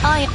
I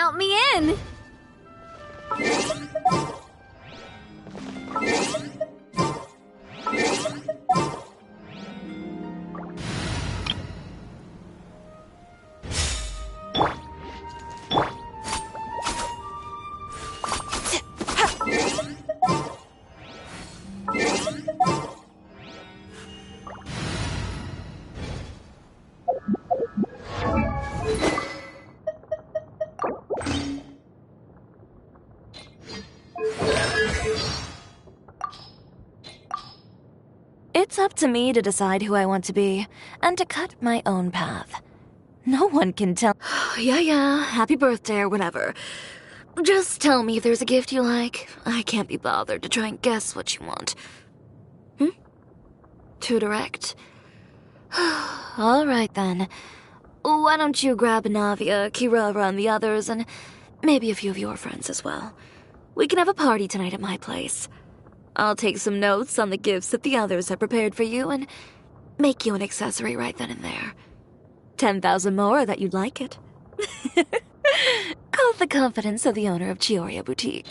Count me in! It's up to me to decide who I want to be, and to cut my own path. No one can tell— Yeah, happy birthday or whatever. Just tell me if there's a gift you like. I can't be bothered to try and guess what you want. Too direct? Alright then. Why don't you grab Navia, Kirara, and the others, and maybe a few of your friends as well. We can have a party tonight at my place. I'll take some notes on the gifts that the others have prepared for you and make you an accessory right then and there. 10,000 more that you'd like it. Call the confidence of the owner of Chioriya Boutique.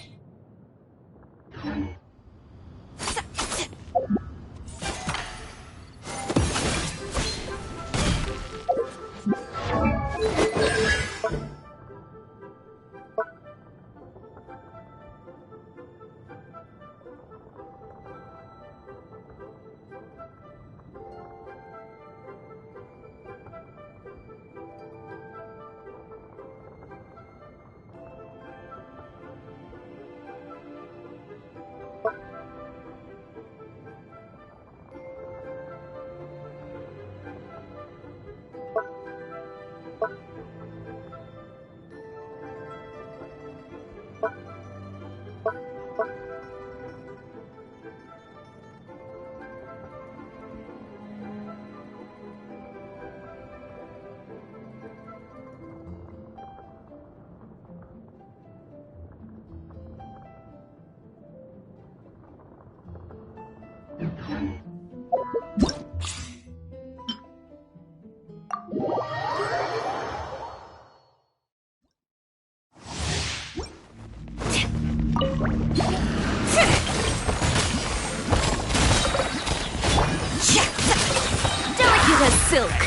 Delicate as silk.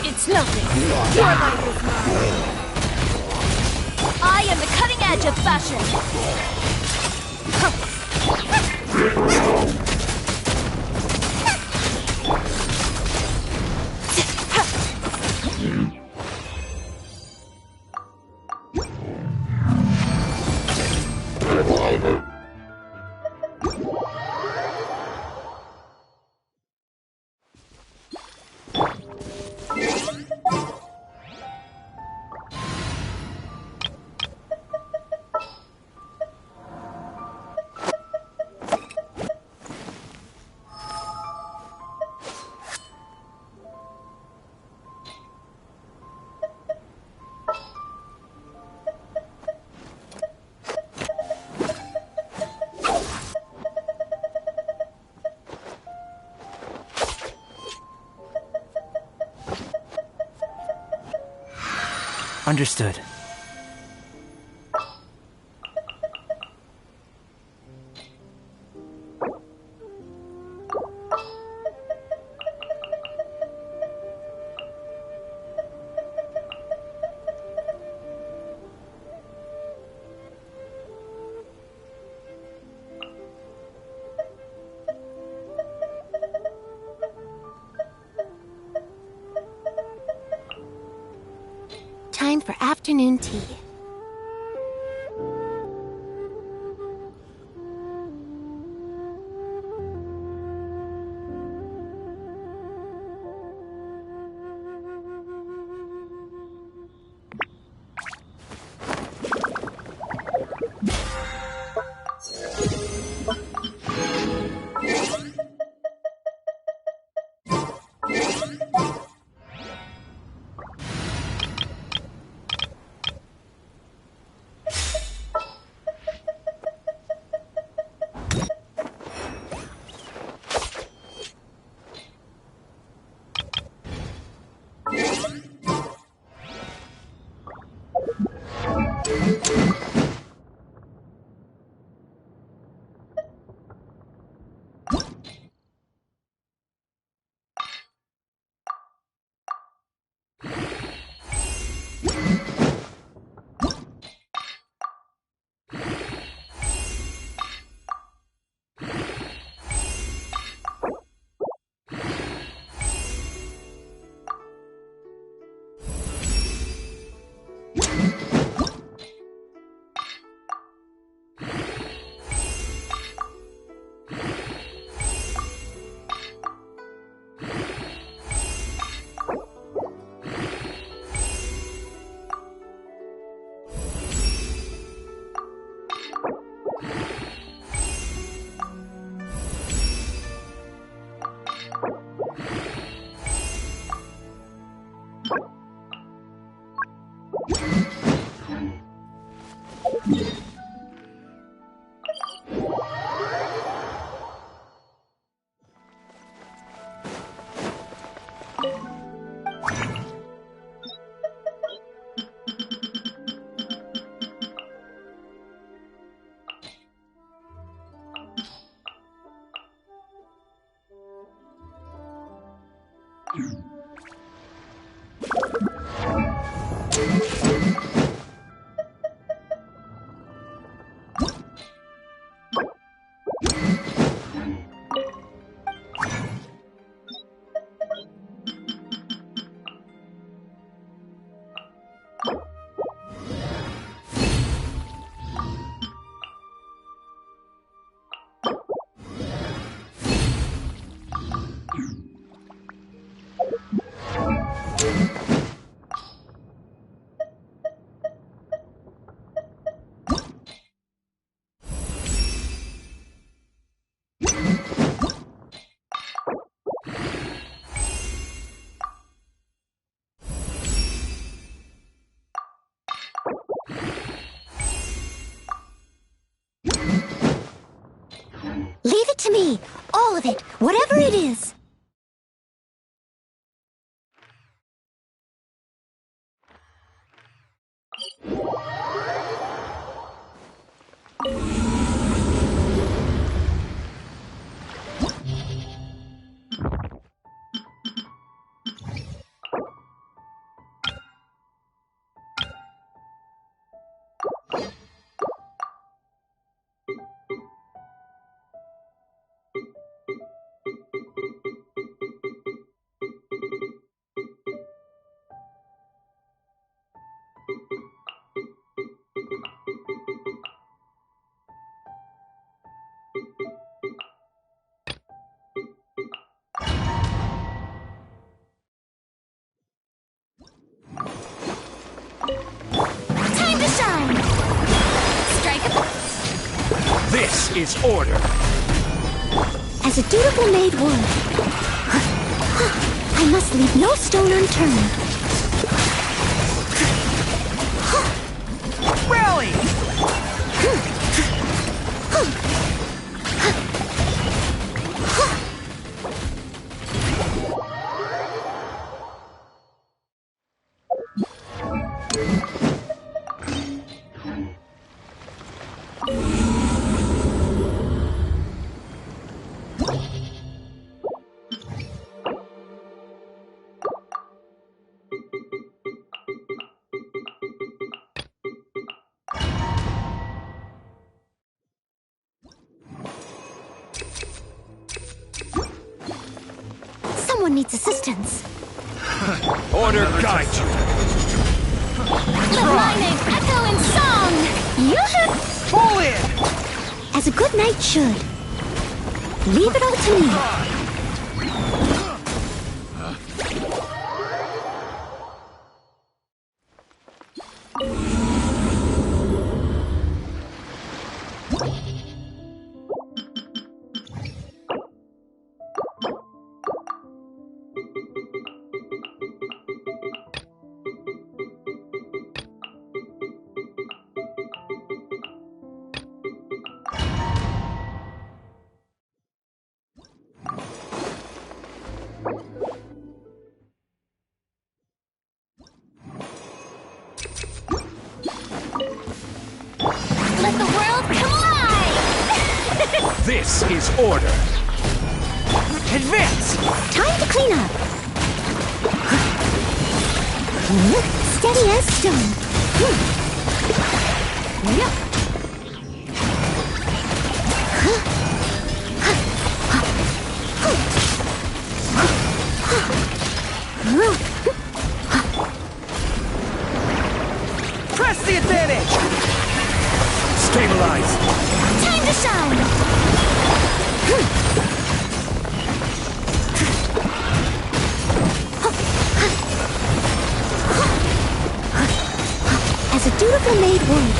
It's nothing. Your life is mine. I am the cutting edge of fashion. Understood. Time for afternoon tea. Leave it to me. All of it. Whatever it is. Time to shine! Strike a... This is order. As a dutiful maid would. I must leave no stone unturned. Rally! Someone needs assistance. Order guide you. Let my name echo in song! Yoo-hoo! Pull in! As a good knight should. Leave it all to me. Let the world come alive! This is order. Advance! Time to clean up. Steady as stone. Press the advantage! Stabilize! Time to shine! As a dutiful maid would.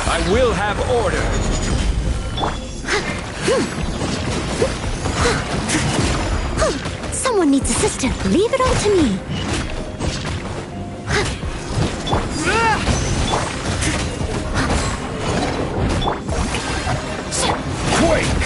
I will have order. Someone needs assistance. Leave it all to me. Quake!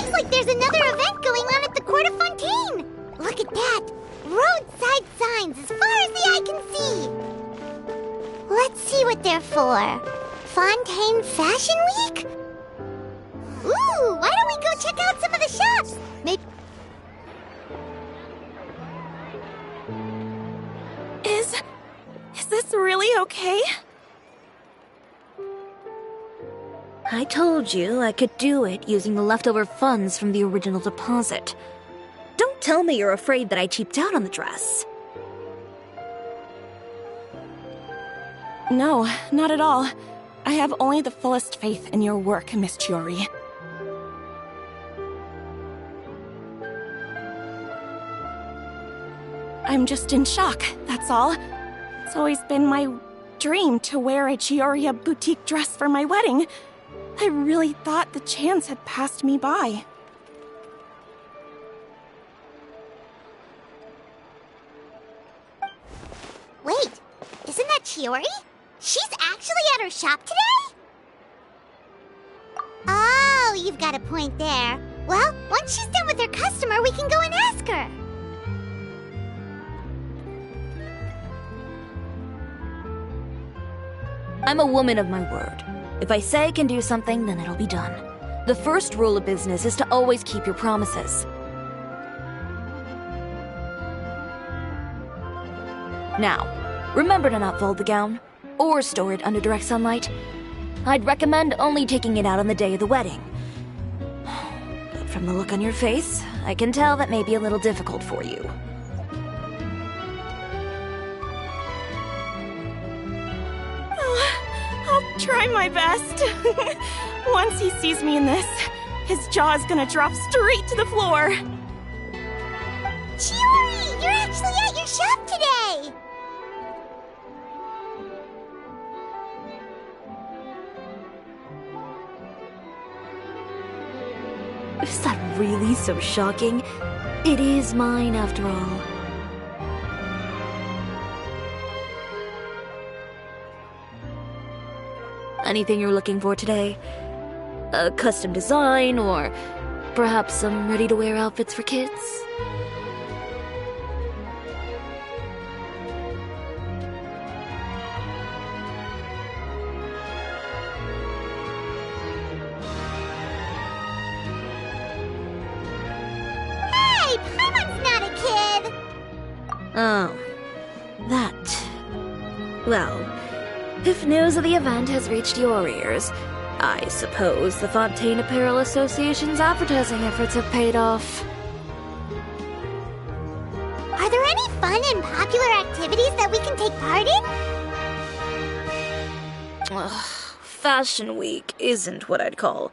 Seems like there's another event going on at the Court of Fontaine! Look at that! Roadside signs as far as the eye can see! Let's see what they're for. Fontaine Fashion Week? Ooh, why don't we go check out some of the shops? Maybe... Is this really okay? I told you I could do it using the leftover funds from the original deposit. Don't tell me you're afraid that I cheaped out on the dress. No, not at all. I have only the fullest faith in your work, Miss Chiori. I'm just in shock, that's all. It's always been my dream to wear a Chioriya boutique dress for my wedding. I really thought the chance had passed me by. Wait, isn't that Chiori? She's actually at her shop today? Oh, you've got a point there. Well, once she's done with her customer, we can go and ask her. I'm a woman of my word. If I say I can do something, then it'll be done. The first rule of business is to always keep your promises. Now, remember to not fold the gown, or store it under direct sunlight. I'd recommend only taking it out on the day of the wedding. But from the look on your face, I can tell that may be a little difficult for you. I'll try my best. Once he sees me in this, his jaw's gonna drop straight to the floor. Chiori, you're actually at your shop today! Is that really so shocking? It is mine, after all. Anything you're looking for today? A custom design, or perhaps some ready-to-wear outfits for kids? Hey, Paimon's not a kid! Oh, that. Well, if news of the event has reached your ears, I suppose the Fontaine Apparel Association's advertising efforts have paid off. Are there any fun and popular activities that we can take part in? Ugh, Fashion Week isn't what I'd call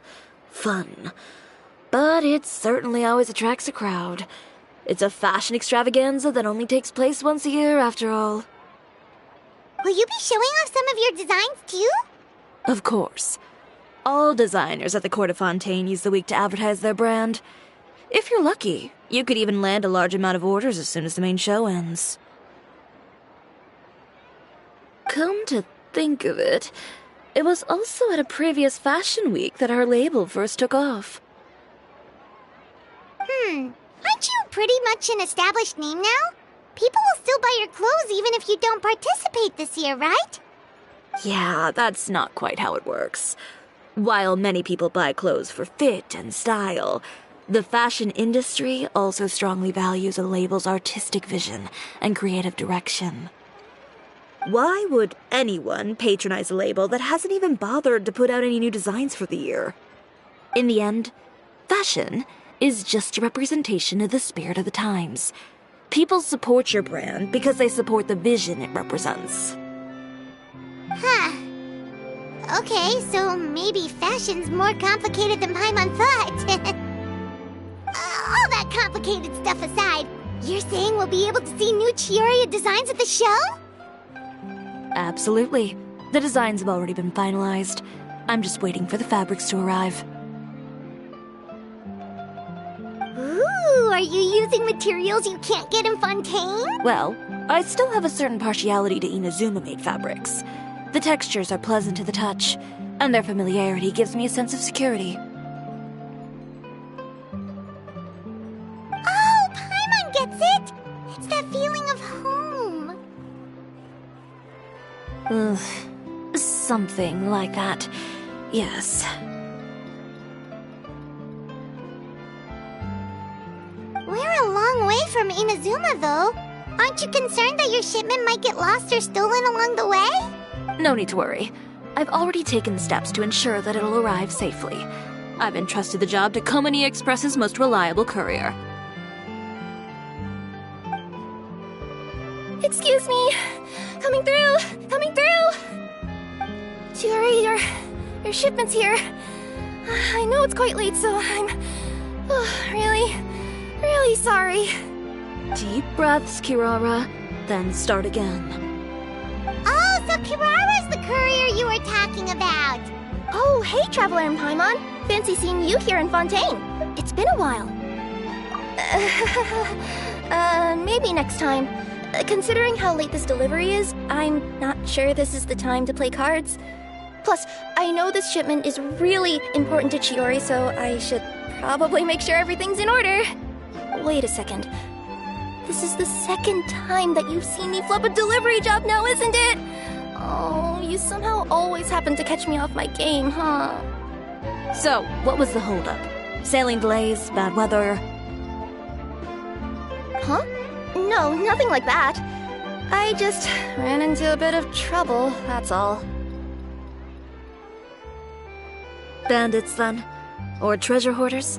fun. But it certainly always attracts a crowd. It's a fashion extravaganza that only takes place once a year, after all. Will you be showing off some of your designs, too? Of course. All designers at the Court of Fontaine use the week to advertise their brand. If you're lucky, you could even land a large amount of orders as soon as the main show ends. Come to think of it, it was also at a previous Fashion Week that our label first took off. Aren't you pretty much an established name now? People will still buy your clothes even if you don't participate this year, right? Yeah, that's not quite how it works. While many people buy clothes for fit and style, the fashion industry also strongly values a label's artistic vision and creative direction. Why would anyone patronize a label that hasn't even bothered to put out any new designs for the year? In the end, fashion is just a representation of the spirit of the times. People support your brand because they support the vision it represents. Huh. Okay, so maybe fashion's more complicated than Paimon thought. All that complicated stuff aside, you're saying we'll be able to see new Chioriya designs at the show? Absolutely. The designs have already been finalized. I'm just waiting for the fabrics to arrive. Ooh, are you using materials you can't get in Fontaine? Well, I still have a certain partiality to Inazuma-made fabrics. The textures are pleasant to the touch, and their familiarity gives me a sense of security. Something like that. Yes. We're a long way from Inazuma, though. Aren't you concerned that your shipment might get lost or stolen along the way? No need to worry. I've already taken steps to ensure that it'll arrive safely. I've entrusted the job to Komani Express's most reliable courier. Excuse me. Coming through. Coming through. Chiori, your shipment's here. I know it's quite late, so I'm really sorry. Deep breaths, Kirara, then start again. Oh, so Kirara's the courier you were talking about. Oh, hey, Traveler and Paimon. Fancy seeing you here in Fontaine. It's been a while. Maybe next time. Considering how late this delivery is, I'm not sure this is the time to play cards. Plus, I know this shipment is really important to Chiori, so I should probably make sure everything's in order. Wait a second. This is the second time that you've seen me flub a delivery job now, isn't it? Oh, you somehow always happen to catch me off my game, huh? So, what was the holdup? Sailing delays, bad weather? Huh? No, nothing like that. I just ran into a bit of trouble, that's all. Bandits, then? Or treasure hoarders?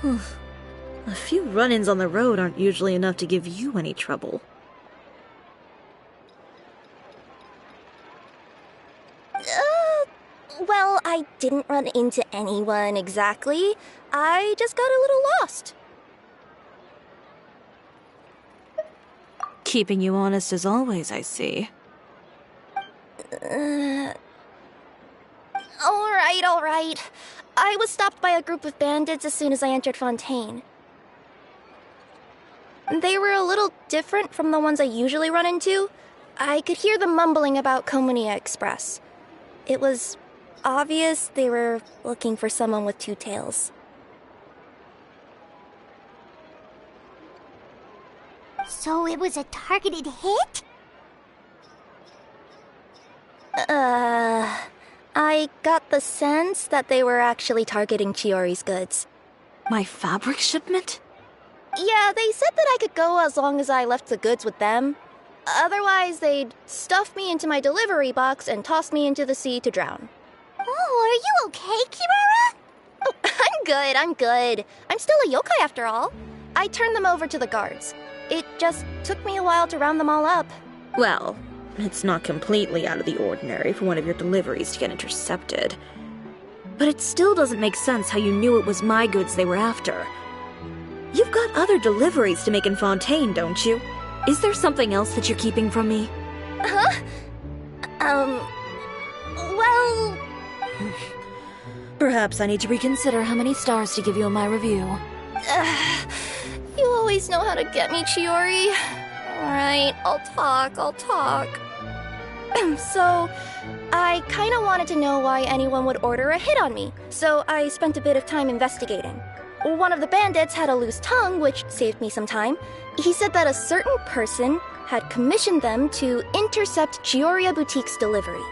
A few run-ins on the road aren't usually enough to give you any trouble. Well, I didn't run into anyone exactly. I just got a little lost. Keeping you honest as always, I see. All right. I was stopped by a group of bandits as soon as I entered Fontaine. They were a little different from the ones I usually run into. I could hear them mumbling about Komani Express. It was obvious they were looking for someone with two tails. So it was a targeted hit? I got the sense that they were actually targeting Chiori's goods. My fabric shipment? Yeah, they said that I could go as long as I left the goods with them. Otherwise, they'd stuff me into my delivery box and toss me into the sea to drown. Oh, are you okay, Kirara? Oh, I'm good. I'm still a yokai after all. I turned them over to the guards. It just took me a while to round them all up. Well, it's not completely out of the ordinary for one of your deliveries to get intercepted. But it still doesn't make sense how you knew it was my goods they were after. You've got other deliveries to make in Fontaine, don't you? Is there something else that you're keeping from me? Huh? Well... Perhaps I need to reconsider how many stars to give you in my review. You always know how to get me, Chiori. Alright, I'll talk. So, I kinda wanted to know why anyone would order a hit on me, so I spent a bit of time investigating. One of the bandits had a loose tongue, which saved me some time. He said that a certain person had commissioned them to intercept Chioriya Boutique's delivery.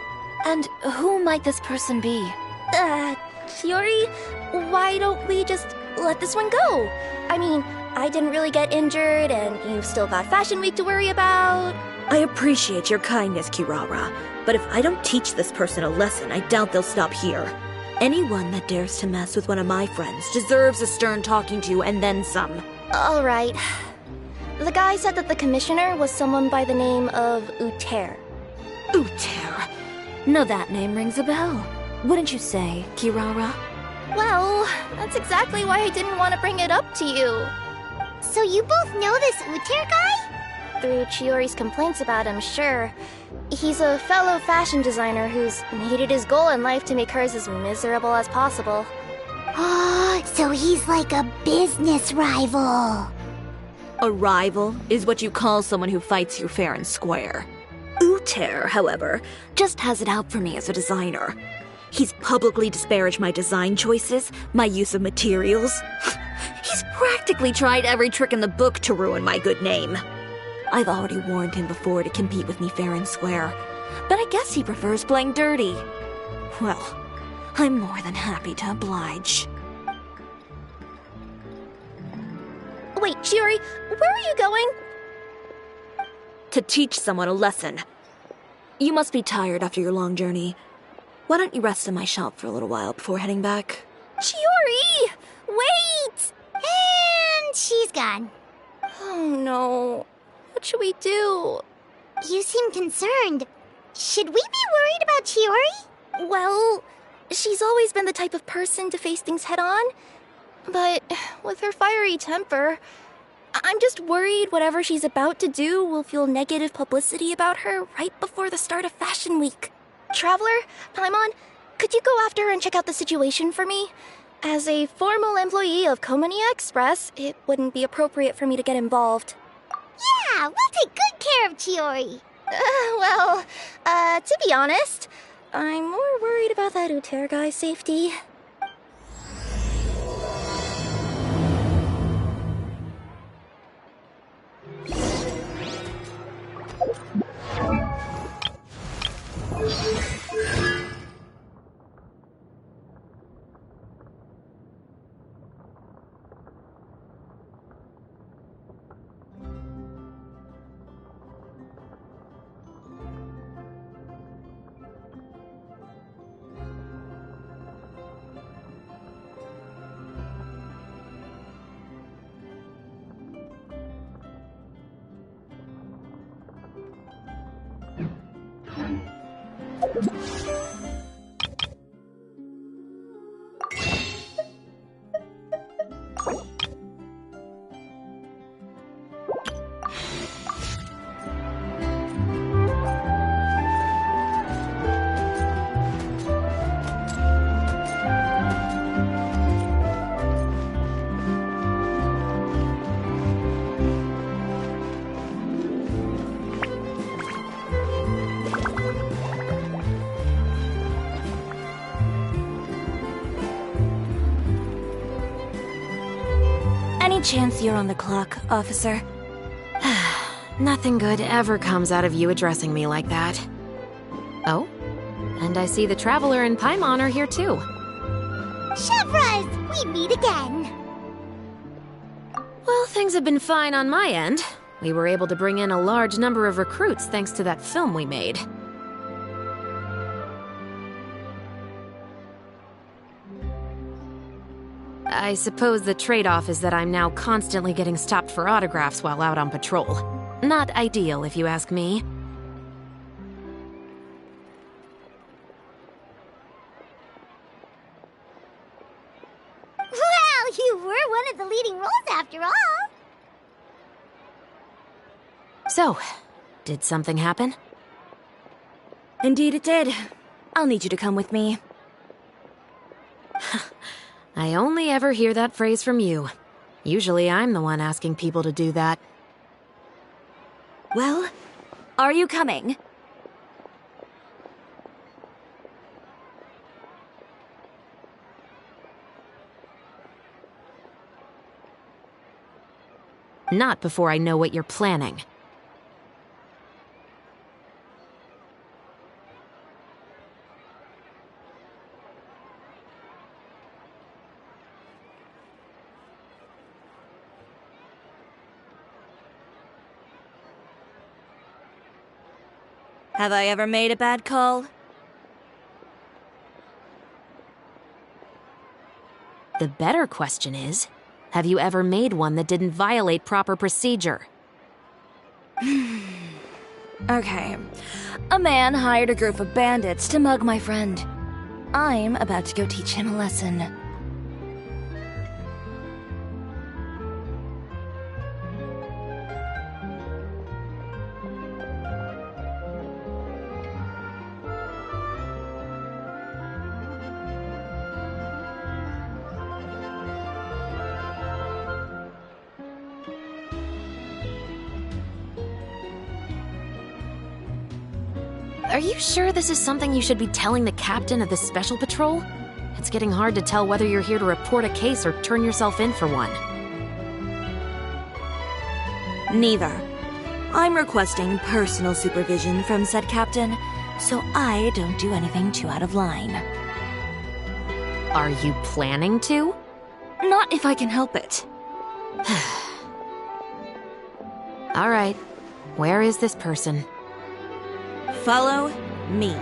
And who might this person be? Chiori, why don't we just let this one go? I mean, I didn't really get injured, and you've still got Fashion Week to worry about. I appreciate your kindness, Kirara, but if I don't teach this person a lesson, I doubt they'll stop here. Anyone that dares to mess with one of my friends deserves a stern talking to and then some. All right. The guy said that the commissioner was someone by the name of Uter. Uter? No, that name rings a bell. Wouldn't you say, Kirara? Well, that's exactly why I didn't want to bring it up to you. So you both know this Uter guy? Through Chiori's complaints about him, sure. He's a fellow fashion designer who's made it his goal in life to make hers as miserable as possible. Oh, so he's like a business rival. A rival is what you call someone who fights you fair and square. Uter, however, just has it out for me as a designer. He's publicly disparaged my design choices, my use of materials. He's practically tried every trick in the book to ruin my good name. I've already warned him before to compete with me fair and square, but I guess he prefers playing dirty. Well, I'm more than happy to oblige. Wait, Chiori, where are you going? To teach someone a lesson. You must be tired after your long journey. Why don't you rest in my shop for a little while before heading back? Chiori! Wait! And she's gone. Oh no. What should we do? You seem concerned. Should we be worried about Chiori? Well, she's always been the type of person to face things head on. But with her fiery temper, I'm just worried whatever she's about to do will feel negative publicity about her right before the start of Fashion Week. Traveler, Paimon, could you go after her and check out the situation for me? As a formal employee of Komonia Express, it wouldn't be appropriate for me to get involved. Yeah, we'll take good care of Chiori. To be honest, I'm more worried about that Uter guy's safety. Any chance you're on the clock, officer? Nothing good ever comes out of you addressing me like that. Oh? And I see the Traveler and Paimon are here too. Chevraz, we meet again. Well, things have been fine on my end. We were able to bring in a large number of recruits thanks to that film we made. I suppose the trade-off is that I'm now constantly getting stopped for autographs while out on patrol. Not ideal, if you ask me. Well, you were one of the leading roles after all. So, did something happen? Indeed it did. I'll need you to come with me. I only ever hear that phrase from you. Usually I'm the one asking people to do that. Well, are you coming? Not before I know what you're planning. Have I ever made a bad call? The better question is, have you ever made one that didn't violate proper procedure? Okay. A man hired a group of bandits to mug my friend. I'm about to go teach him a lesson. Are you sure this is something you should be telling the captain of the special patrol? It's getting hard to tell whether you're here to report a case or turn yourself in for one. Neither. I'm requesting personal supervision from said captain, so I don't do anything too out of line. Are you planning to? Not if I can help it. All right. Where is this person? Follow me.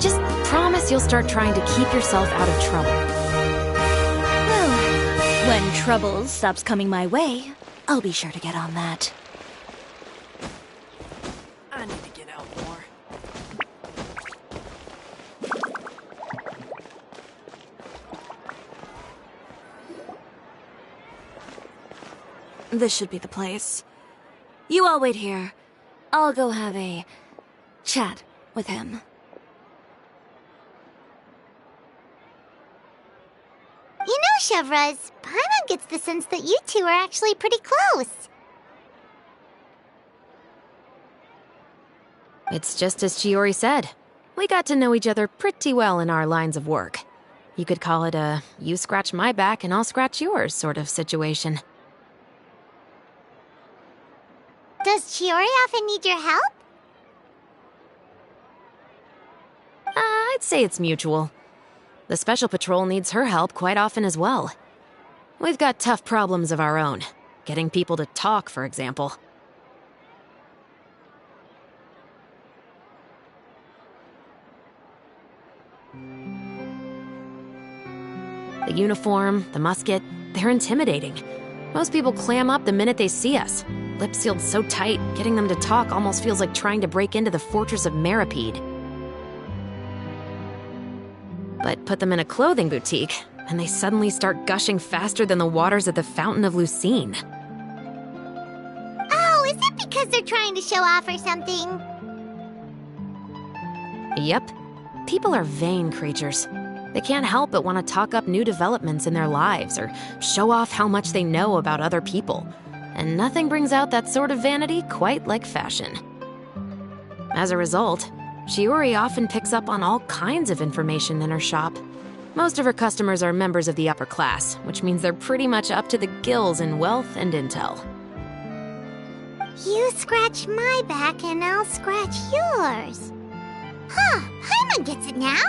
Just promise you'll start trying to keep yourself out of trouble. Well, when trouble stops coming my way, I'll be sure to get on that. I need to get out more. This should be the place. You all wait here. I'll go have a chat with him. You know, Chevraz, Paimon gets the sense that you two are actually pretty close. It's just as Chiori said. We got to know each other pretty well in our lines of work. You could call it a you scratch my back and I'll scratch yours sort of situation. Does Chiori often need your help? I'd say it's mutual. The Special Patrol needs her help quite often as well. We've got tough problems of our own. Getting people to talk, for example. The uniform, the musket, they're intimidating. Most people clam up the minute they see us. Lips sealed so tight, getting them to talk almost feels like trying to break into the fortress of Meripede. But put them in a clothing boutique, and they suddenly start gushing faster than the waters at the Fountain of Lucine. Oh, is it because they're trying to show off or something? Yep. People are vain creatures. They can't help but want to talk up new developments in their lives or show off how much they know about other people. And nothing brings out that sort of vanity quite like fashion. As a result, Chiori often picks up on all kinds of information in her shop. Most of her customers are members of the upper class, which means they're pretty much up to the gills in wealth and intel. You scratch my back and I'll scratch yours. Huh, Paimon gets it now.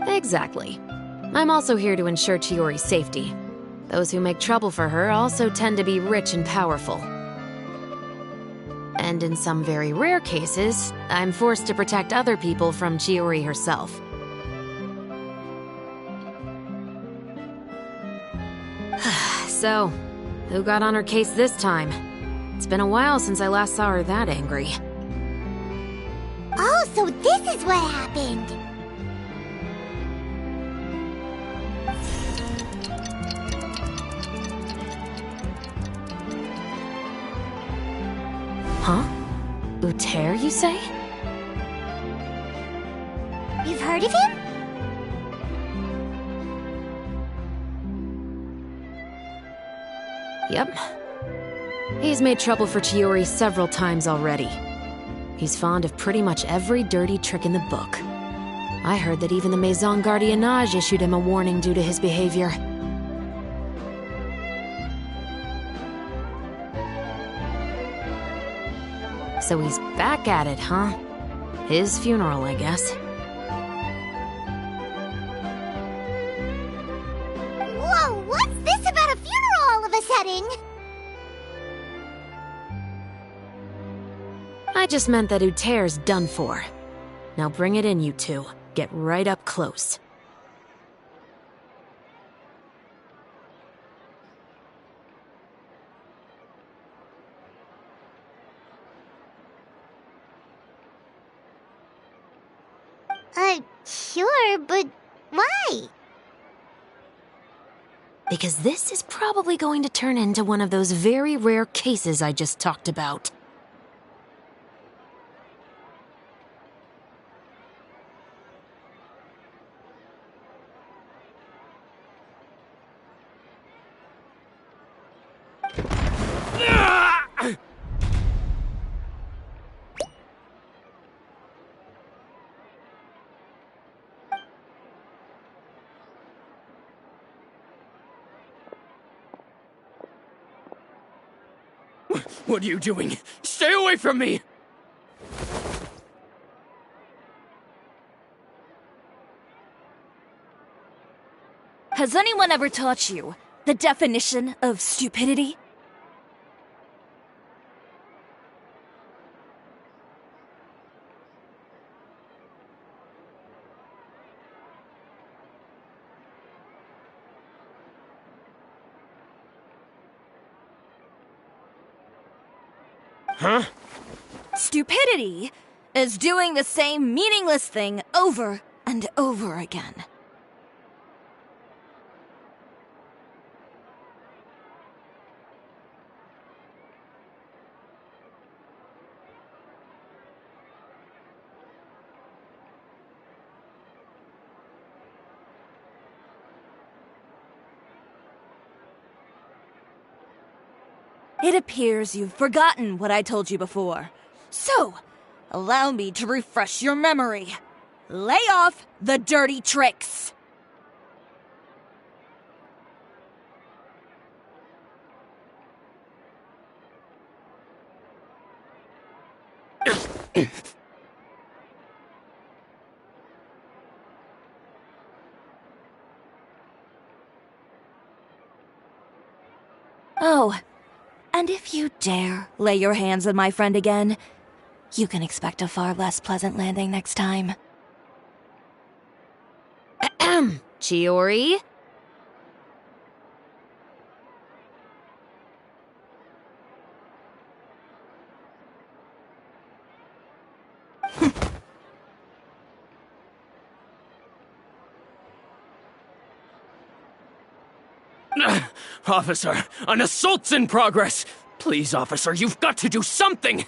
Exactly. I'm also here to ensure Chiori's safety. Those who make trouble for her also tend to be rich and powerful. And in some very rare cases, I'm forced to protect other people from Chiori herself. So, who got on her case this time? It's been a while since I last saw her that angry. Oh, so this is what happened. Huh? Uter, you say? You've heard of him? Yep. He's made trouble for Chiori several times already. He's fond of pretty much every dirty trick in the book. I heard that even the Maison Gardiennage issued him a warning due to his behavior. So he's back at it, huh? His funeral, I guess. Whoa, what's this about a funeral all of a sudden? I just meant that Uter's done for. Now bring it in, you two. Get right up close. Sure, but why? Because this is probably going to turn into one of those very rare cases I just talked about. What are you doing? Stay away from me! Has anyone ever taught you the definition of stupidity? Huh? Stupidity is doing the same meaningless thing over and over again. It appears you've forgotten what I told you before. So, allow me to refresh your memory. Lay off the dirty tricks! Oh, and if you dare lay your hands on my friend again, you can expect a far less pleasant landing next time. Ahem. Chiori? Officer, an assault's in progress! Please, officer, you've got to do something!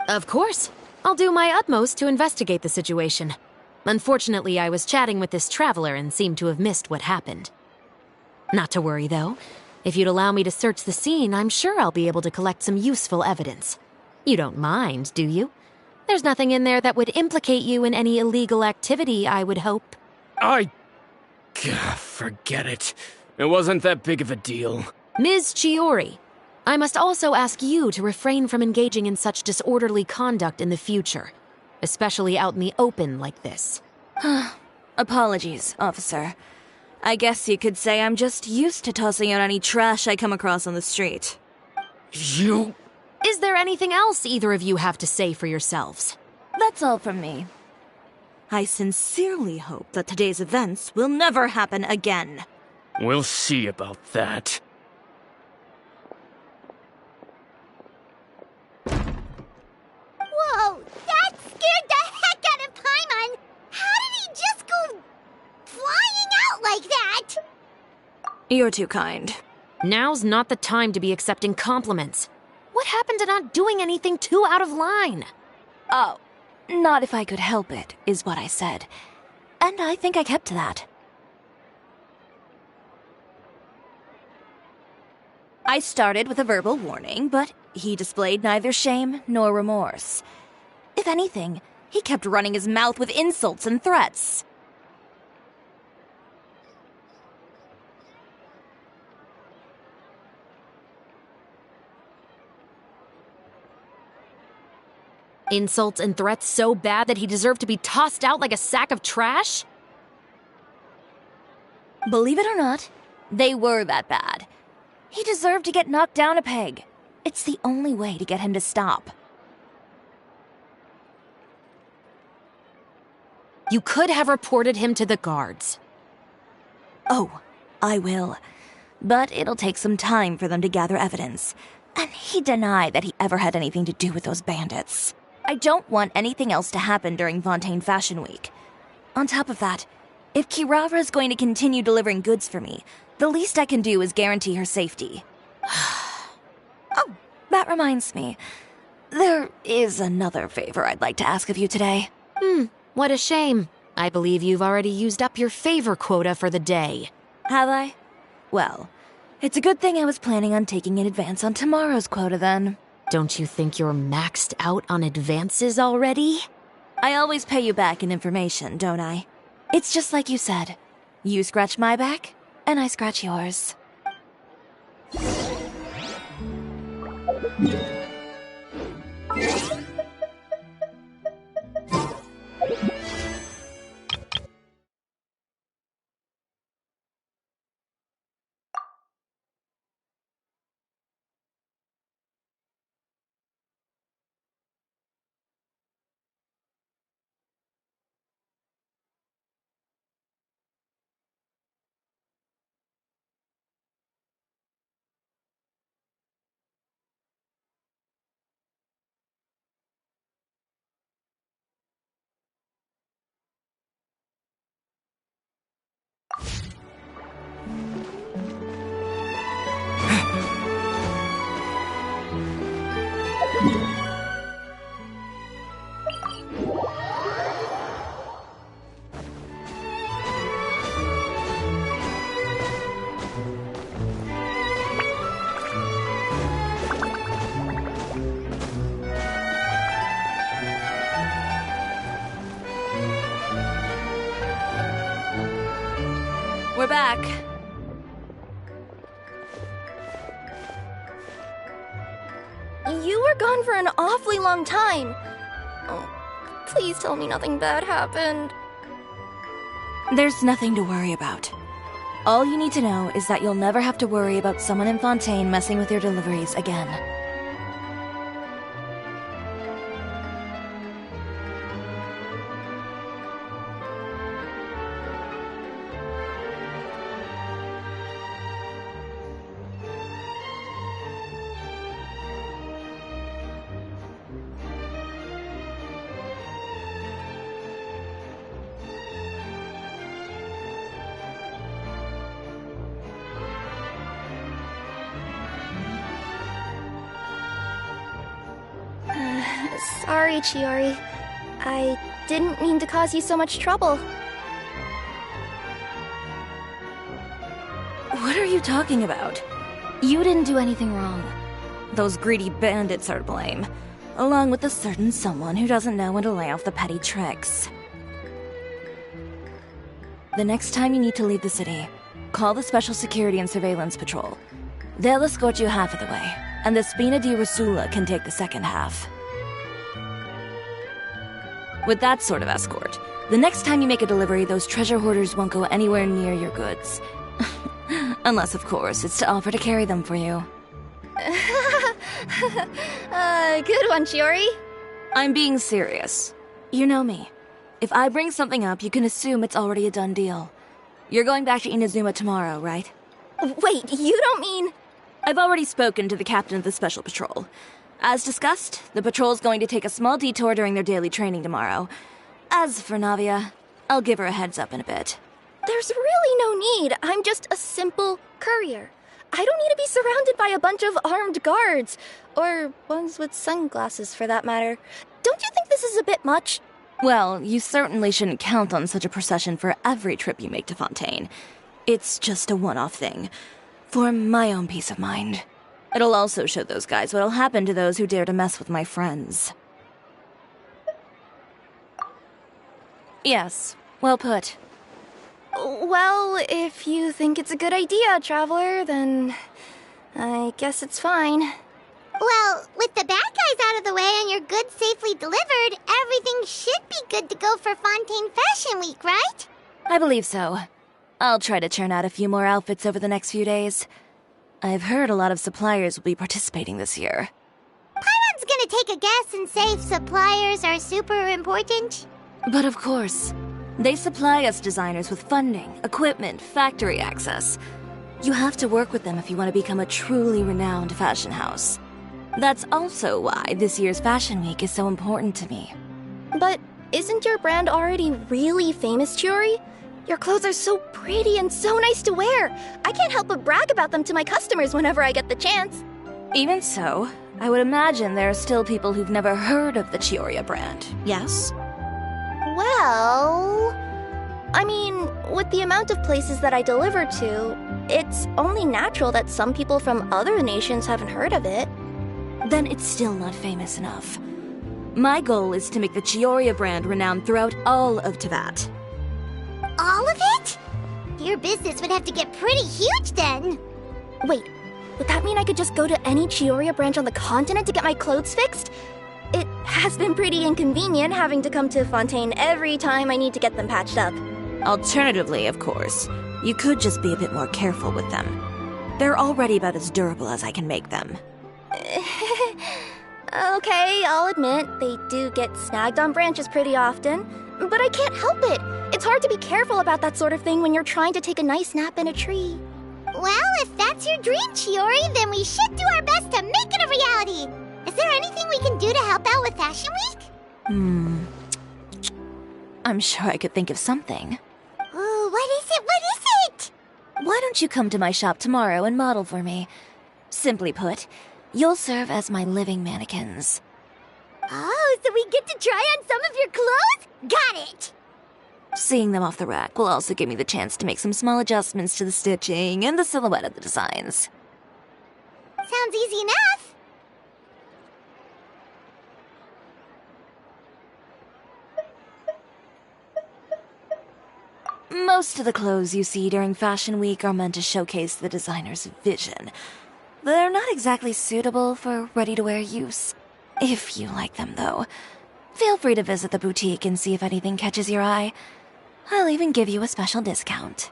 Of course. I'll do my utmost to investigate the situation. Unfortunately, I was chatting with this traveler and seemed to have missed what happened. Not to worry, though. If you'd allow me to search the scene, I'm sure I'll be able to collect some useful evidence. You don't mind, do you? There's nothing in there that would implicate you in any illegal activity, I would hope. Forget it. It wasn't that big of a deal. Ms. Chiori, I must also ask you to refrain from engaging in such disorderly conduct in the future, especially out in the open like this. Apologies, officer. I guess you could say I'm just used to tossing out any trash I come across on the street. You... Is there anything else either of you have to say for yourselves? That's all from me. I sincerely hope that today's events will never happen again. We'll see about that. Whoa, that scared the heck out of Paimon! How did he just go flying out like that? You're too kind. Now's not the time to be accepting compliments. What happened to not doing anything too out of line? Oh, not if I could help it, is what I said. And I think I kept to that. I started with a verbal warning, but he displayed neither shame nor remorse. If anything, he kept running his mouth with insults and threats. Insults and threats so bad that he deserved to be tossed out like a sack of trash? Believe it or not, they were that bad. He deserved to get knocked down a peg. It's the only way to get him to stop. You could have reported him to the guards. Oh, I will. But it'll take some time for them to gather evidence. And he denied that he ever had anything to do with those bandits. I don't want anything else to happen during Fontaine Fashion Week. On top of that, if Kirara is going to continue delivering goods for me, the least I can do is guarantee her safety. Oh, that reminds me. There is another favor I'd like to ask of you today. What a shame. I believe you've already used up your favor quota for the day. Have I? Well, it's a good thing I was planning on taking an advance on tomorrow's quota then. Don't you think you're maxed out on advances already? I always pay you back in information, don't I? It's just like you said. You scratch my back, and I scratch yours. We're back. You were gone for an awfully long time. Oh, please tell me nothing bad happened. There's nothing to worry about. All you need to know is that you'll never have to worry about someone in Fontaine messing with your deliveries again. Sorry, Chiori. I didn't mean to cause you so much trouble. What are you talking about? You didn't do anything wrong. Those greedy bandits are to blame, along with a certain someone who doesn't know when to lay off the petty tricks. The next time you need to leave the city, call the Special Security and Surveillance Patrol. They'll escort you half of the way, and the Spina di Rosula can take the second half. With that sort of escort, the next time you make a delivery, those treasure hoarders won't go anywhere near your goods. Unless, of course, it's to offer to carry them for you. Good one, Chiori. I'm being serious. You know me. If I bring something up, you can assume it's already a done deal. You're going back to Inazuma tomorrow, right? Wait, you don't mean... I've already spoken to the captain of the Special Patrol. As discussed, the patrol's going to take a small detour during their daily training tomorrow. As for Navia, I'll give her a heads up in a bit. There's really no need. I'm just a simple courier. I don't need to be surrounded by a bunch of armed guards. Or ones with sunglasses, for that matter. Don't you think this is a bit much? Well, you certainly shouldn't count on such a procession for every trip you make to Fontaine. It's just a one-off thing. For my own peace of mind. It'll also show those guys what'll happen to those who dare to mess with my friends. Yes, well put. Well, if you think it's a good idea, Traveler, then I guess it's fine. Well, with the bad guys out of the way and your goods safely delivered, everything should be good to go for Fontaine Fashion Week, right? I believe so. I'll try to churn out a few more outfits over the next few days. I've heard a lot of suppliers will be participating this year. Paimon's gonna take a guess and say suppliers are super important. But of course, they supply us designers with funding, equipment, factory access. You have to work with them if you want to become a truly renowned fashion house. That's also why this year's Fashion Week is so important to me. But isn't your brand already really famous, Chiori? Your clothes are so pretty and so nice to wear. I can't help but brag about them to my customers whenever I get the chance. Even so, I would imagine there are still people who've never heard of the Chioria brand, yes? Well, I mean, with the amount of places that I deliver to, it's only natural that some people from other nations haven't heard of it. Then it's still not famous enough. My goal is to make the Chioria brand renowned throughout all of Teyvat. All of it? Your business would have to get pretty huge then. Wait, would that mean I could just go to any Chioria branch on the continent to get my clothes fixed? It has been pretty inconvenient having to come to Fontaine every time I need to get them patched up. Alternatively, of course, you could just be a bit more careful with them. They're already about as durable as I can make them. Okay, I'll admit, they do get snagged on branches pretty often, but I can't help it. It's hard to be careful about that sort of thing when you're trying to take a nice nap in a tree. Well, if that's your dream, Chiori, then we should do our best to make it a reality. Is there anything we can do to help out with Fashion Week? I'm sure I could think of something. Ooh, what is it? What is it? Why don't you come to my shop tomorrow and model for me? Simply put, you'll serve as my living mannequins. Oh, so we get to try on some of your clothes? Got it! Seeing them off the rack will also give me the chance to make some small adjustments to the stitching and the silhouette of the designs. Sounds easy enough. Most of the clothes you see during Fashion Week are meant to showcase the designer's vision. They're not exactly suitable for ready-to-wear use. If you like them, though, feel free to visit the boutique and see if anything catches your eye. I'll even give you a special discount.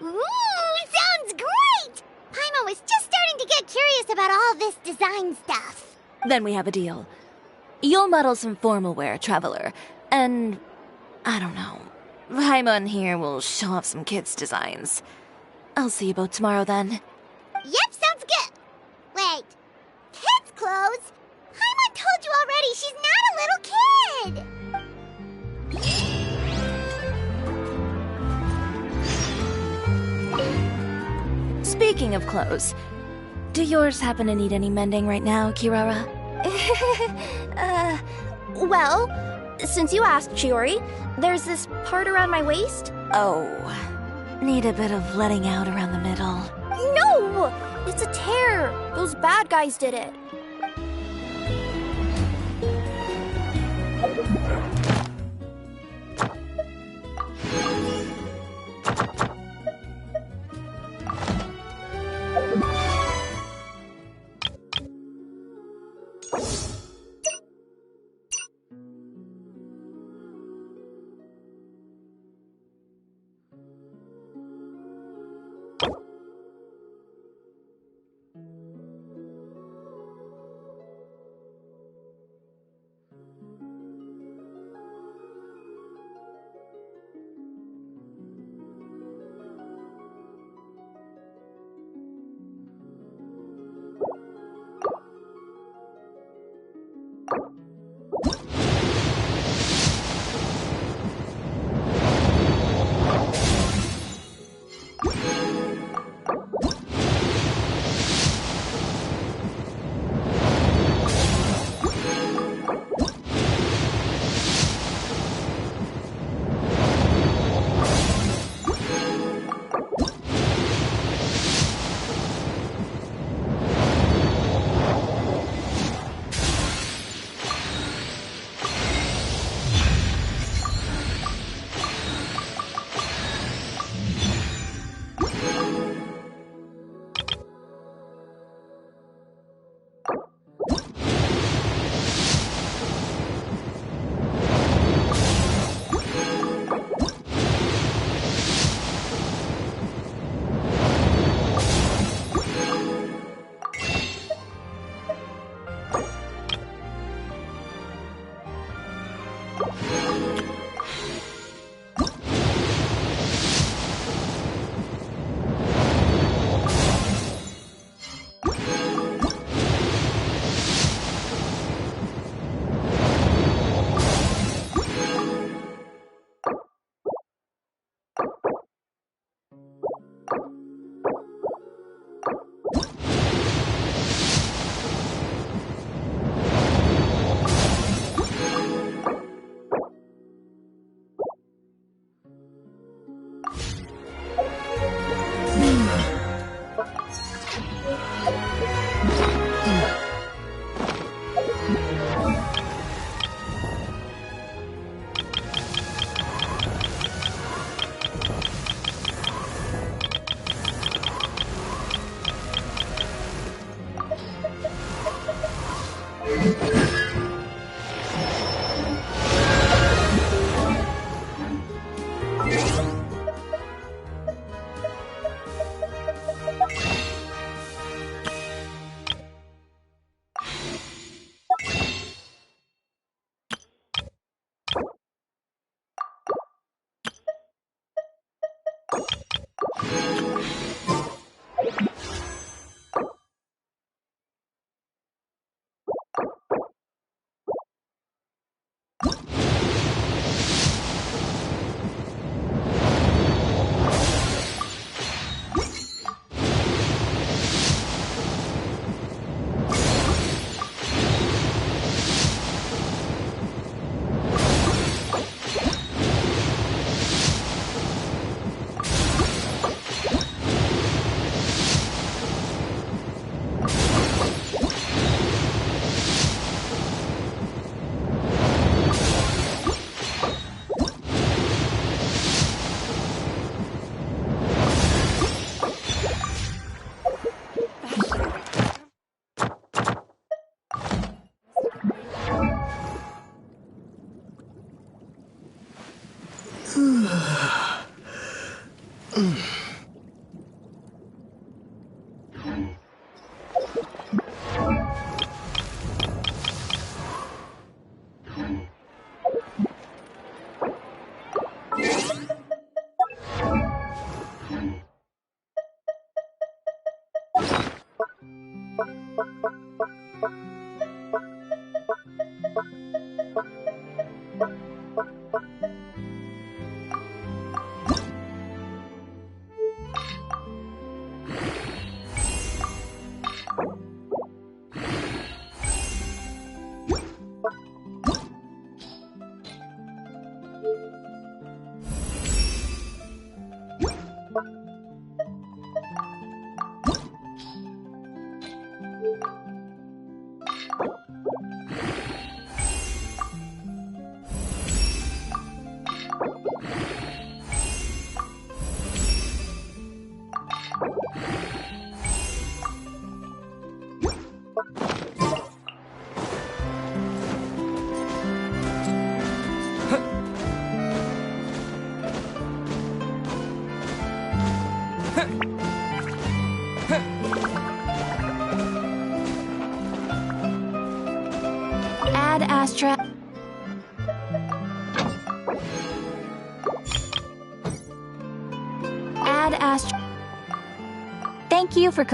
Ooh, sounds great! Paimon was just starting to get curious about all this design stuff. Then we have a deal. You'll model some formal wear, Traveler, and I don't know. Paimon here will show off some kids' designs. I'll see you both tomorrow then. Yep, sounds good. Wait, kids' clothes? Paimon told you already she's not a little kid. Speaking of clothes, do yours happen to need any mending right now, Kirara? Well, since you asked, Chiori, there's this part around my waist. Oh, need a bit of letting out around the middle. No! It's a tear. Those bad guys did it. Ad Astra. Ad Astra. Thank you for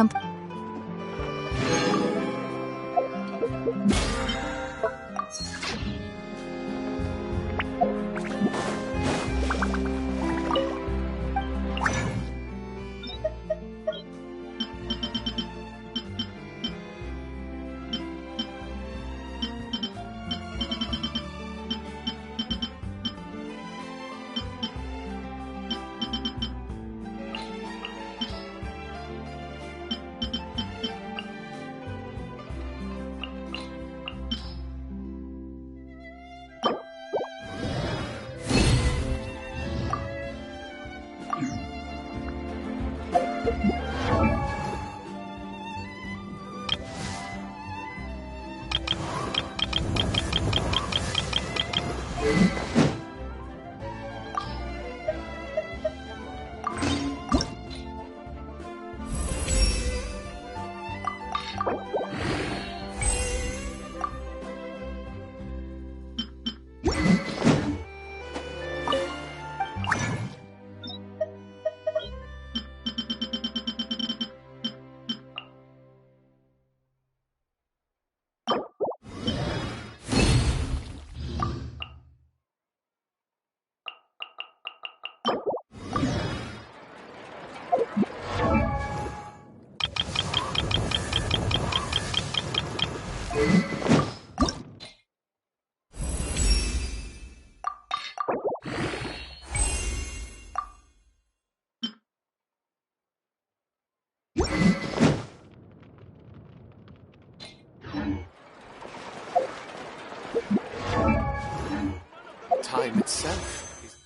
Time itself is...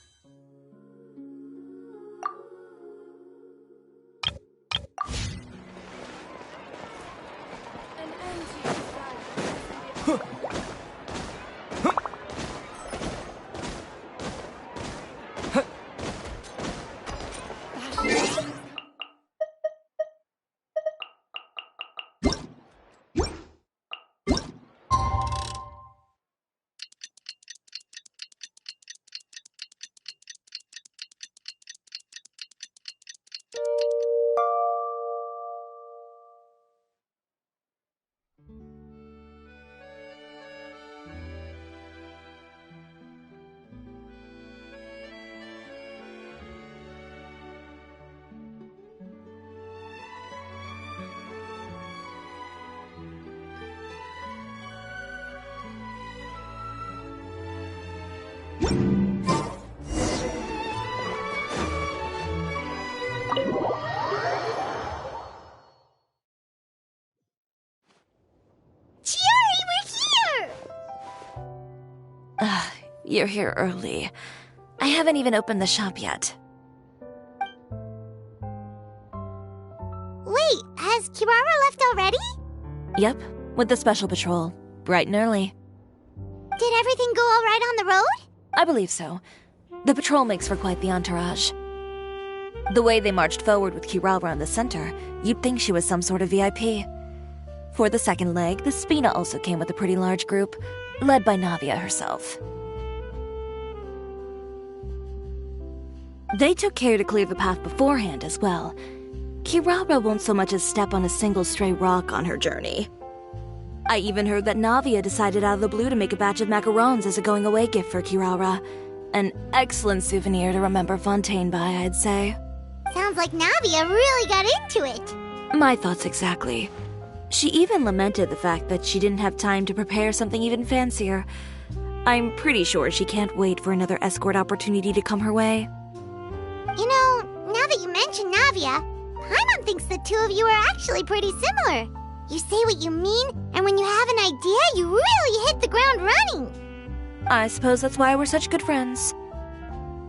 You're here early. I haven't even opened the shop yet. Wait, has Kirara left already? Yep, with the special patrol. Bright and early. Did everything go alright on the road? I believe so. The patrol makes for quite the entourage. The way they marched forward with Kirara in the center, you'd think she was some sort of VIP. For the second leg, the Spina also came with a pretty large group, led by Navia herself. They took care to clear the path beforehand as well. Kirara won't so much as step on a single stray rock on her journey. I even heard that Navia decided out of the blue to make a batch of macarons as a going-away gift for Kirara. An excellent souvenir to remember Fontaine by, I'd say. Sounds like Navia really got into it. My thoughts exactly. She even lamented the fact that she didn't have time to prepare something even fancier. I'm pretty sure she can't wait for another escort opportunity to come her way. You know, now that you mention Navia, Paimon thinks the two of you are actually pretty similar. You say what you mean, and when you have an idea, you really hit the ground running. I suppose that's why we're such good friends.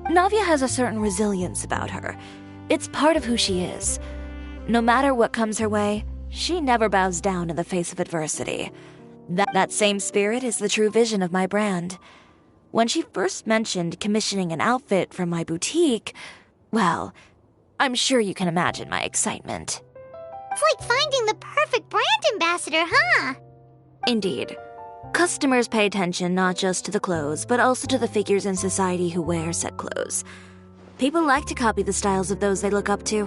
Navia has a certain resilience about her. It's part of who she is. No matter what comes her way, she never bows down in the face of adversity. That same spirit is the true vision of my brand. When she first mentioned commissioning an outfit from my boutique, well, I'm sure you can imagine my excitement. It's like finding the perfect brand ambassador, huh? Indeed. Customers pay attention not just to the clothes, but also to the figures in society who wear said clothes. People like to copy the styles of those they look up to.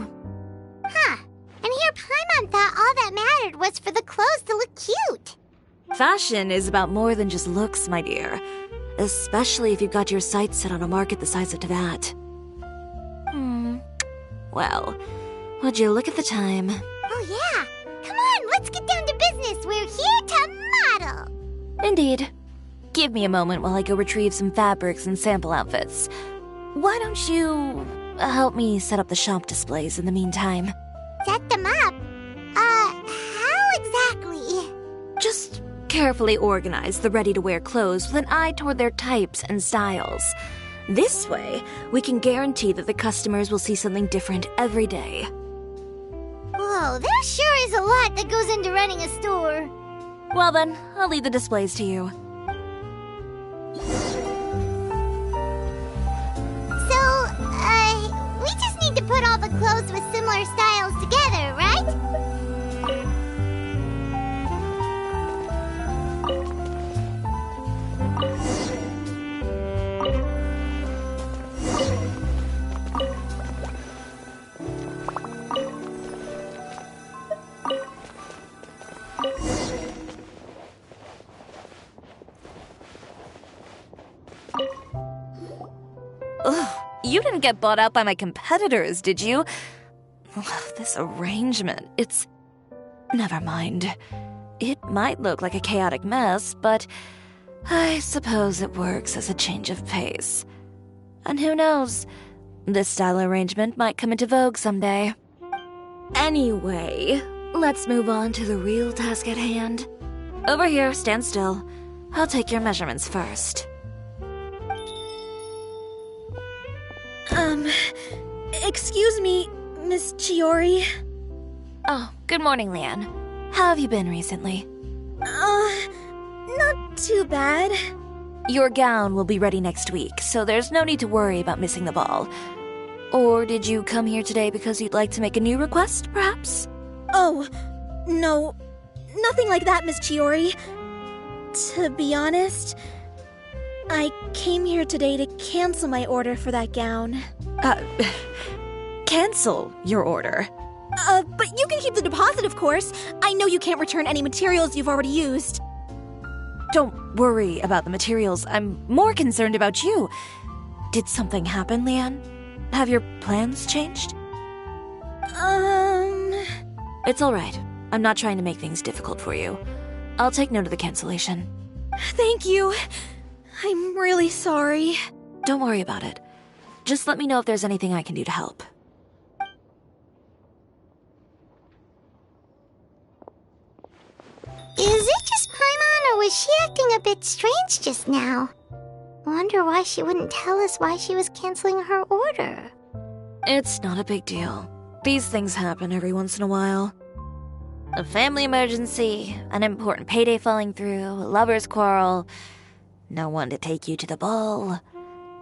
Huh. And here Paimon thought all that mattered was for the clothes to look cute. Fashion is about more than just looks, my dear. Especially if you've got your sights set on a market the size of Teyvat. Well, would you look at the time? Oh yeah! Come on, let's get down to business! We're here to model! Indeed. Give me a moment while I go retrieve some fabrics and sample outfits. Why don't you help me set up the shop displays in the meantime? Set them up? How exactly? Just carefully organize the ready-to-wear clothes with an eye toward their types and styles. This way, we can guarantee that the customers will see something different every day. Whoa, there sure is a lot that goes into running a store. Well then, I'll leave the displays to you. So, we just need to put all the clothes with similar styles together, right? You didn't get bought out by my competitors, did you? This arrangement, it's... Never mind. It might look like a chaotic mess, but I suppose it works as a change of pace. And who knows, this style arrangement might come into vogue someday. Anyway, let's move on to the real task at hand. Over here, stand still. I'll take your measurements first. Excuse me, Miss Chiori. Oh, good morning, Leanne. How have you been recently? Not too bad. Your gown will be ready next week, so there's no need to worry about missing the ball. Or did you come here today because you'd like to make a new request, perhaps? Oh, no. Nothing like that, Miss Chiori. To be honest, I came here today to cancel my order for that gown. Cancel your order? But you can keep the deposit, of course. I know you can't return any materials you've already used. Don't worry about the materials. I'm more concerned about you. Did something happen, Leanne? Have your plans changed? It's all right. I'm not trying to make things difficult for you. I'll take note of the cancellation. Thank you. I'm really sorry. Don't worry about it. Just let me know if there's anything I can do to help. Is it just Paimon, or was she acting a bit strange just now? Wonder why she wouldn't tell us why she was canceling her order. It's not a big deal. These things happen every once in a while. A family emergency, an important payday falling through, a lover's quarrel, no one to take you to the ball.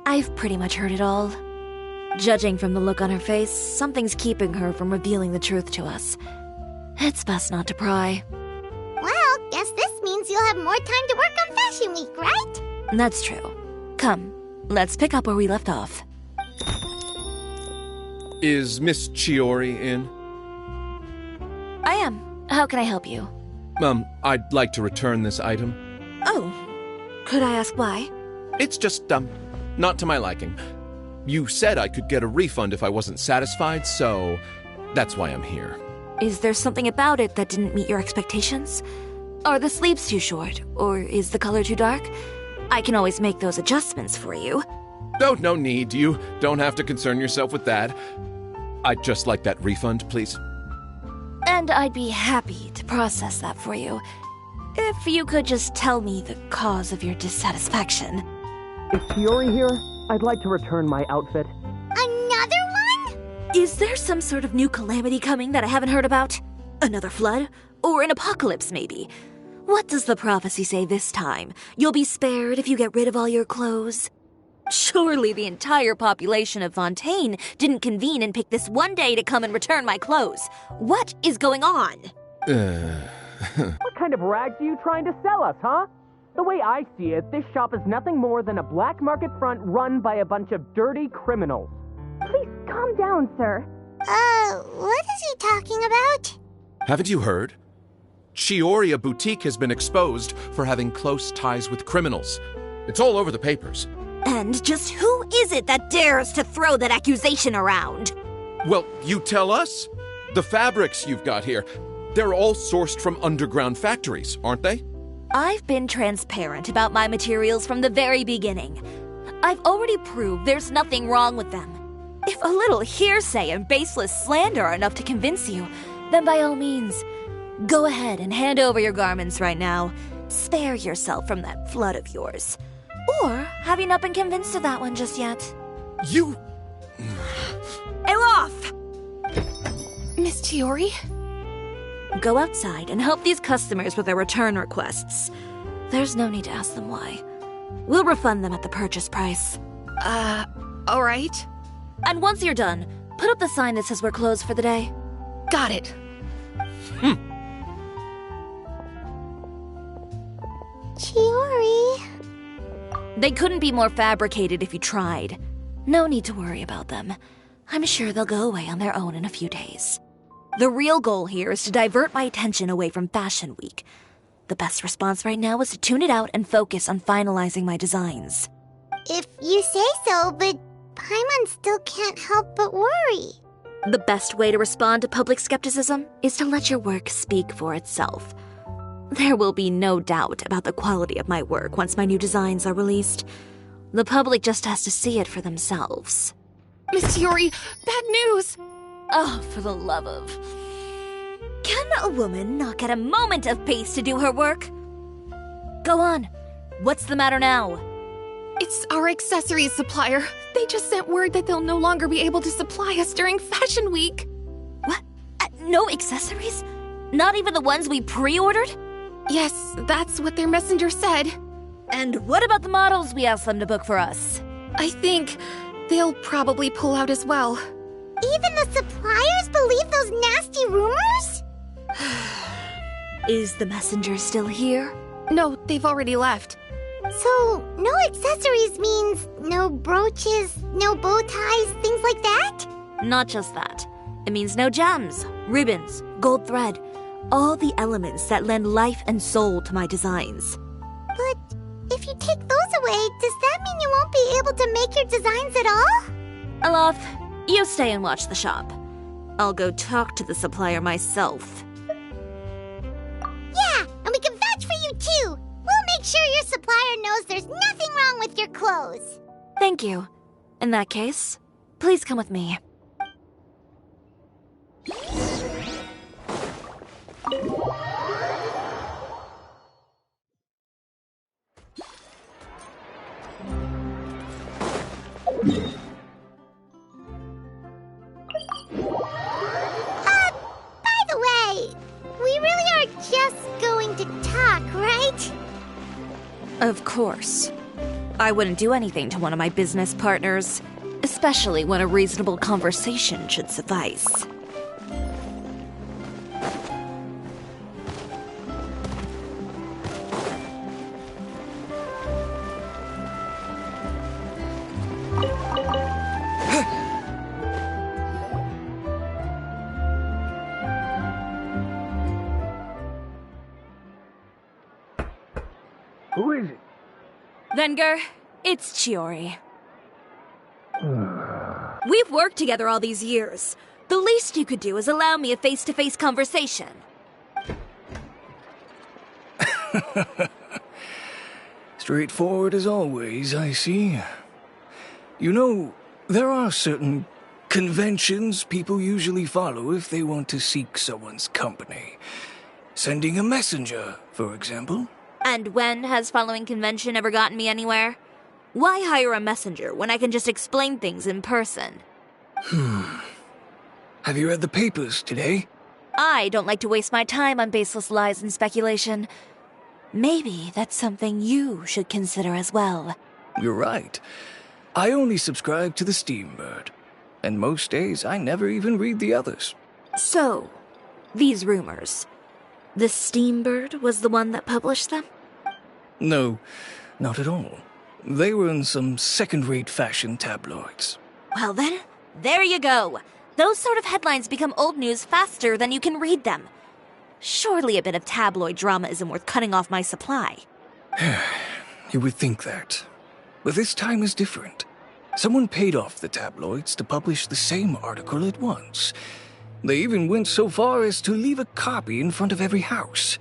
I've pretty much heard it all. Judging from the look on her face, something's keeping her from revealing the truth to us. It's best not to pry. Well, guess this means you'll have more time to work on Fashion Week, right? That's true. Come, let's pick up where we left off. Is Miss Chiori in? I am. How can I help you? I'd like to return this item. Oh, could I ask why? It's just, not to my liking. You said I could get a refund if I wasn't satisfied, so that's why I'm here. Is there something about it that didn't meet your expectations? Are the sleeves too short, or is the color too dark? I can always make those adjustments for you. Oh, no need. You don't have to concern yourself with that. I'd just like that refund, please. And I'd be happy to process that for you. If you could just tell me the cause of your dissatisfaction. Is Chiori here? I'd like to return my outfit. Another one? Is there some sort of new calamity coming that I haven't heard about? Another flood? Or an apocalypse, maybe? What does the prophecy say this time? You'll be spared if you get rid of all your clothes? Surely the entire population of Fontaine didn't convene and pick this one day to come and return my clothes. What is going on? What kind of rags are you trying to sell us, huh? The way I see it, this shop is nothing more than a black market front run by a bunch of dirty criminals. Please calm down, sir. What is he talking about? Haven't you heard? Chioria Boutique has been exposed for having close ties with criminals. It's all over the papers. And just who is it that dares to throw that accusation around? Well, you tell us. The fabrics you've got here, they're all sourced from underground factories, aren't they? I've been transparent about my materials from the very beginning. I've already proved there's nothing wrong with them. If a little hearsay and baseless slander are enough to convince you, then by all means, go ahead and hand over your garments right now. Spare yourself from that flood of yours. Or have you not been convinced of that one just yet? You... Elof! Miss Chiori? Go outside and help these customers with their return requests. There's no need to ask them why. We'll refund them at the purchase price. Alright. And once you're done, put up the sign that says we're closed for the day. Got it. Chiori. They couldn't be more fabricated if you tried. No need to worry about them. I'm sure they'll go away on their own in a few days. The real goal here is to divert my attention away from Fashion Week. The best response right now is to tune it out and focus on finalizing my designs. If you say so, but Paimon still can't help but worry. The best way to respond to public skepticism is to let your work speak for itself. There will be no doubt about the quality of my work once my new designs are released. The public just has to see it for themselves. Miss Chiori, bad news! Oh, for the love of... Can a woman not get a moment of peace to do her work? Go on. What's the matter now? It's our accessories supplier. They just sent word that they'll no longer be able to supply us during Fashion Week. What? No accessories? Not even the ones we pre-ordered? Yes, that's what their messenger said. And what about the models we asked them to book for us? I think they'll probably pull out as well. Even the suppliers believe those nasty rumors? Is the messenger still here? No, they've already left. So, no accessories means no brooches, no bow ties, things like that? Not just that. It means no gems, ribbons, gold thread, all the elements that lend life and soul to my designs. But if you take those away, does that mean you won't be able to make your designs at all? Alof, you stay and watch the shop. I'll go talk to the supplier myself. Yeah, and we can vouch for you too. We'll make sure your supplier knows there's nothing wrong with your clothes. Thank you. In that case, please come with me. By the way, we really are just going to talk, right? Of course. I wouldn't do anything to one of my business partners, especially when a reasonable conversation should suffice. Who is it? Venger, it's Chiori. We've worked together all these years. The least you could do is allow me a face-to-face conversation. Straightforward as always, I see. You know, there are certain conventions people usually follow if they want to seek someone's company. Sending a messenger, for example. And when has following convention ever gotten me anywhere? Why hire a messenger when I can just explain things in person? Have you read the papers today? I don't like to waste my time on baseless lies and speculation. Maybe that's something you should consider as well. You're right. I only subscribe to the Steambird. And most days I never even read the others. So, these rumors. The Steambird was the one that published them? No, not at all. They were in some second-rate fashion tabloids. Well then, there you go. Those sort of headlines become old news faster than you can read them. Surely a bit of tabloid drama isn't worth cutting off my supply. You would think that. But this time is different. Someone paid off the tabloids to publish the same article at once. They even went so far as to leave a copy in front of every house.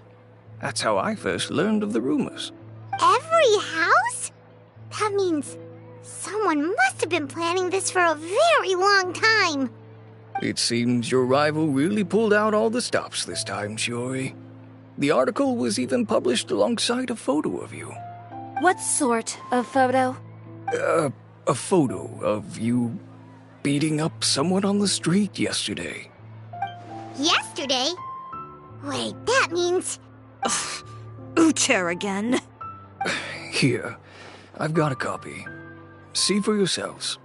That's how I first learned of the rumors. Every house? That means someone must have been planning this for a very long time. It seems your rival really pulled out all the stops this time, Chiori. The article was even published alongside a photo of you. What sort of photo? A photo of you beating up someone on the street yesterday. Yesterday? Wait, that means... Ucher again. Here, I've got a copy. See for yourselves.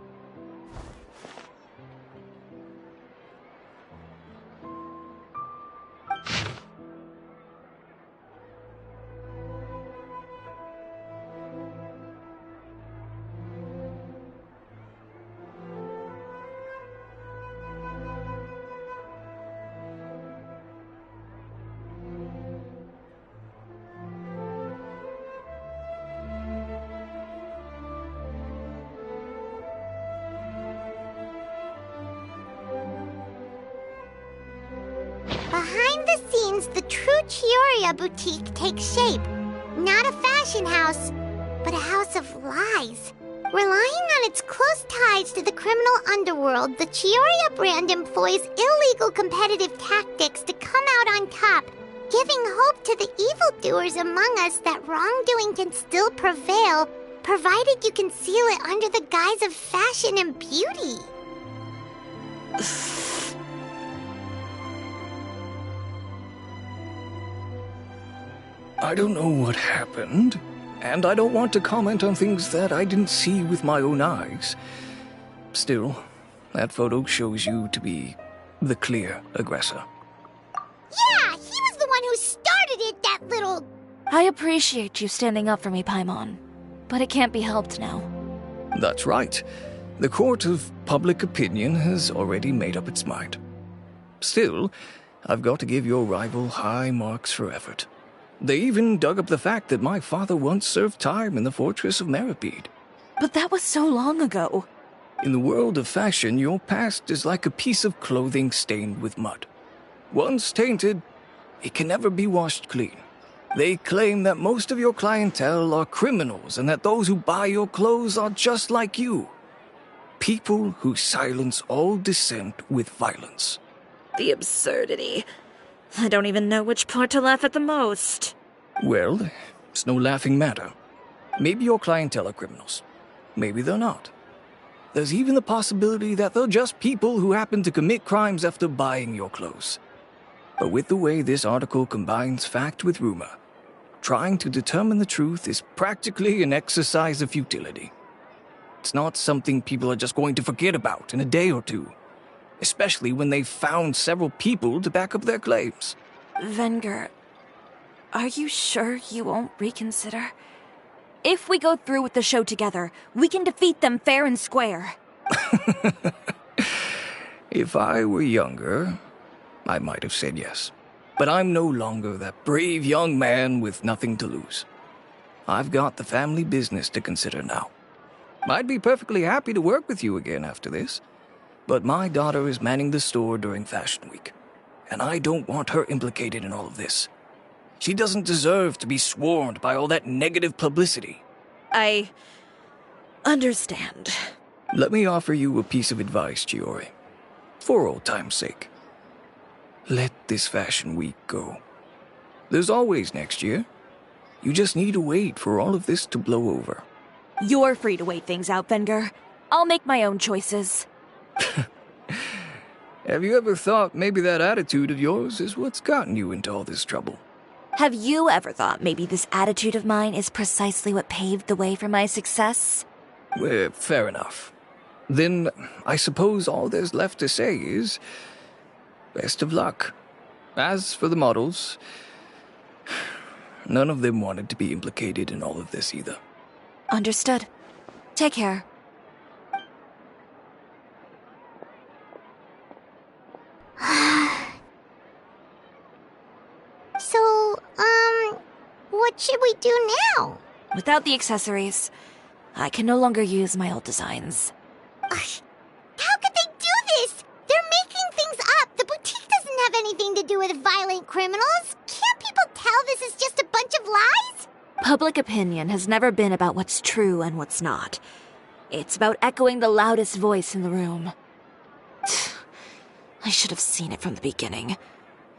Behind the scenes, the true Chioria boutique takes shape. Not a fashion house, but a house of lies. Relying on its close ties to the criminal underworld, the Chioria brand employs illegal competitive tactics to come out on top, giving hope to the evildoers among us that wrongdoing can still prevail, provided you conceal it under the guise of fashion and beauty. I don't know what happened, and I don't want to comment on things that I didn't see with my own eyes. Still, that photo shows you to be the clear aggressor. Yeah, he was the one who started it, that little... I appreciate you standing up for me, Paimon, but it can't be helped now. That's right. The court of public opinion has already made up its mind. Still, I've got to give your rival high marks for effort. They even dug up the fact that my father once served time in the fortress of Meripede. But that was so long ago. In the world of fashion, your past is like a piece of clothing stained with mud. Once tainted, it can never be washed clean. They claim that most of your clientele are criminals and that those who buy your clothes are just like you. People who silence all dissent with violence. The absurdity. I don't even know which part to laugh at the most. Well, it's no laughing matter. Maybe your clientele are criminals. Maybe they're not. There's even the possibility that they're just people who happen to commit crimes after buying your clothes. But with the way this article combines fact with rumor, trying to determine the truth is practically an exercise of futility. It's not something people are just going to forget about in a day or two, especially when they've found several people to back up their claims. Venger, are you sure you won't reconsider? If we go through with the show together, we can defeat them fair and square. If I were younger, I might have said yes. But I'm no longer that brave young man with nothing to lose. I've got the family business to consider now. I'd be perfectly happy to work with you again after this, but my daughter is manning the store during Fashion Week, and I don't want her implicated in all of this. She doesn't deserve to be swarmed by all that negative publicity. I understand. Let me offer you a piece of advice, Chiori. For old time's sake. Let this Fashion Week go. There's always next year. You just need to wait for all of this to blow over. You're free to wait things out, Venger. I'll make my own choices. Have you ever thought maybe that attitude of yours is what's gotten you into all this trouble? Have you ever thought maybe this attitude of mine is precisely what paved the way for my success? Well, fair enough. Then I suppose all there's left to say is, best of luck. As for the models, none of them wanted to be implicated in all of this either. Understood. Take care. So, what should we do now? Without the accessories, I can no longer use my old designs. How could they do this? They're making things up. The boutique doesn't have anything to do with violent criminals. Can't people tell this is just a bunch of lies? Public opinion has never been about what's true and what's not. It's about echoing the loudest voice in the room. I should have seen it from the beginning.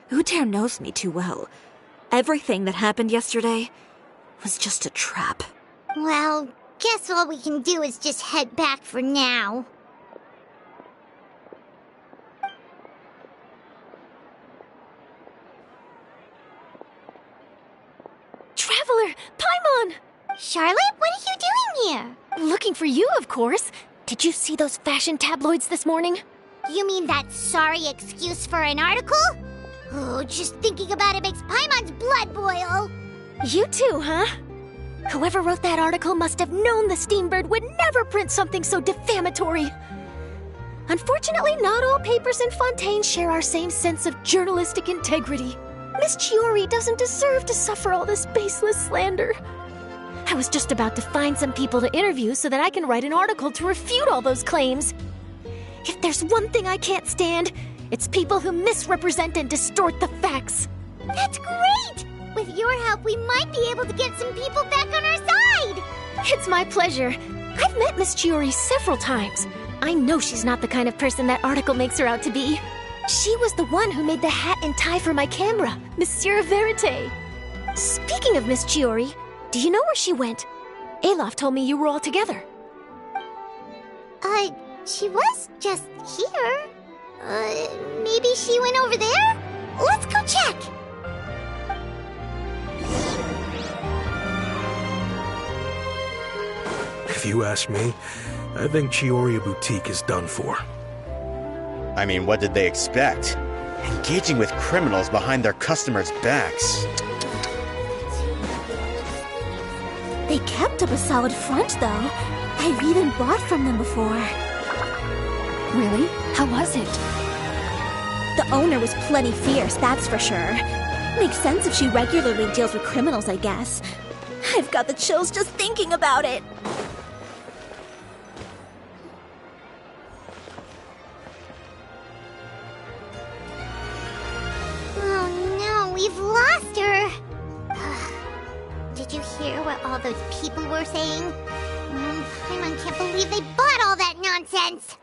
Uther knows me too well. Everything that happened yesterday was just a trap. Well, guess all we can do is just head back for now. Traveler! Paimon! Charlotte, what are you doing here? Looking for you, of course. Did you see those fashion tabloids this morning? You mean that sorry excuse for an article? Oh, just thinking about it makes Paimon's blood boil. You too, huh? Whoever wrote that article must have known the Steambird would never print something so defamatory. Unfortunately, not all papers in Fontaine share our same sense of journalistic integrity. Miss Chiori doesn't deserve to suffer all this baseless slander. I was just about to find some people to interview so that I can write an article to refute all those claims. If there's one thing I can't stand, it's people who misrepresent and distort the facts. That's great! With your help, we might be able to get some people back on our side! It's my pleasure. I've met Miss Chiori several times. I know she's not the kind of person that article makes her out to be. She was the one who made the hat and tie for my camera, Monsieur Verite. Speaking of Miss Chiori, do you know where she went? Alof told me you were all together. She was just here. Maybe she went over there? Let's go check! If you ask me, I think Chiori Boutique is done for. I mean, what did they expect? Engaging with criminals behind their customers' backs. They kept up a solid front, though. I've even bought from them before. Really? How was it? The owner was plenty fierce, that's for sure. Makes sense if she regularly deals with criminals, I guess. I've got the chills just thinking about it. Oh no, we've lost her! Did you hear what all those people were saying? Paimon can't believe they bought all that nonsense!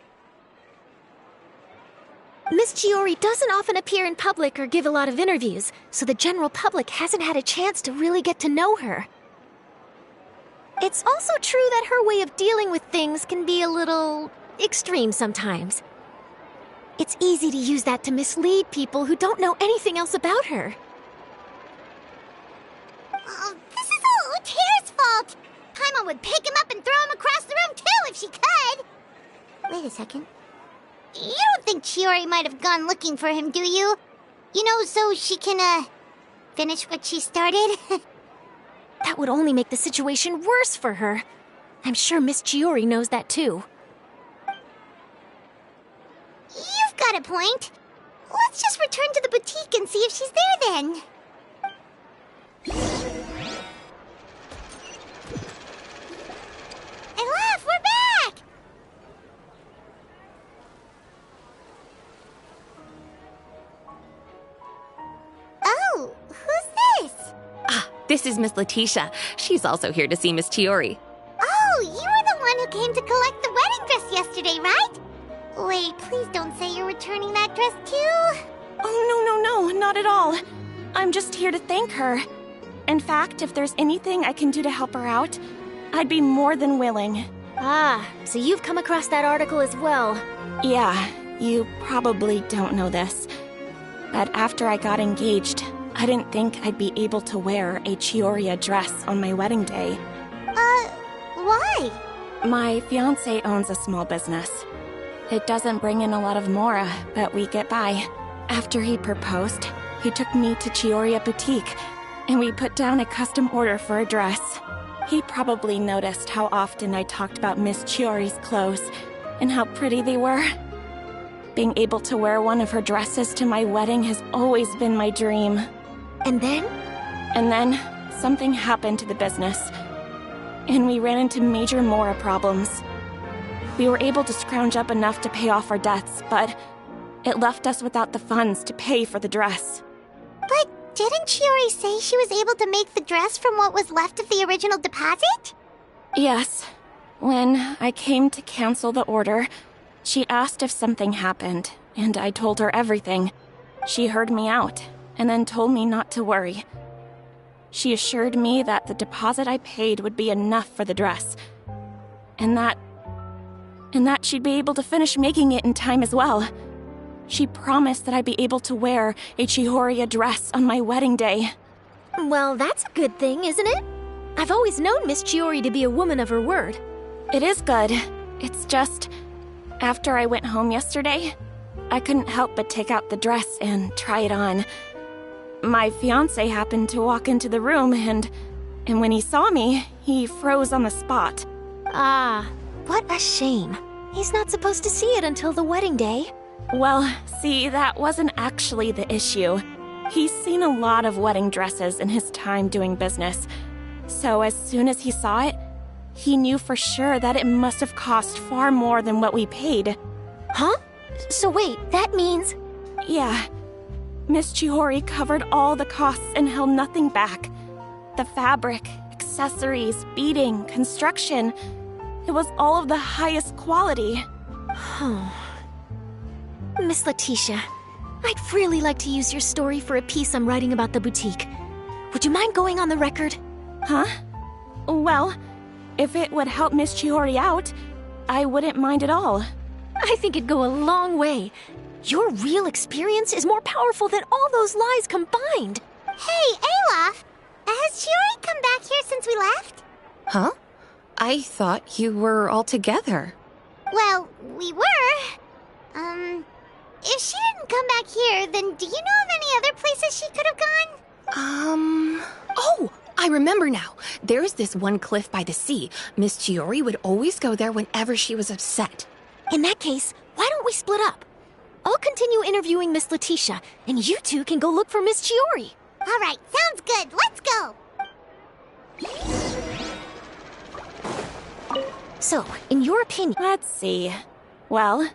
Miss Chiori doesn't often appear in public or give a lot of interviews, so the general public hasn't had a chance to really get to know her. It's also true that her way of dealing with things can be a little extreme sometimes. It's easy to use that to mislead people who don't know anything else about her. Oh, this is all Uther's fault! Paimon would pick him up and throw him across the room too if she could. Wait a second. You don't think Chiori might have gone looking for him, do you? You know, so she can, finish what she started? That would only make the situation worse for her. I'm sure Miss Chiori knows that too. You've got a point. Let's just return to the boutique and see if she's there then. Elaf, we're back! Oh, who's this? This is Miss Letitia. She's also here to see Miss Chiori. Oh, you were the one who came to collect the wedding dress yesterday, right? Wait, please don't say you're returning that dress too. Oh, no, not at all. I'm just here to thank her. In fact, if there's anything I can do to help her out, I'd be more than willing. Ah, so you've come across that article as well. Yeah, you probably don't know this. But after I got engaged, I didn't think I'd be able to wear a Chioriya dress on my wedding day. Why? My fiancé owns a small business. It doesn't bring in a lot of mora, but we get by. After he proposed, he took me to Chioriya Boutique, and we put down a custom order for a dress. He probably noticed how often I talked about Miss Chiori's clothes, and how pretty they were. Being able to wear one of her dresses to my wedding has always been my dream. And then? And then, something happened to the business, and we ran into major mora problems. We were able to scrounge up enough to pay off our debts, but it left us without the funds to pay for the dress. But didn't Chiori say she was able to make the dress from what was left of the original deposit? Yes. When I came to cancel the order, she asked if something happened, and I told her everything. She heard me out, and then told me not to worry. She assured me that the deposit I paid would be enough for the dress, and that she'd be able to finish making it in time as well. She promised that I'd be able to wear a Chioriya dress on my wedding day. Well, that's a good thing, isn't it? I've always known Miss Chiori to be a woman of her word. It is good. It's just, after I went home yesterday, I couldn't help but take out the dress and try it on. My fiancé happened to walk into the room, and when he saw me, he froze on the spot. Ah, what a shame. He's not supposed to see it until the wedding day. Well, see, that wasn't actually the issue. He's seen a lot of wedding dresses in his time doing business. So as soon as he saw it, he knew for sure that it must have cost far more than what we paid. Huh? So wait, that means... Yeah. Miss Chiori covered all the costs and held nothing back. The fabric, accessories, beading, construction... It was all of the highest quality. Miss Letitia, I'd really like to use your story for a piece I'm writing about the boutique. Would you mind going on the record? Huh? Well, if it would help Miss Chiori out, I wouldn't mind at all. I think it'd go a long way. Your real experience is more powerful than all those lies combined. Hey, Elaf! Has Chiori come back here since we left? Huh? I thought you were all together. Well, we were. If she didn't come back here, then do you know of any other places she could have gone? Oh, I remember now. There's this one cliff by the sea. Miss Chiori would always go there whenever she was upset. In that case, why don't we split up? I'll continue interviewing Miss Letitia, and you two can go look for Miss Chiori. All right, sounds good. Let's go. So, in your opinion... Let's see. Well...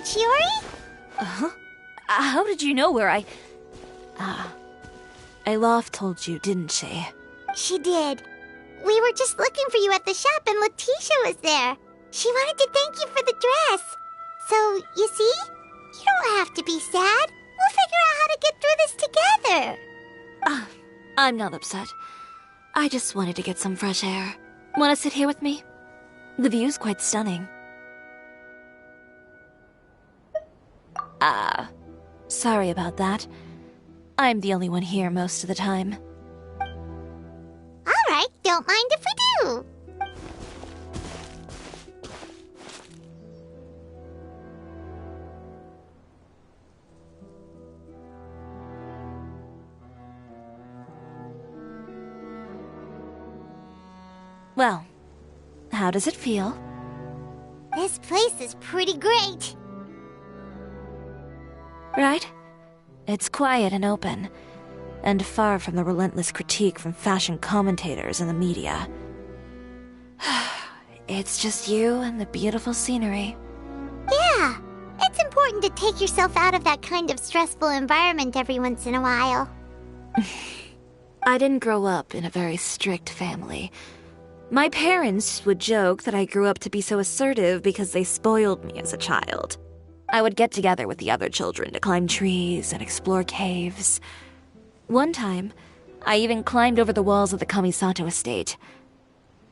Chiori? How did you know where Elaf told you, didn't she? She did. We were just looking for you at the shop and Letitia was there. She wanted to thank you for the dress. So, you see? You don't have to be sad. We'll figure out how to get through this together. I'm not upset. I just wanted to get some fresh air. Want to sit here with me? The view's quite stunning. Sorry about that. I'm the only one here most of the time. Alright, don't mind if we do. Well, how does it feel? This place is pretty great. Right? It's quiet and open, and far from the relentless critique from fashion commentators and the media. It's just you and the beautiful scenery. Yeah, it's important to take yourself out of that kind of stressful environment every once in a while. I didn't grow up in a very strict family. My parents would joke that I grew up to be so assertive because they spoiled me as a child. I would get together with the other children to climb trees and explore caves. One time, I even climbed over the walls of the Kamisato estate.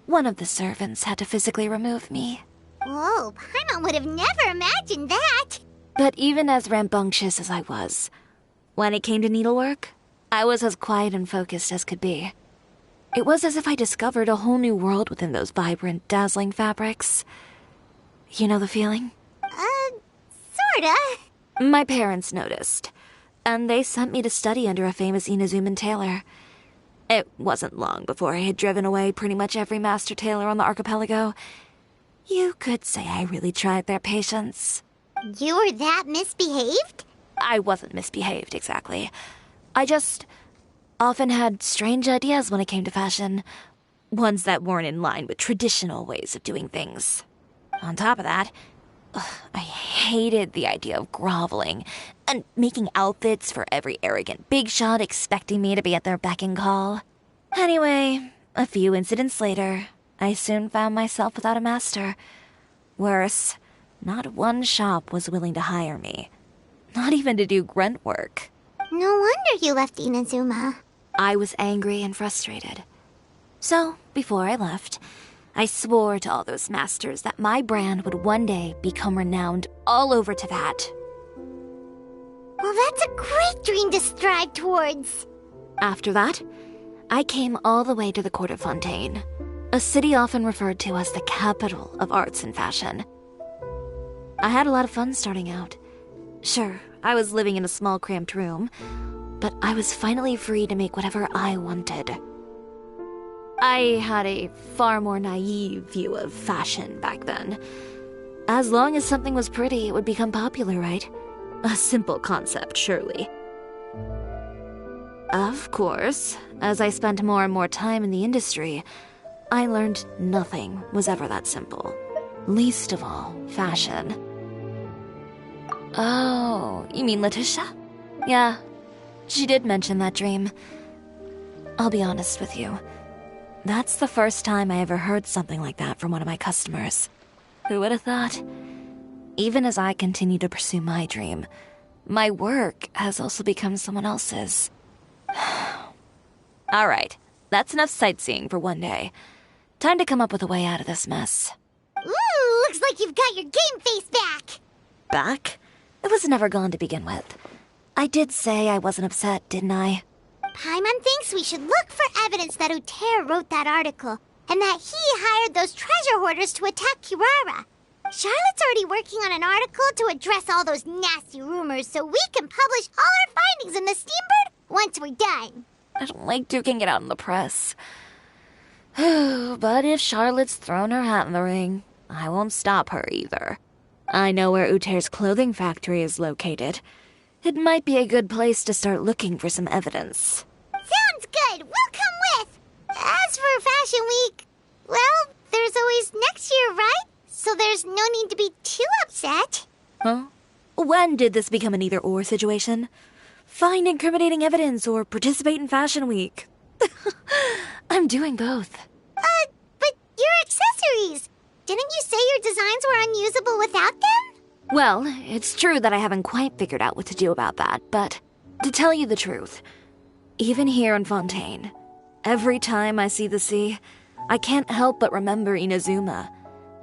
One of the servants had to physically remove me. Whoa, Paimon would have never imagined that! But even as rambunctious as I was, when it came to needlework, I was as quiet and focused as could be. It was as if I discovered a whole new world within those vibrant, dazzling fabrics. You know the feeling? Sorta. My parents noticed, and they sent me to study under a famous Inazuman tailor. It wasn't long before I had driven away pretty much every master tailor on the archipelago. You could say I really tried their patience. You were that misbehaved? I wasn't misbehaved, exactly. I just often had strange ideas when it came to fashion. Ones that weren't in line with traditional ways of doing things. On top of that, I hated the idea of groveling and making outfits for every arrogant big shot expecting me to be at their beck and call. Anyway, a few incidents later, I soon found myself without a master. Worse, not one shop was willing to hire me. Not even to do grunt work. No wonder you left Inazuma. I was angry and frustrated. So, before I left, I swore to all those masters that my brand would one day become renowned all over Teyvat. Well, that's a great dream to strive towards. After that, I came all the way to the court of Fontaine, a city often referred to as the capital of arts and fashion. I had a lot of fun starting out. Sure, I was living in a small cramped room, but I was finally free to make whatever I wanted. I had a far more naive view of fashion back then. As long as something was pretty, it would become popular, right? A simple concept, surely. Of course, as I spent more and more time in the industry, I learned nothing was ever that simple. Least of all, fashion. Oh, you mean Letitia? Yeah, she did mention that dream. I'll be honest with you. That's the first time I ever heard something like that from one of my customers. Who would have thought? Even as I continue to pursue my dream, my work has also become someone else's. Alright, that's enough sightseeing for one day. Time to come up with a way out of this mess. Ooh, looks like you've got your game face back! Back? It was never gone to begin with. I did say I wasn't upset, didn't I? Paimon thinks we should look for evidence that Uter wrote that article, and that he hired those treasure hoarders to attack Kirara. Charlotte's already working on an article to address all those nasty rumors so we can publish all our findings in the Steambird once we're done. I don't like duking it out in the press. But if Charlotte's thrown her hat in the ring, I won't stop her either. I know where Uter's clothing factory is located. It might be a good place to start looking for some evidence. Sounds good. We'll come with. As for Fashion Week, well, there's always next year, right? So there's no need to be too upset. Huh? When did this become an either-or situation? Find incriminating evidence or participate in Fashion Week. I'm doing both. But your accessories! Didn't you say your designs were unusable without them? Well, it's true that I haven't quite figured out what to do about that, but to tell you the truth, Even here in Fontaine, every time I see the sea, I can't help but remember Inazuma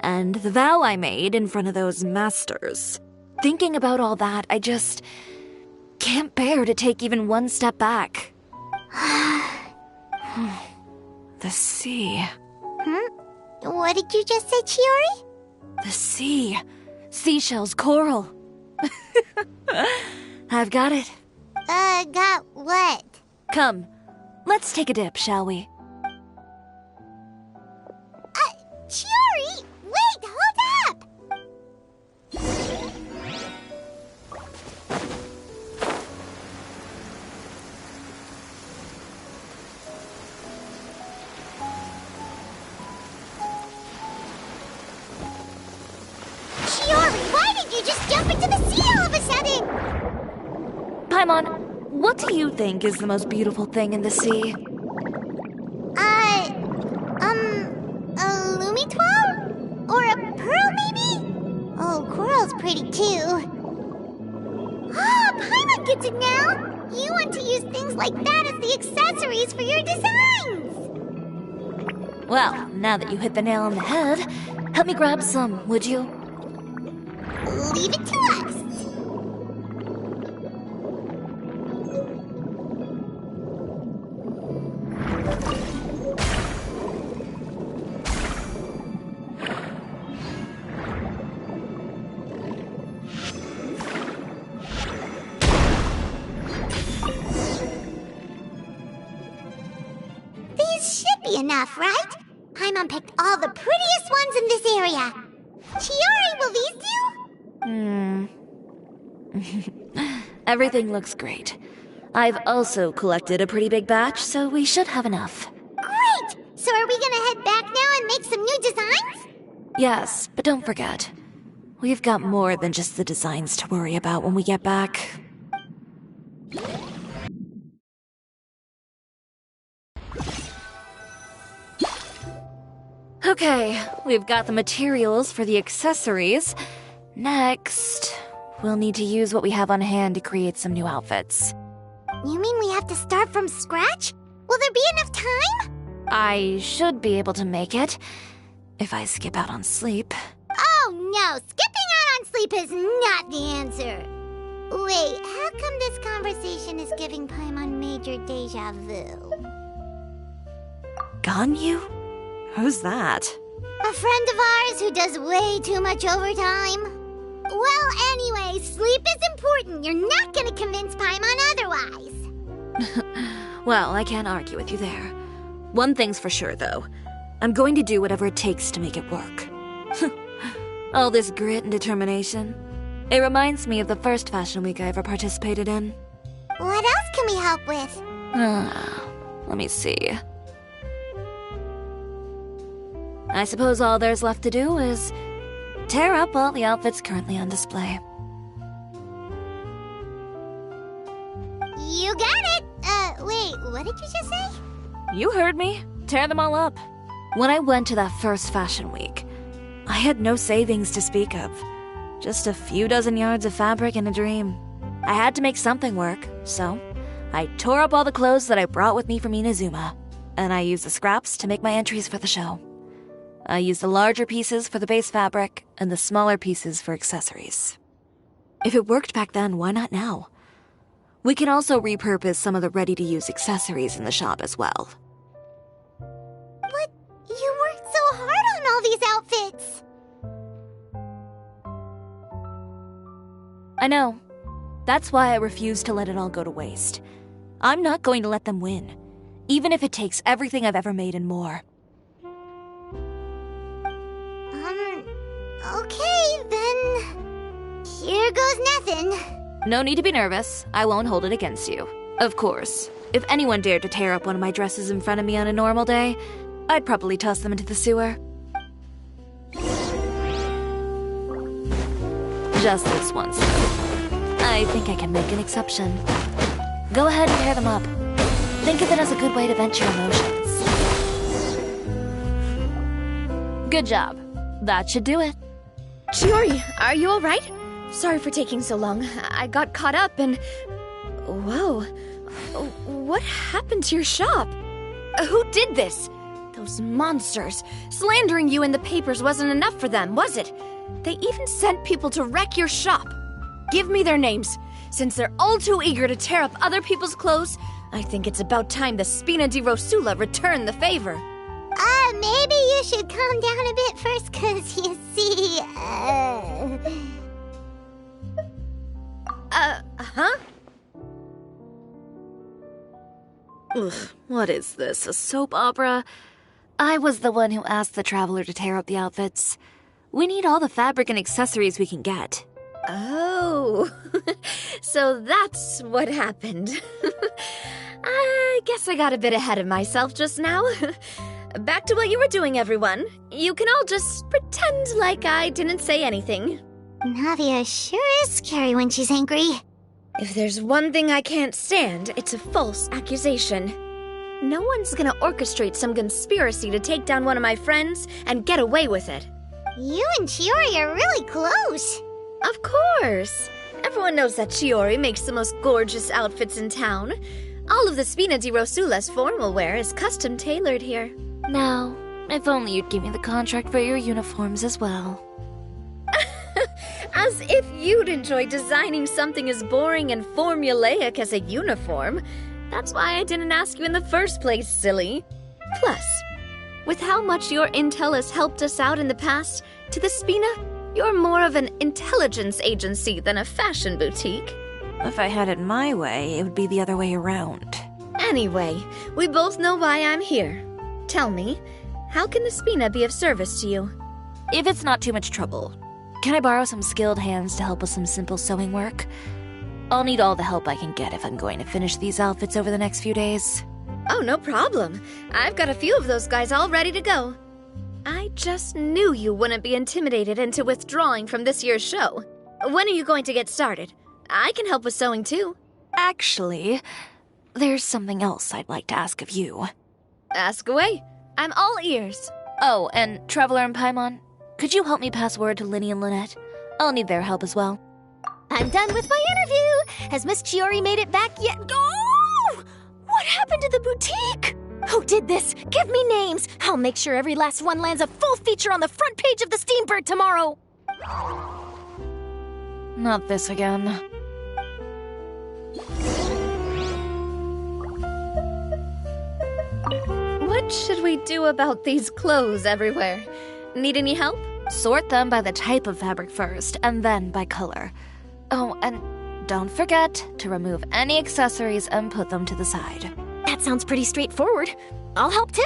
and the vow I made in front of those masters. Thinking about all that, I just can't bear to take even one step back. The sea. What did you just say, Chiori? The sea. Seashells, coral. I've got it. Got what? Come, let's take a dip, shall we? Chiori! Wait, hold up! Chiori, why did you just jump into the sea all of a sudden? Paimon, what do you think is the most beautiful thing in the sea? A Lumitwell? Or a pearl, maybe? Oh, coral's pretty too. Ah, Paimon gets it now! You want to use things like that as the accessories for your designs! Well, now that you hit the nail on the head, help me grab some, would you? Leave it to us! Enough, right? Paimon picked all the prettiest ones in this area. Chiori, will these do? Everything looks great. I've also collected a pretty big batch, so we should have enough. Great! So are we gonna head back now and make some new designs? Yes, but don't forget, we've got more than just the designs to worry about when we get back. Okay, we've got the materials for the accessories. Next, we'll need to use what we have on hand to create some new outfits. You mean we have to start from scratch? Will there be enough time? I should be able to make it, if I skip out on sleep. Oh no, skipping out on sleep is not the answer. Wait, how come this conversation is giving Paimon major deja vu? Ganyu? Who's that? A friend of ours who does way too much overtime. Well, anyway, sleep is important. You're not gonna convince Paimon otherwise. Well, I can't argue with you there. One thing's for sure, though. I'm going to do whatever it takes to make it work. All this grit and determination. It reminds me of the first fashion week I ever participated in. What else can we help with? Let me see. I suppose all there's left to do is tear up all the outfits currently on display. You got it! Wait, what did you just say? You heard me. Tear them all up. When I went to that first fashion week, I had no savings to speak of. Just a few dozen yards of fabric and a dream. I had to make something work, so I tore up all the clothes that I brought with me from Inazuma, and I used the scraps to make my entries for the show. I used the larger pieces for the base fabric and the smaller pieces for accessories. If it worked back then, why not now? We can also repurpose some of the ready-to-use accessories in the shop as well. But you worked so hard on all these outfits! I know. That's why I refuse to let it all go to waste. I'm not going to let them win, even if it takes everything I've ever made and more. Okay, then... Here goes nothing. No need to be nervous. I won't hold it against you. Of course, if anyone dared to tear up one of my dresses in front of me on a normal day, I'd probably toss them into the sewer. Just this once, though. I think I can make an exception. Go ahead and tear them up. Think of it as a good way to vent your emotions. Good job. That should do it. Chiori, are you alright? Sorry for taking so long. I got caught up and... Whoa. What happened to your shop? Who did this? Those monsters. Slandering you in the papers wasn't enough for them, was it? They even sent people to wreck your shop. Give me their names. Since they're all too eager to tear up other people's clothes, I think it's about time the Spina di Rosula return the favor. Maybe you should calm down a bit first, 'cause you see, Huh? Ugh, what is this, a soap opera? I was the one who asked the traveler to tear up the outfits. We need all the fabric and accessories we can get. Oh, so that's what happened. I guess I got a bit ahead of myself just now. Back to what you were doing, everyone. You can all just pretend like I didn't say anything. Navia sure is scary when she's angry. If there's one thing I can't stand, it's a false accusation. No one's gonna orchestrate some conspiracy to take down one of my friends and get away with it. You and Chiori are really close. Of course. Everyone knows that Chiori makes the most gorgeous outfits in town. All of the Spina di Rosula's formal wear is custom tailored here. Now, if only you'd give me the contract for your uniforms as well. As if you'd enjoy designing something as boring and formulaic as a uniform. That's why I didn't ask you in the first place, silly. Plus, with how much your intel has helped us out in the past, to the Spina, you're more of an intelligence agency than a fashion boutique. If I had it my way, it would be the other way around. Anyway, we both know why I'm here. Tell me, how can the Spina be of service to you? If it's not too much trouble, can I borrow some skilled hands to help with some simple sewing work? I'll need all the help I can get if I'm going to finish these outfits over the next few days. Oh, no problem. I've got a few of those guys all ready to go. I just knew you wouldn't be intimidated into withdrawing from this year's show. When are you going to get started? I can help with sewing too. Actually, there's something else I'd like to ask of you. Ask away. I'm all ears. Oh, and Traveler and Paimon, could you help me pass word to Linny and Lynette? I'll need their help as well. I'm done with my interview. Has Miss Chiori made it back yet? Oh! What happened to the boutique? Who did this? Give me names. I'll make sure every last one lands a full feature on the front page of the Steambird tomorrow. Not this again. What should we do about these clothes everywhere? Need any help? Sort them by the type of fabric first, and then by color. Oh, and don't forget to remove any accessories and put them to the side. That sounds pretty straightforward. I'll help too.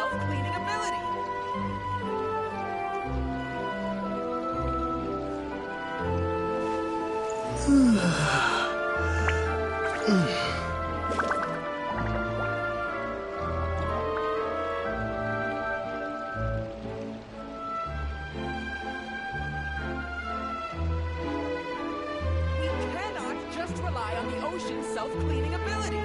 Self-cleaning ability. Just rely on the ocean's self-cleaning ability.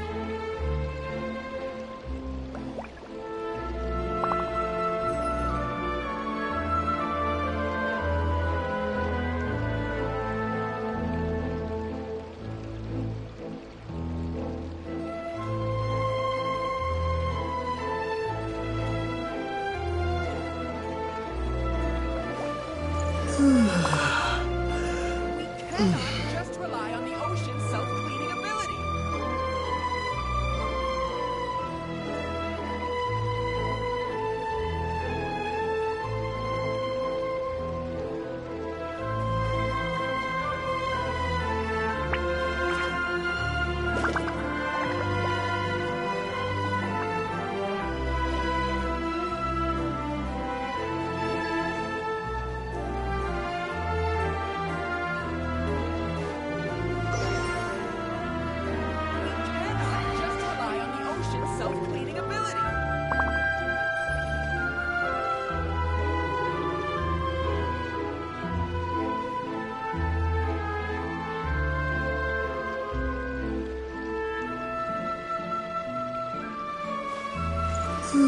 We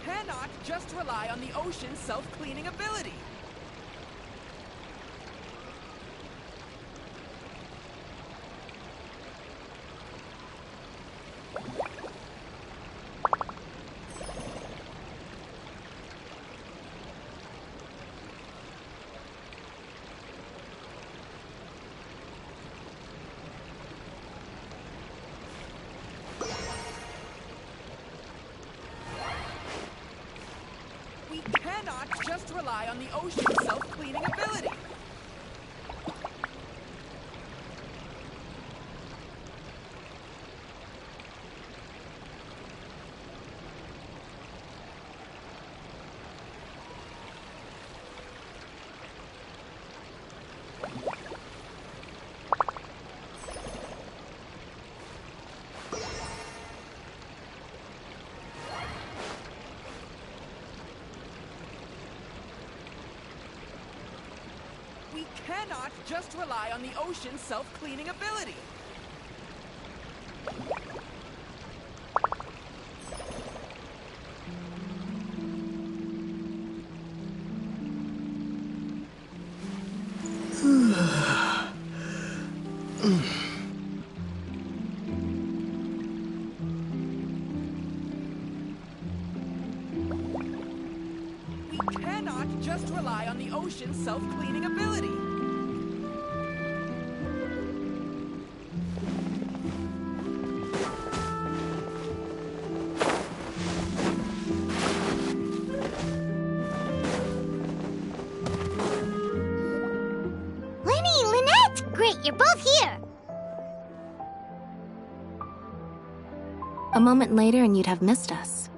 cannot just rely on the ocean's self-cleaning ability. We cannot just rely on the ocean's self-cleaning ability. We cannot just rely on the ocean's self-cleaning ability. We cannot just rely on the ocean's self-cleaning ability. Lenny, Lynette! Great, you're both here! A moment later and you'd have missed us.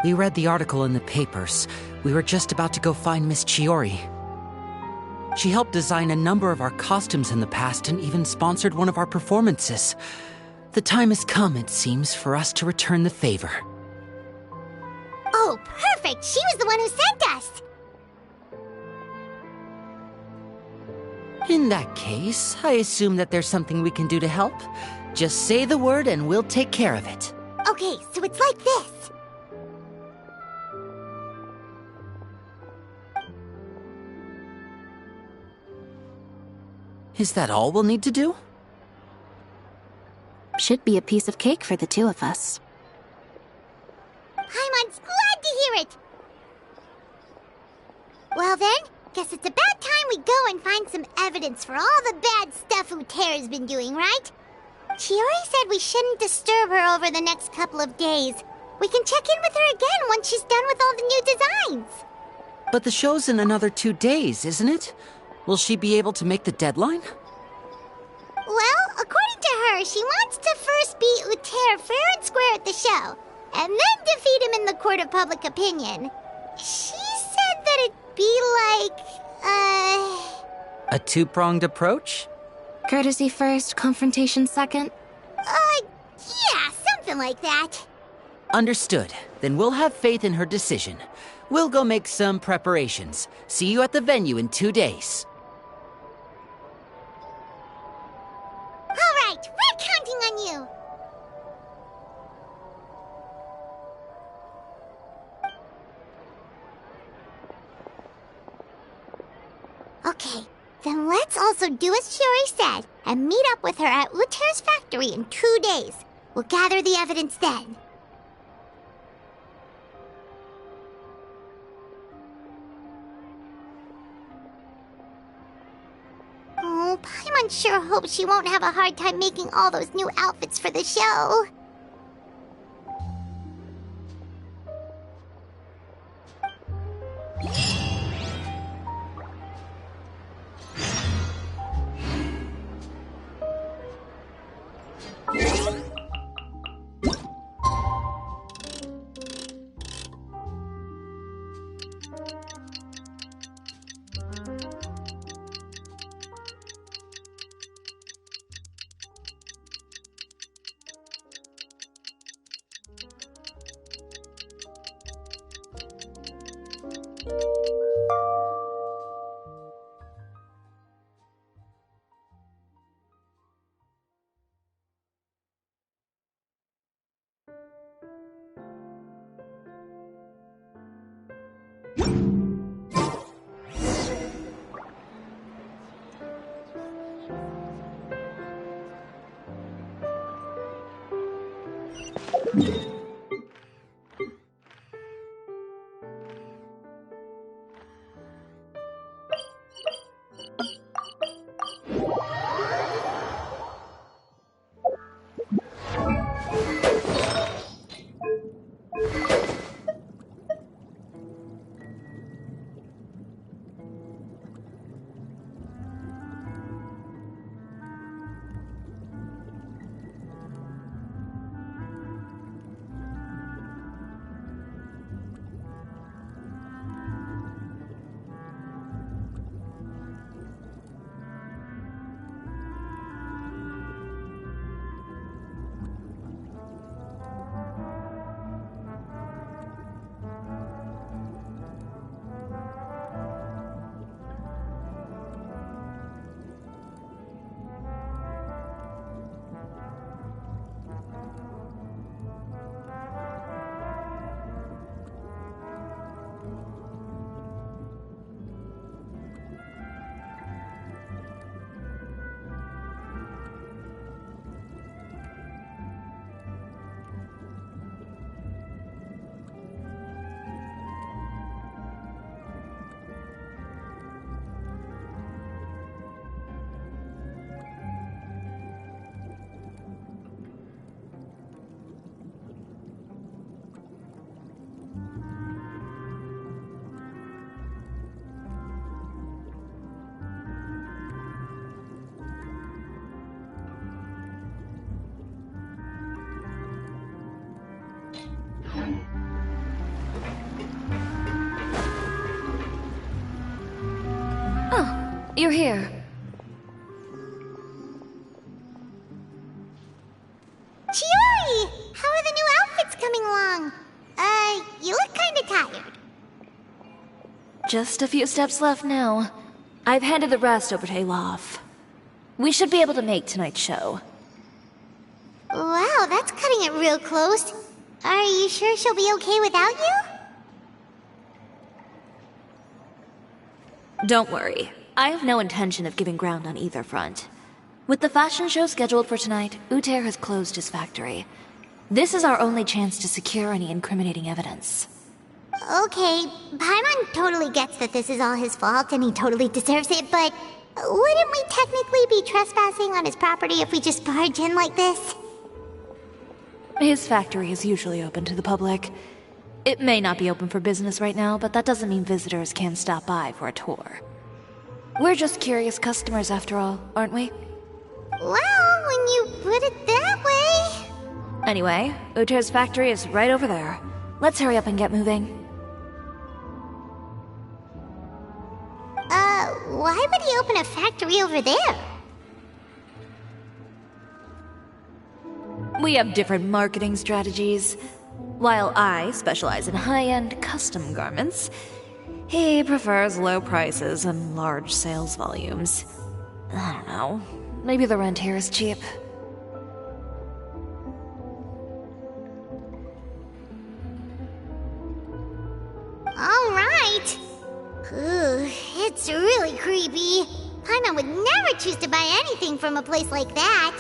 We read the article in the papers. We were just about to go find Miss Chiori. She helped design a number of our costumes in the past and even sponsored one of our performances. The time has come, it seems, for us to return the favor. Oh, perfect! She was the one who sent us! In that case, I assume that there's something we can do to help. Just say the word and we'll take care of it. Okay, so it's like this. Is that all we'll need to do? Should be a piece of cake for the two of us. Paimon's glad to hear it! Well then, guess it's about time we go and find some evidence for all the bad stuff Utera's been doing, right? Chiori said we shouldn't disturb her over the next couple of days. We can check in with her again once she's done with all the new designs. But the show's in another 2 days, isn't it? Will she be able to make the deadline? Well, according to her, she wants to first beat Uther fair and square at the show, and then defeat him in the court of public opinion. She said that it'd be like, A two-pronged approach? Courtesy first, confrontation second? Yeah, something like that. Understood. Then we'll have faith in her decision. We'll go make some preparations. See you at the venue in 2 days. All right, we're counting on you. Okay, then let's also do as Chiori said and meet up with her at Uther's factory in 2 days. We'll gather the evidence then. Oh, Paimon sure hopes she won't have a hard time making all those new outfits for the show. You're here. Chiori! How are the new outfits coming along? You look kinda tired. Just a few steps left now. I've handed the rest over to Alof. We should be able to make tonight's show. Wow, that's cutting it real close. Are you sure she'll be okay without you? Don't worry. I have no intention of giving ground on either front. With the fashion show scheduled for tonight, Uther has closed his factory. This is our only chance to secure any incriminating evidence. Okay, Paimon totally gets that this is all his fault and he totally deserves it, but wouldn't we technically be trespassing on his property if we just barge in like this? His factory is usually open to the public. It may not be open for business right now, but that doesn't mean visitors can't stop by for a tour. We're just curious customers after all, aren't we? Well, when you put it that way... Anyway, Uther's factory is right over there. Let's hurry up and get moving. Why would he open a factory over there? We have different marketing strategies. While I specialize in high-end custom garments, he prefers low prices and large sales volumes. I don't know. Maybe the rent here is cheap. Alright! Ooh, it's really creepy. Paimon would never choose to buy anything from a place like that.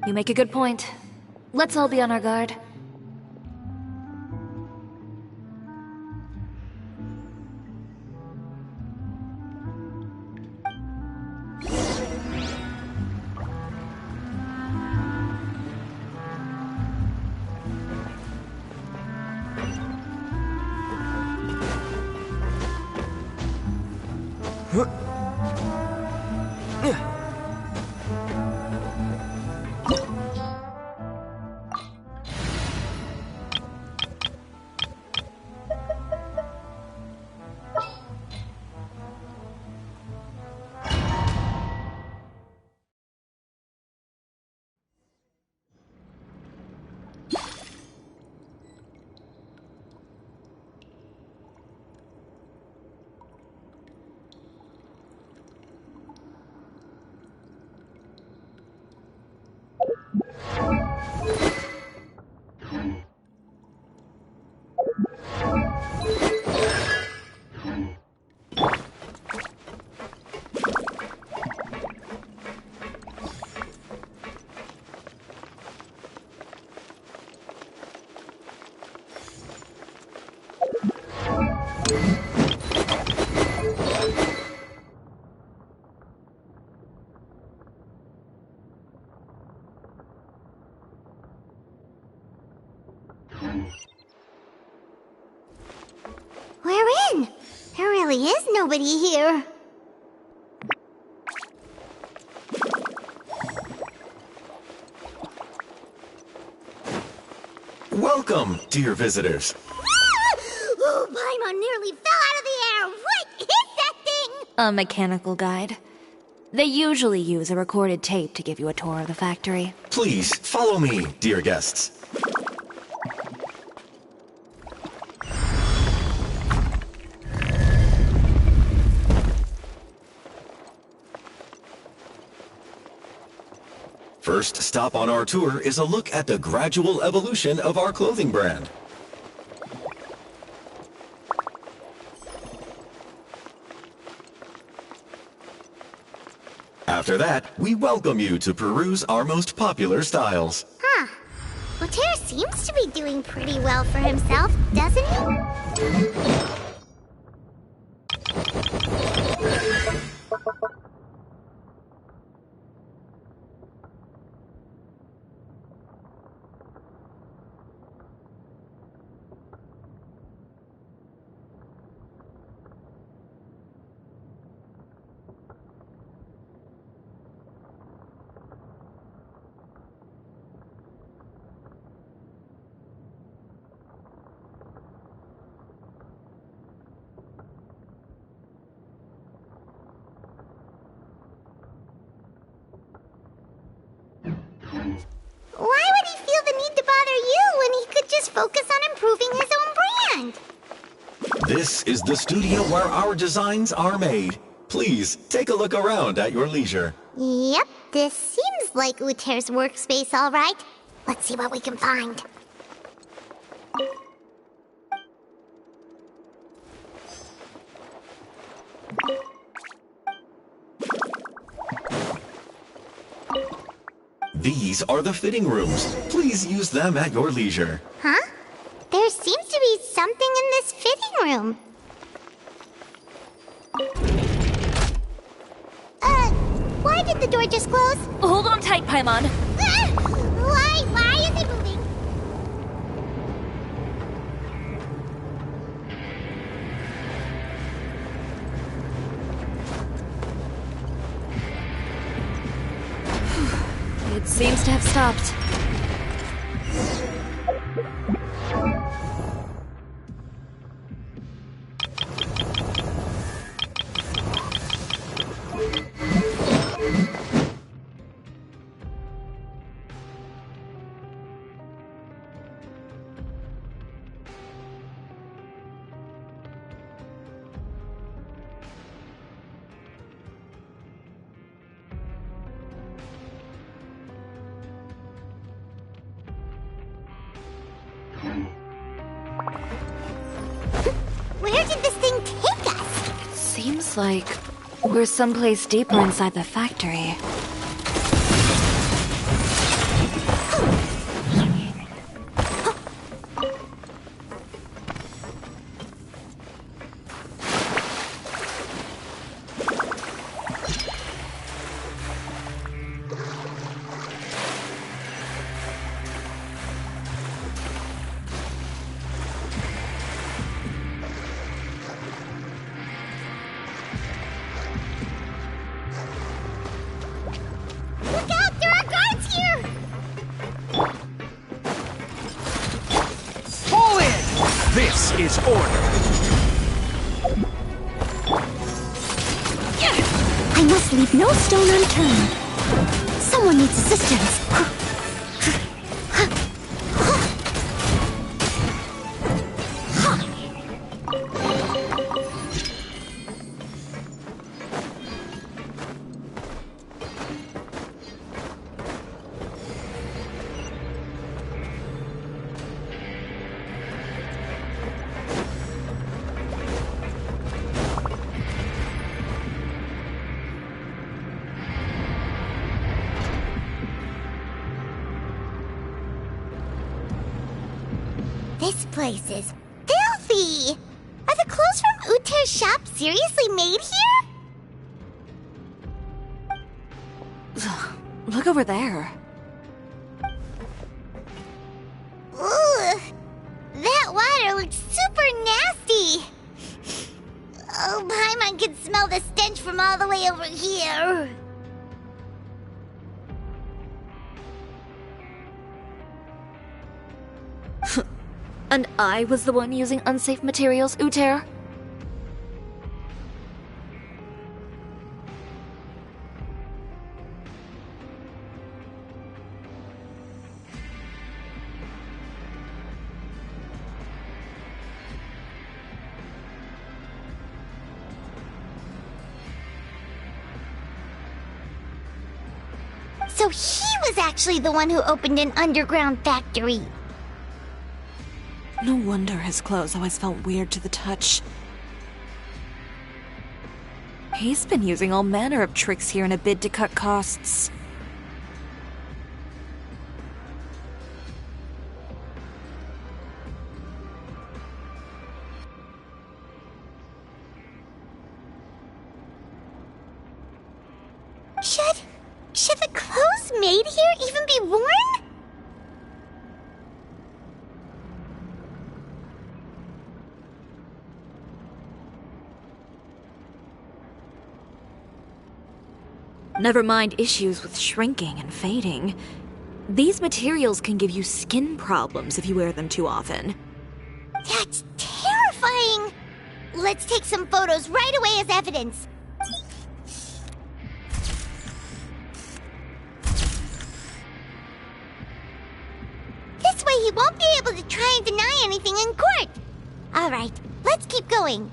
You make a good point. Let's all be on our guard. We're in. There really is nobody here. Welcome, dear visitors. Oh, Paimon nearly fell out of the air. What is that thing? A mechanical guide. They usually use a recorded tape to give you a tour of the factory. Please, follow me, dear guests. First stop on our tour is a look at the gradual evolution of our clothing brand. After that, we welcome you to peruse our most popular styles. Huh. Lothaire seems to be doing pretty well for himself, doesn't he? Why would he feel the need to bother you when he could just focus on improving his own brand? This is the studio where our designs are made. Please, take a look around at your leisure. Yep, this seems like Uthaire's workspace, all right. Let's see what we can find. These are the fitting rooms. Please use them at your leisure. Huh? There seems to be something in this fitting room. Why did the door just close? Hold on tight, Paimon. Why is it moving? It seems to have stopped. Where did this thing take us? It seems like we're someplace deeper inside the factory. order. I must leave no stone unturned. Someone needs assistance. This place is filthy! Are the clothes from Uter's shop seriously made here? Look over there. Ugh! That water looks super nasty! Oh, Paimon can smell the stench from all the way over here. And I was the one using unsafe materials, Uter? So he was actually the one who opened an underground factory. No wonder his clothes always felt weird to the touch. He's been using all manner of tricks here in a bid to cut costs. Should the clothes made here even be worn? Never mind issues with shrinking and fading. These materials can give you skin problems if you wear them too often. That's terrifying! Let's take some photos right away as evidence. This way he won't be able to try and deny anything in court. All right, let's keep going.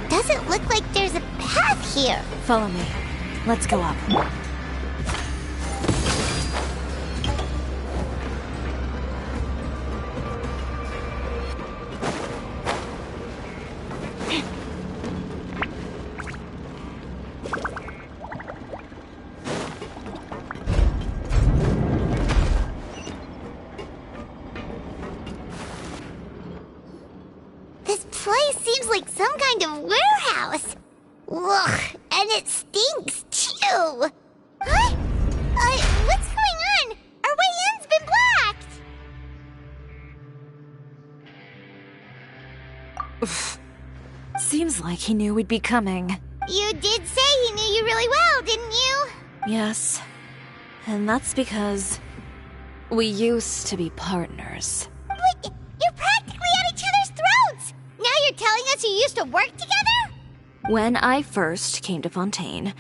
Doesn't look like there's a path here. Follow me. Let's go up. This place seems like some kind of warehouse. Ugh, and it stinks too. Huh? What's going on? Our way in's been blocked. Seems like he knew we'd be coming. You did say he knew you really well, didn't you? Yes. And that's because we used to be partners. But you're practically at each other's throats. Now you're telling us you used to work together? When I first came to Fontaine,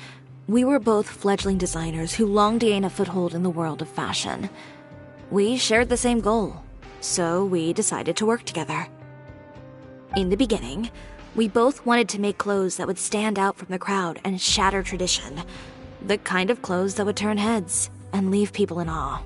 we were both fledgling designers who longed to gain a foothold in the world of fashion. We shared the same goal, so we decided to work together. In the beginning, we both wanted to make clothes that would stand out from the crowd and shatter tradition. The kind of clothes that would turn heads and leave people in awe.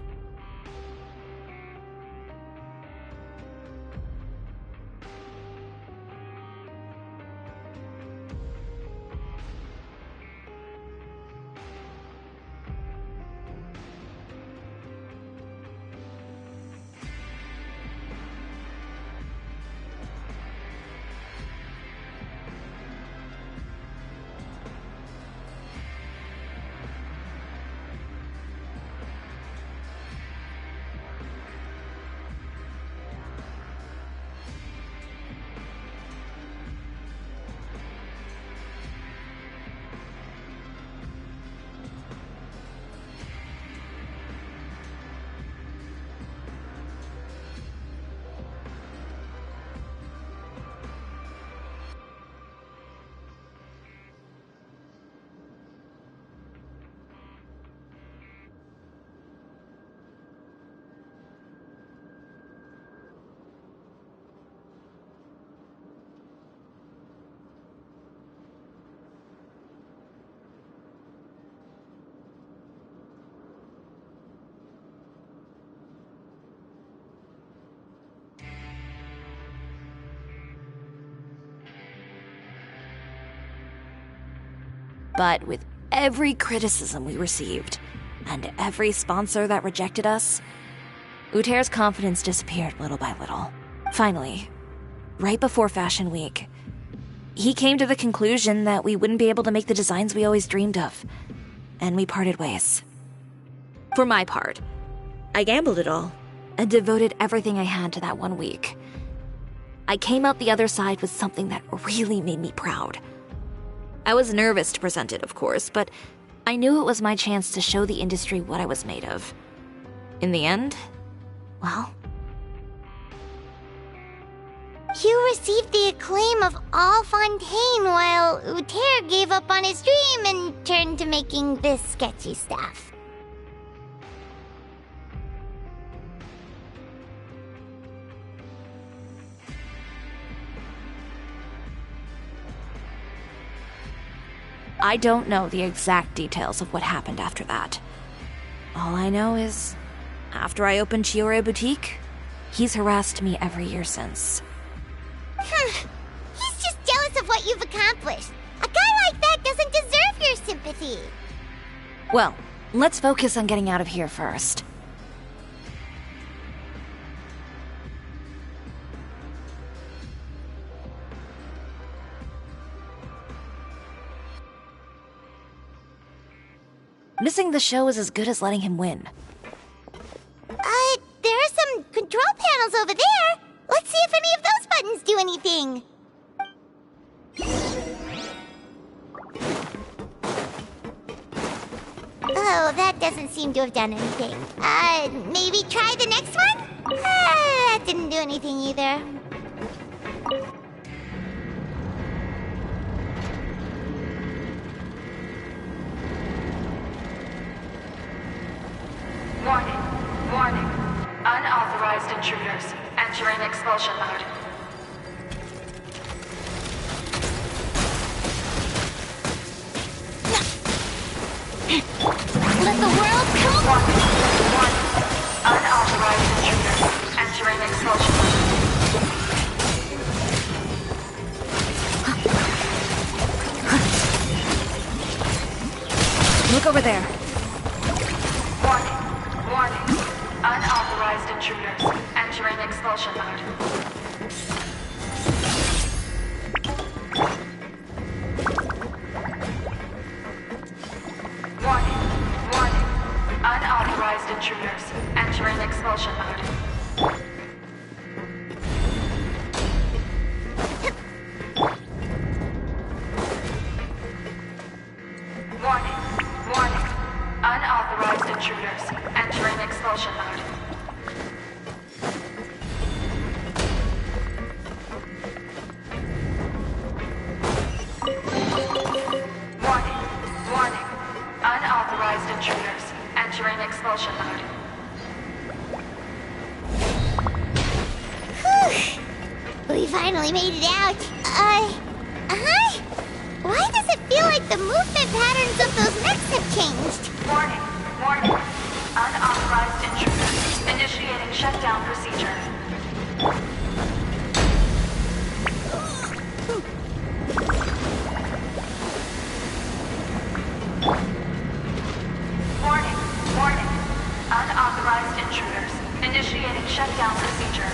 But with every criticism we received, and every sponsor that rejected us, Uter's confidence disappeared little by little. Finally, right before Fashion Week, he came to the conclusion that we wouldn't be able to make the designs we always dreamed of, and we parted ways. For my part, I gambled it all, and devoted everything I had to that 1 week. I came out the other side with something that really made me proud. I was nervous to present it, of course, but I knew it was my chance to show the industry what I was made of. In the end, well... You received the acclaim of all Fontaine while Uter gave up on his dream and turned to making this sketchy stuff. I don't know the exact details of what happened after that. All I know is, after I opened Chiyoria Boutique, he's harassed me every year since. He's just jealous of what you've accomplished. A guy like that doesn't deserve your sympathy. Well, let's focus on getting out of here first. Missing the show is as good as letting him win. There are some control panels over there. Let's see if any of those buttons do anything. Oh, that doesn't seem to have done anything. Maybe try the next one? That didn't do anything either. Warning. Unauthorized intruders entering expulsion mode. Let the world come! Warning. Unauthorized intruders entering expulsion mode. Look over there. Warning. Unauthorized intruders entering expulsion mode. Warning. Unauthorized intruders entering expulsion mode. Warning. Unauthorized intruders entering expulsion mode. We finally made it out. Huh? Why does it feel like the movement patterns of those mechs have changed? Warning. Unauthorized intruder. Initiating shutdown procedure. Warning. Unauthorized intruders. Initiating shutdown procedure.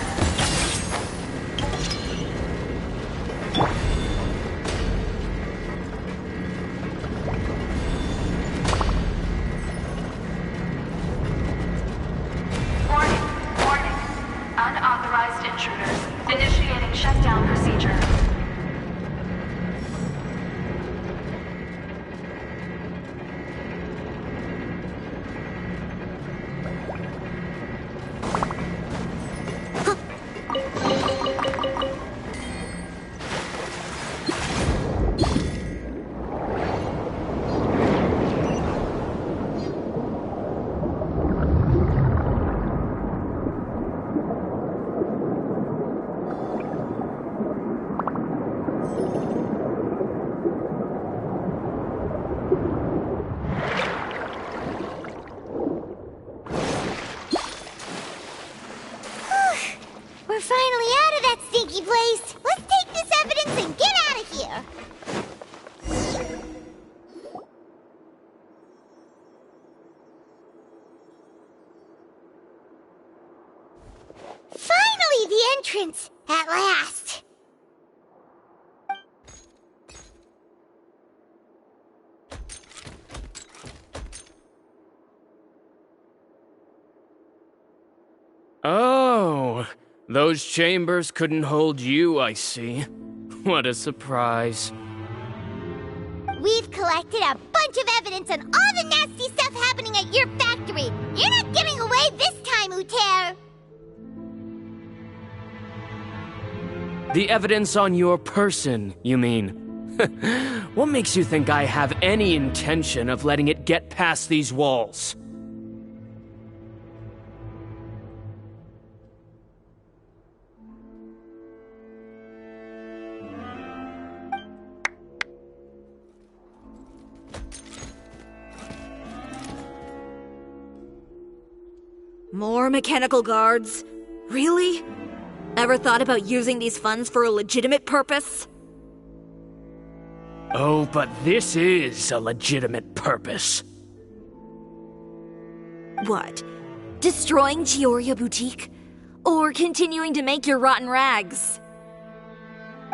Warning. Unauthorized intruders. Initiating shutdown procedure. We're finally out of that stinky place. Let's take this evidence and get out of here. Finally, the entrance! At last! Oh, those chambers couldn't hold you, I see. What a surprise. We've collected a bunch of evidence on all the nasty stuff happening at your factory. You're not getting away this time, Uter. The evidence on your person, you mean? What makes you think I have any intention of letting it get past these walls? More mechanical guards? Really? Ever thought about using these funds for a legitimate purpose? Oh, but this is a legitimate purpose. What? Destroying Chioria Boutique? Or continuing to make your rotten rags?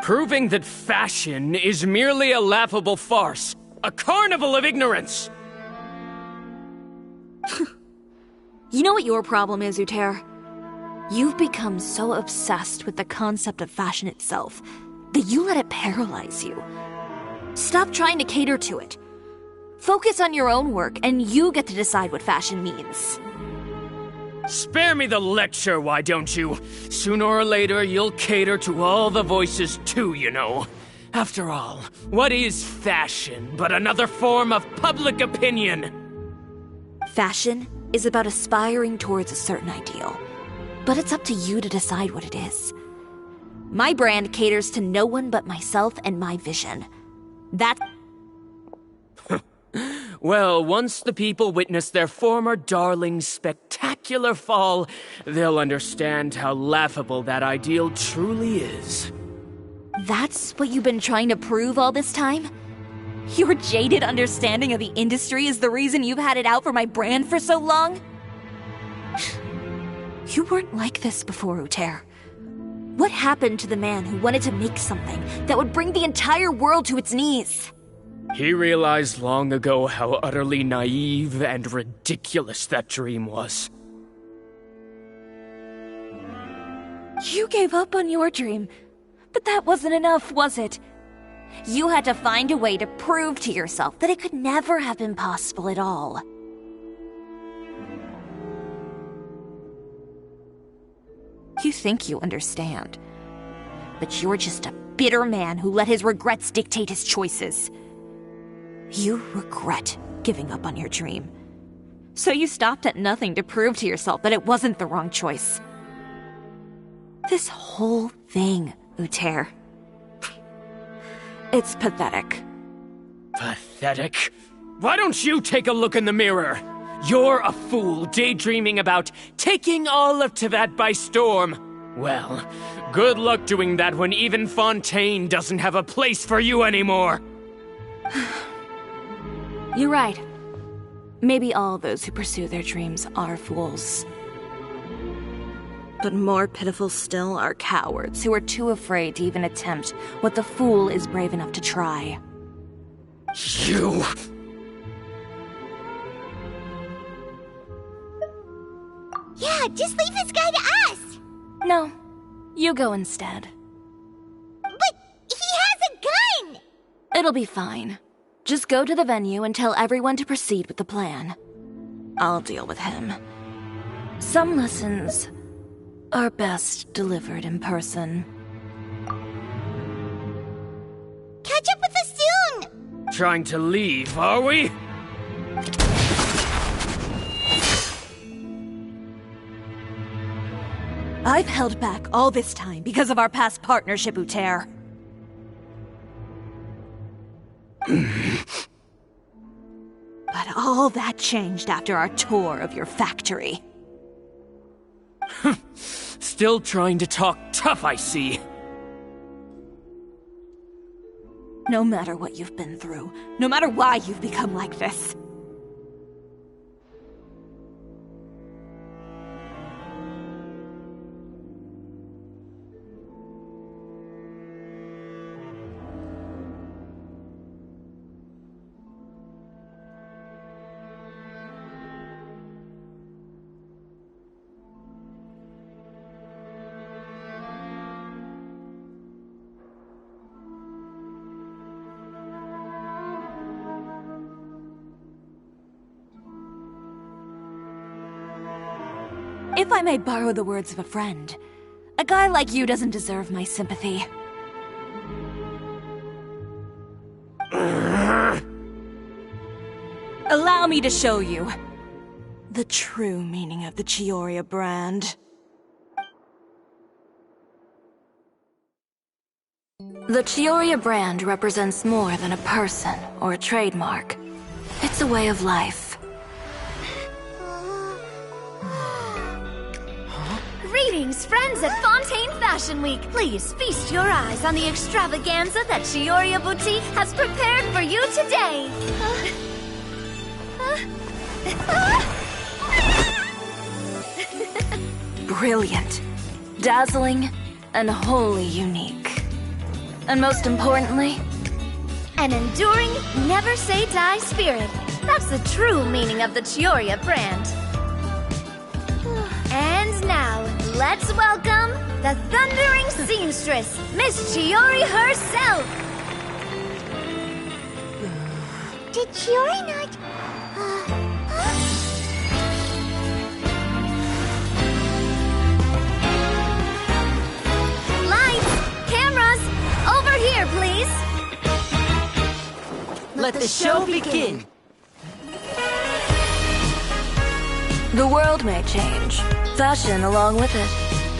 Proving that fashion is merely a laughable farce. A carnival of ignorance! You know what your problem is, Uter? You've become so obsessed with the concept of fashion itself that you let it paralyze you. Stop trying to cater to it. Focus on your own work, and you get to decide what fashion means. Spare me the lecture, why don't you? Sooner or later, you'll cater to all the voices too, you know. After all, what is fashion but another form of public opinion? Fashion is about aspiring towards a certain ideal, but it's up to you to decide what it is. My brand caters to no one but myself and my vision. That's... Well, once the people witness their former darling's spectacular fall, they'll understand how laughable that ideal truly is. That's what you've been trying to prove all this time? Your jaded understanding of the industry is the reason you've had it out for my brand for so long? You weren't like this before, Uter. What happened to the man who wanted to make something that would bring the entire world to its knees? He realized long ago how utterly naive and ridiculous that dream was. You gave up on your dream, but that wasn't enough, was it? You had to find a way to prove to yourself that it could never have been possible at all. You think you understand, but you're just a bitter man who let his regrets dictate his choices. You regret giving up on your dream. So you stopped at nothing to prove to yourself that it wasn't the wrong choice. This whole thing Uter. It's pathetic. Pathetic? Why don't you take a look in the mirror? You're a fool daydreaming about taking all of Teyvat by storm. Well, good luck doing that when even Fontaine doesn't have a place for you anymore. You're right. Maybe all those who pursue their dreams are fools. But more pitiful still are cowards who are too afraid to even attempt what the fool is brave enough to try. You... Yeah, just leave this guy to us! No, you go instead. But he has a gun! It'll be fine. Just go to the venue and tell everyone to proceed with the plan. I'll deal with him. Some lessons are best delivered in person. Catch up with us soon! Trying to leave, are we? I've held back all this time because of our past partnership, Uter. But all that changed after our tour of your factory. Still trying to talk tough, I see. No matter what you've been through, no matter why you've become like this, if I may borrow the words of a friend, a guy like you doesn't deserve my sympathy. Allow me to show you the true meaning of the Chioria brand. The Chioria brand represents more than a person or a trademark. It's a way of life. Greetings, friends at Fontaine Fashion Week. Please feast your eyes on the extravaganza that Chioria Boutique has prepared for you today. Brilliant, dazzling, and wholly unique. And most importantly, an enduring, never-say-die spirit. That's the true meaning of the Chioria brand. And now, let's welcome the thundering seamstress, Miss Chiori herself! Did Chiori not... Lights! Cameras! Over here, please! Let the show begin! The world may change, fashion along with it,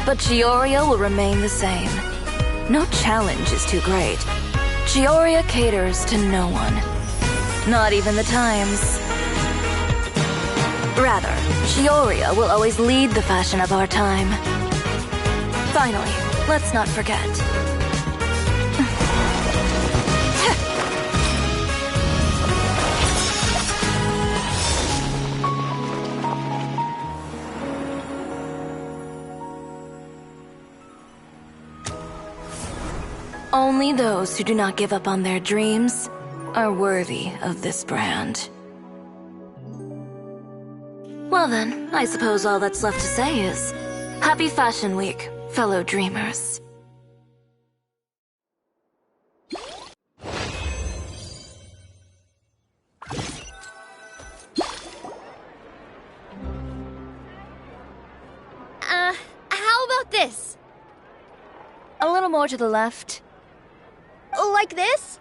but Chioria will remain the same. No challenge is too great. Chioria caters to no one. Not even the times. Rather, Chioria will always lead the fashion of our time. Finally, let's not forget. Only those who do not give up on their dreams are worthy of this brand. Well then, I suppose all that's left to say is, Happy Fashion Week, fellow dreamers. How about this? A little more to the left. Like this?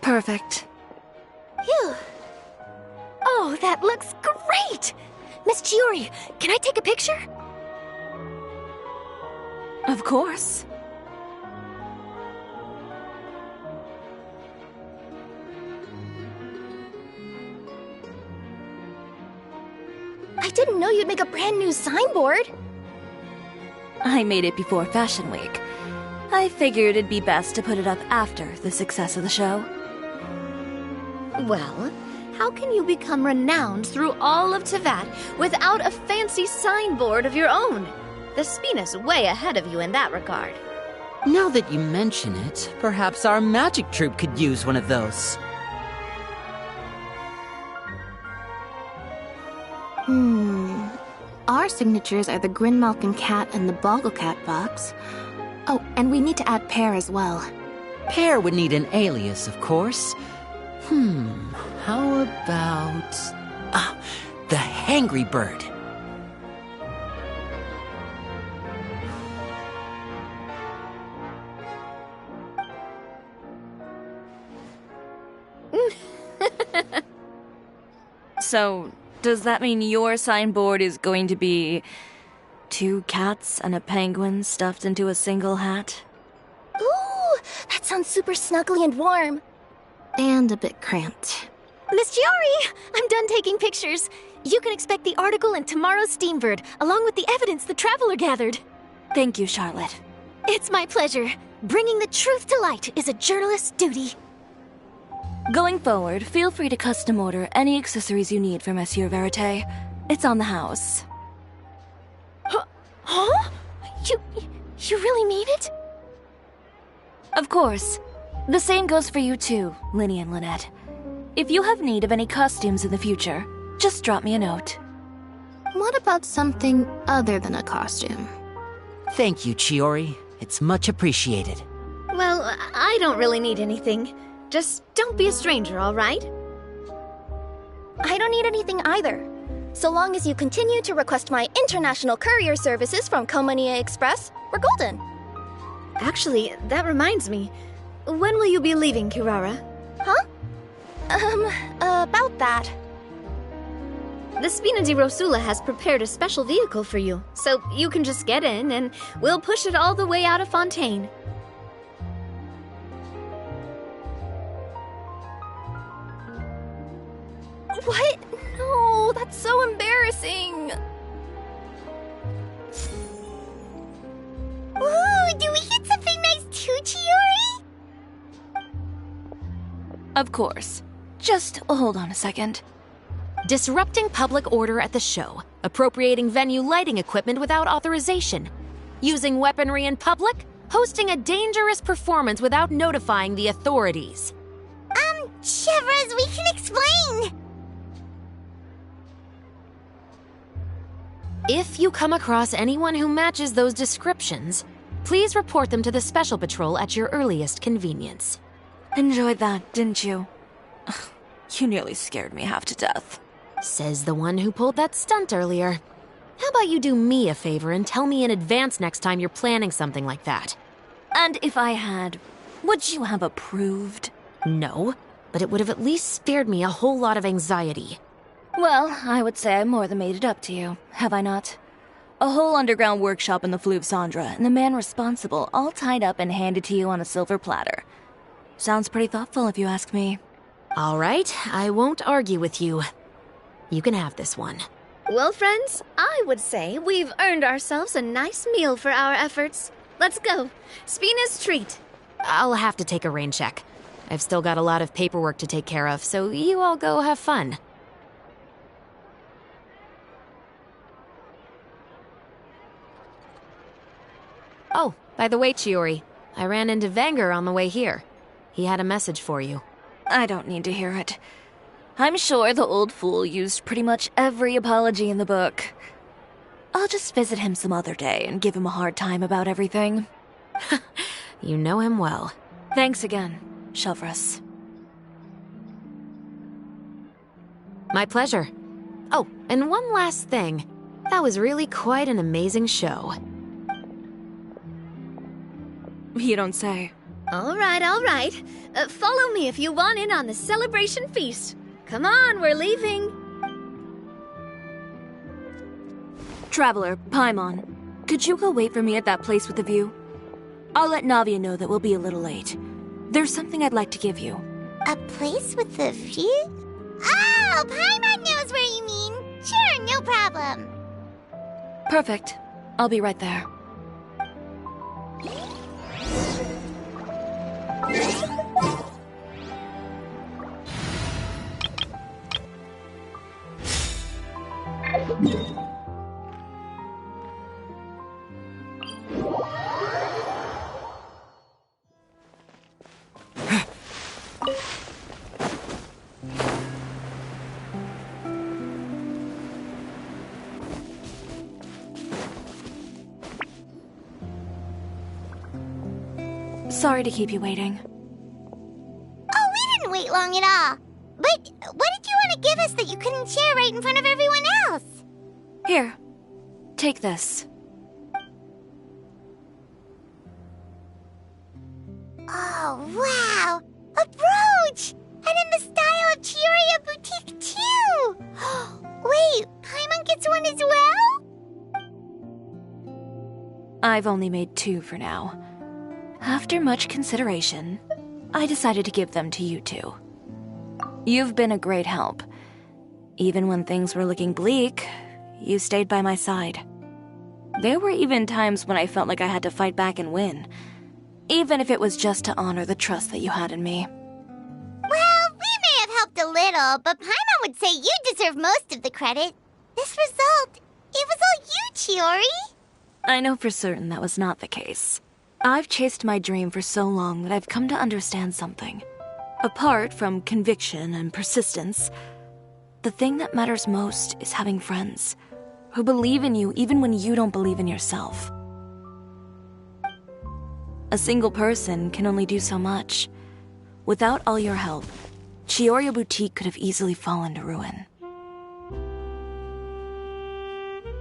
Perfect. Phew. Oh, that looks great! Miss Chiori, can I take a picture? Of course. I didn't know you'd make a brand new signboard. I made it before Fashion Week. I figured it'd be best to put it up after the success of the show. Well, how can you become renowned through all of Teyvat without a fancy signboard of your own? The Spina's way ahead of you in that regard. Now that you mention it, perhaps our magic troupe could use one of those. Our signatures are the Grinmalkin cat and the Bogglecat box. Oh, and we need to add Pear as well. Pear would need an alias, of course. How about... the Hangry Bird. So, does that mean your signboard is going to be 2 cats and a penguin stuffed into a single hat? Ooh, that sounds super snuggly and warm. And a bit cramped. Miss Chiori, I'm done taking pictures. You can expect the article in tomorrow's Steambird, along with the evidence the Traveler gathered. Thank you, Charlotte. It's my pleasure. Bringing the truth to light is a journalist's duty. Going forward, feel free to custom order any accessories you need for Monsieur Verite. It's on the house. Huh? You really mean it? Of course. The same goes for you too, Linny and Lynette. If you have need of any costumes in the future, just drop me a note. What about something other than a costume? Thank you, Chiori. It's much appreciated. Well, I don't really need anything. Just don't be a stranger, all right? I don't need anything either. So long as you continue to request my international courier services from Komania Express, we're golden. Actually, that reminds me. When will you be leaving, Kirara? Huh? About that. The Spina di Rosula has prepared a special vehicle for you, so you can just get in and we'll push it all the way out of Fontaine. What? No, that's so embarrassing. Ooh, do we get something nice too, Chiori? Of course. Just hold on a second. Disrupting public order at the show, appropriating venue lighting equipment without authorization, using weaponry in public, hosting a dangerous performance without notifying the authorities. Chevrolet, we can explain. If you come across anyone who matches those descriptions, please report them to the Special Patrol at your earliest convenience. Enjoyed that, didn't you? You nearly scared me half to death. Says the one who pulled that stunt earlier. How about you do me a favor and tell me in advance next time you're planning something like that? And if I had, would you have approved? No, but it would have at least spared me a whole lot of anxiety. Well, I would say I more than made it up to you, have I not? A whole underground workshop in the Fleuve Cendra, and the man responsible all tied up and handed to you on a silver platter. Sounds pretty thoughtful if you ask me. All right, I won't argue with you. You can have this one. Well, friends, I would say we've earned ourselves a nice meal for our efforts. Let's go. Spina's treat. I'll have to take a rain check. I've still got a lot of paperwork to take care of, so you all go have fun. Oh, by the way, Chiori, I ran into Vanger on the way here. He had a message for you. I don't need to hear it. I'm sure the old fool used pretty much every apology in the book. I'll just visit him some other day and give him a hard time about everything. You know him well. Thanks again, Chevros. My pleasure. Oh, and one last thing. That was really quite an amazing show. You don't say. All right, all right. Follow me if you want in on the celebration feast. Come on, we're leaving. Traveler, Paimon, Could you go wait for me at that place with the view? I'll let Navia know that we'll be a little late. There's something I'd like to give you. A place with the view? Oh, Paimon knows where you mean. Sure, no problem. Perfect. I'll be right there. Sorry to keep you waiting. Oh, we didn't wait long at all. But what did you want to give us that you couldn't share right in front of everyone else? Here, take this. Oh, wow! A brooch! And in the style of Chioria Boutique, too! Wait, Paimon gets one as well? I've only made 2 for now. After much consideration, I decided to give them to you two. You've been a great help. Even when things were looking bleak, you stayed by my side. There were even times when I felt like I had to fight back and win, even if it was just to honor the trust that you had in me. Well, we may have helped a little, but Paimon would say you deserve most of the credit. This result, it was all you, Chiori. I know for certain that was not the case. I've chased my dream for so long that I've come to understand something. Apart from conviction and persistence, the thing that matters most is having friends who believe in you even when you don't believe in yourself. A single person can only do so much. Without all your help, Chioria Boutique could have easily fallen to ruin.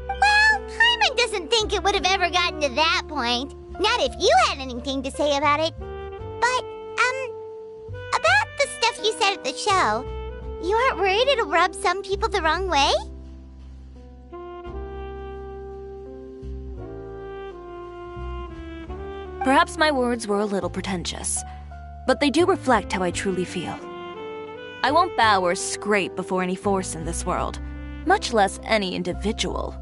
Well, Paimon doesn't think it would have ever gotten to that point. Not if you had anything to say about it. But, about the stuff you said at the show, you aren't worried it'll rub some people the wrong way? Perhaps my words were a little pretentious, but they do reflect how I truly feel. I won't bow or scrape before any force in this world, much less any individual.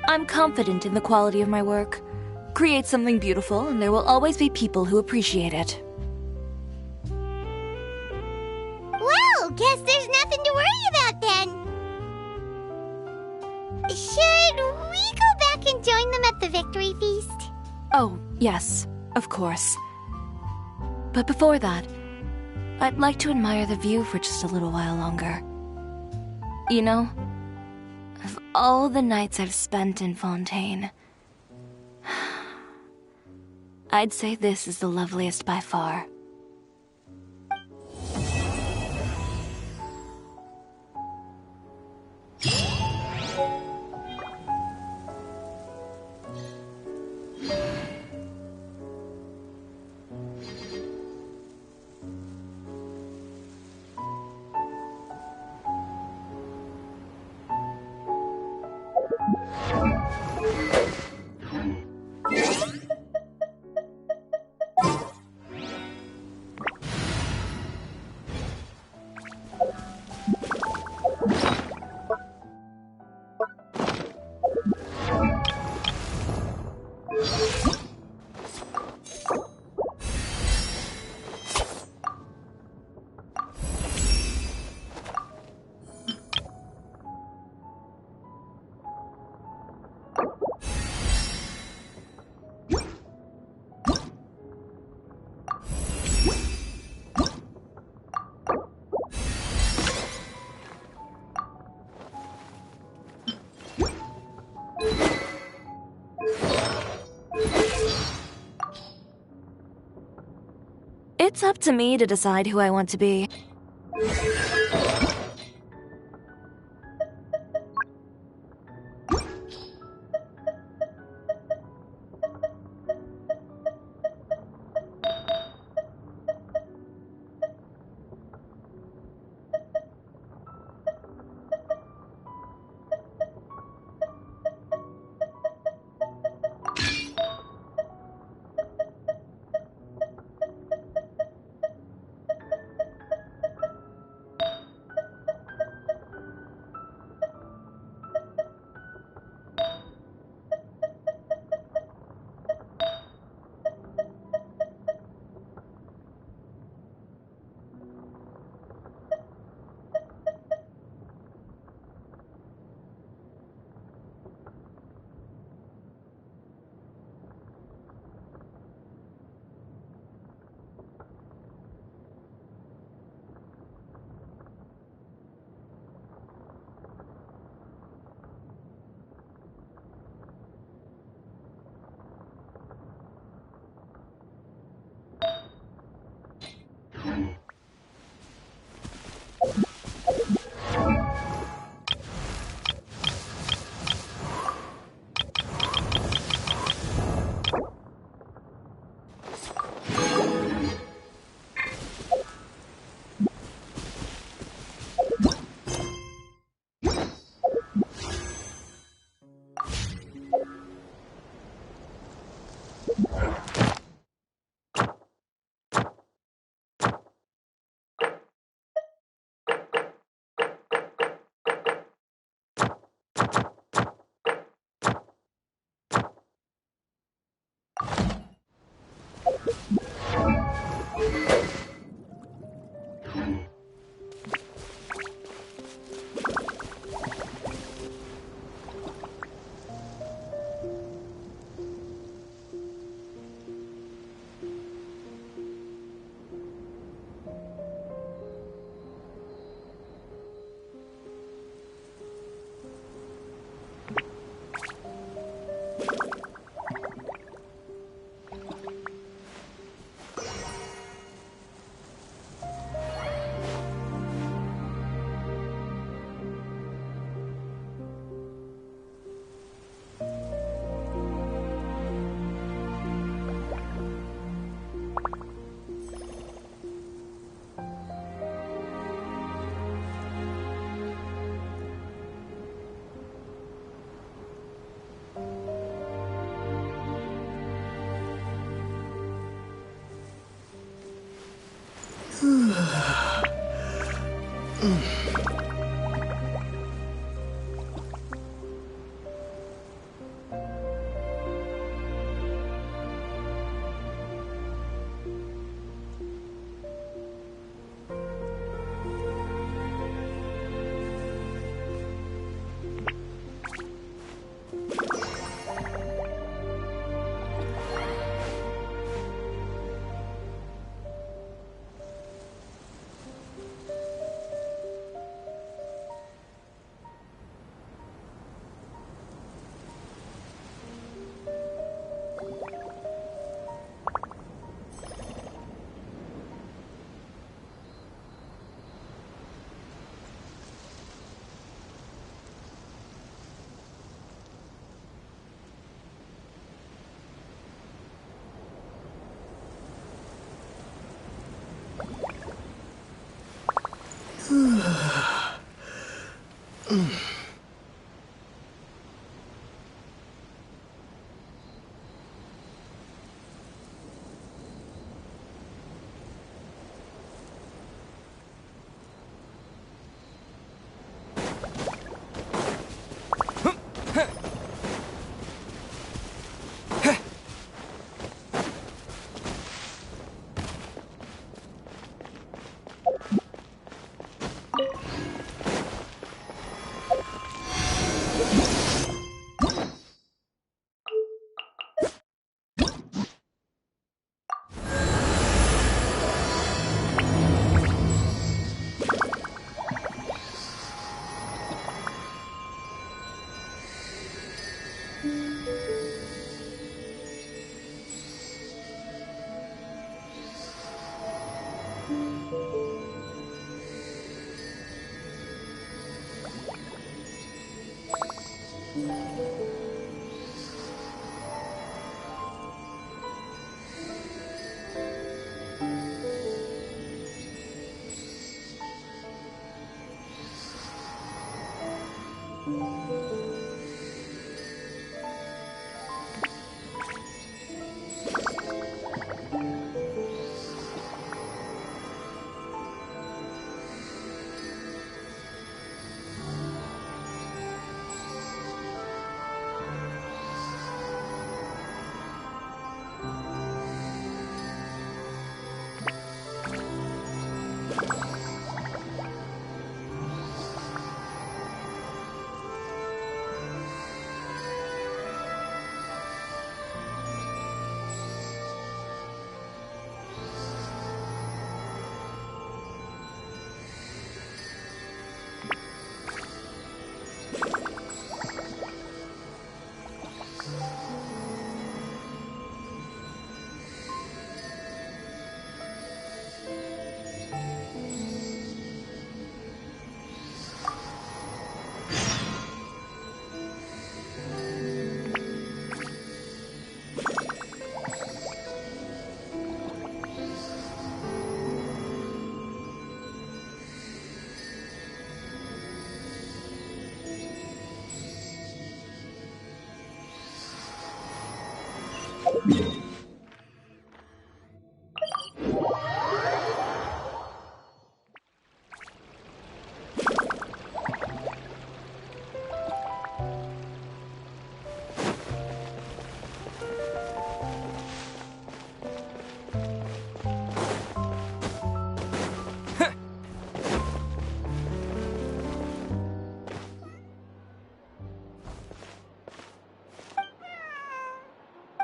I'm confident in the quality of my work. Create something beautiful, and there will always be people who appreciate it. Well, guess there's nothing to worry about then. Should we go back and join them at the victory feast? Oh, yes, of course. But before that, I'd like to admire the view for just a little while longer. You know, of all the nights I've spent in Fontaine, I'd say this is the loveliest by far. It's up to me to decide who I want to be.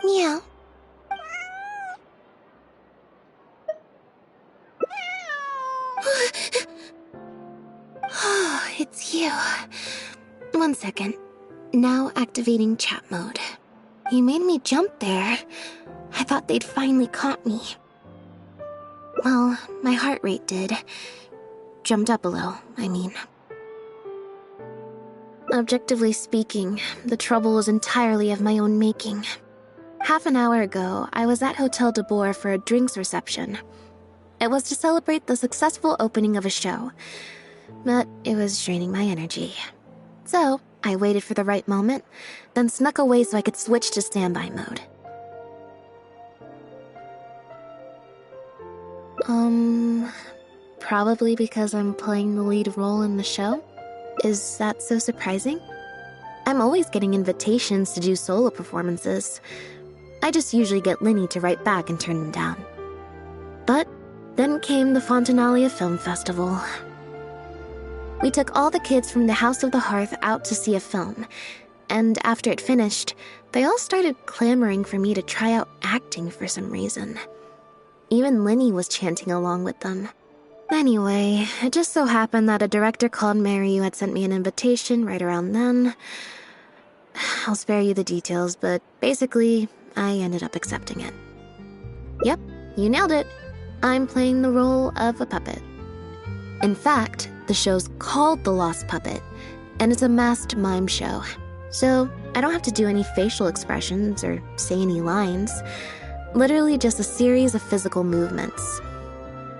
Meow. It's you. 1 second. Now activating chat mode. You made me jump there. I thought they'd finally caught me. Well, my heart rate did. Jumped up a little, I mean. Objectively speaking, the trouble was entirely of my own making. Half an hour ago, I was at Hotel de Boer for a drinks reception. It was to celebrate the successful opening of a show, but it was draining my energy. So, I waited for the right moment, then snuck away so I could switch to standby mode. Probably because I'm playing the lead role in the show? Is that so surprising? I'm always getting invitations to do solo performances. I just usually get Linny to write back and turn them down. But then came the Fontanalia Film Festival. We took all the kids from the House of the Hearth out to see a film, and after it finished, they all started clamoring for me to try out acting for some reason. Even Linny was chanting along with them. Anyway, it just so happened that a director called Mary who had sent me an invitation right around then. I'll spare you the details, but basically, I ended up accepting it. Yep, you nailed it. I'm playing the role of a puppet. In fact, the show's called The Lost Puppet, and it's a masked mime show. So, I don't have to do any facial expressions or say any lines. Literally just a series of physical movements.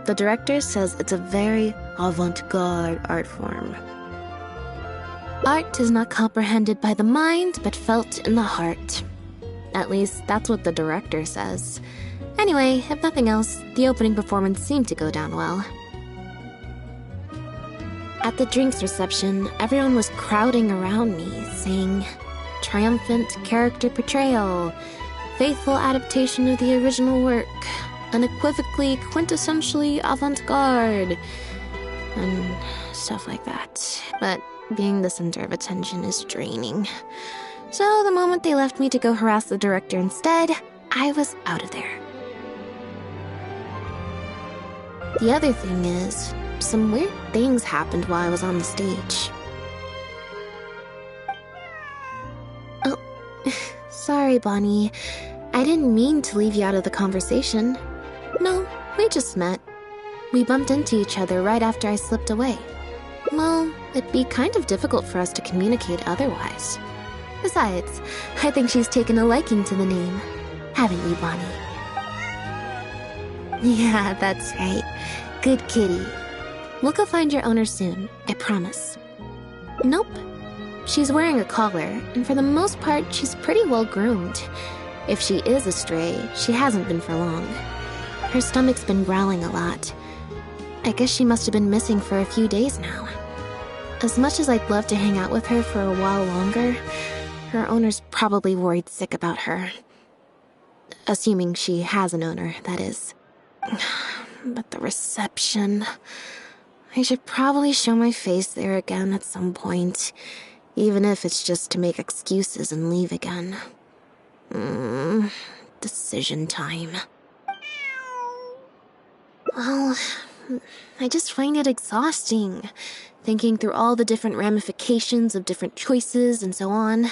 The director says it's a very avant-garde art form. Art is not comprehended by the mind, but felt in the heart. At least, that's what the director says. Anyway, if nothing else, the opening performance seemed to go down well. At the drinks reception, everyone was crowding around me, saying, "Triumphant character portrayal, faithful adaptation of the original work, unequivocally, quintessentially avant-garde," and stuff like that. But being the center of attention is draining. So the moment they left me to go harass the director instead, I was out of there. The other thing is, some weird things happened while I was on the stage. Oh, sorry, Bonnie. I didn't mean to leave you out of the conversation. No, we just met. We bumped into each other right after I slipped away. Well, it'd be kind of difficult for us to communicate otherwise. Besides, I think she's taken a liking to the name. Haven't you, Bonnie? Yeah, that's right. Good kitty. We'll go find your owner soon, I promise. Nope. She's wearing a collar, and for the most part, she's pretty well groomed. If she is a stray, she hasn't been for long. Her stomach's been growling a lot. I guess she must have been missing for a few days now. As much as I'd love to hang out with her for a while longer, her owner's probably worried sick about her. Assuming she has an owner, that is. But the reception... I should probably show my face there again at some point, even if it's just to make excuses and leave again. Decision time. Well, I just find it exhausting, thinking through all the different ramifications of different choices and so on.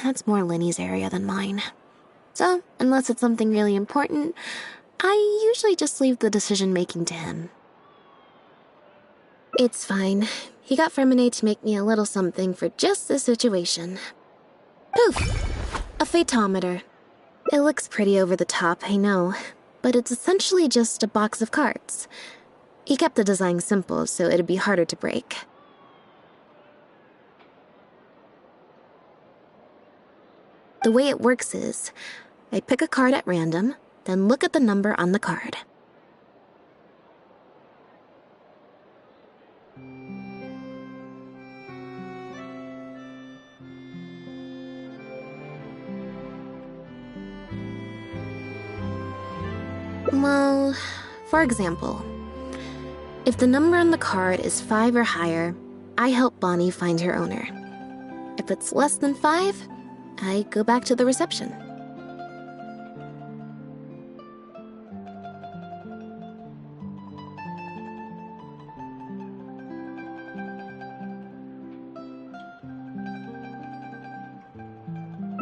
That's more Linny's area than mine. So, unless it's something really important, I usually just leave the decision-making to him. It's fine. He got Fermine to make me a little something for just this situation. Poof! A phaetometer. It looks pretty over the top, I know, but it's essentially just a box of cards. He kept the design simple, so it'd be harder to break. The way it works is, I pick a card at random, then look at the number on the card. Well, for example, if the number on the card is 5 or higher, I help Bonnie find her owner. If it's less than 5, I go back to the reception.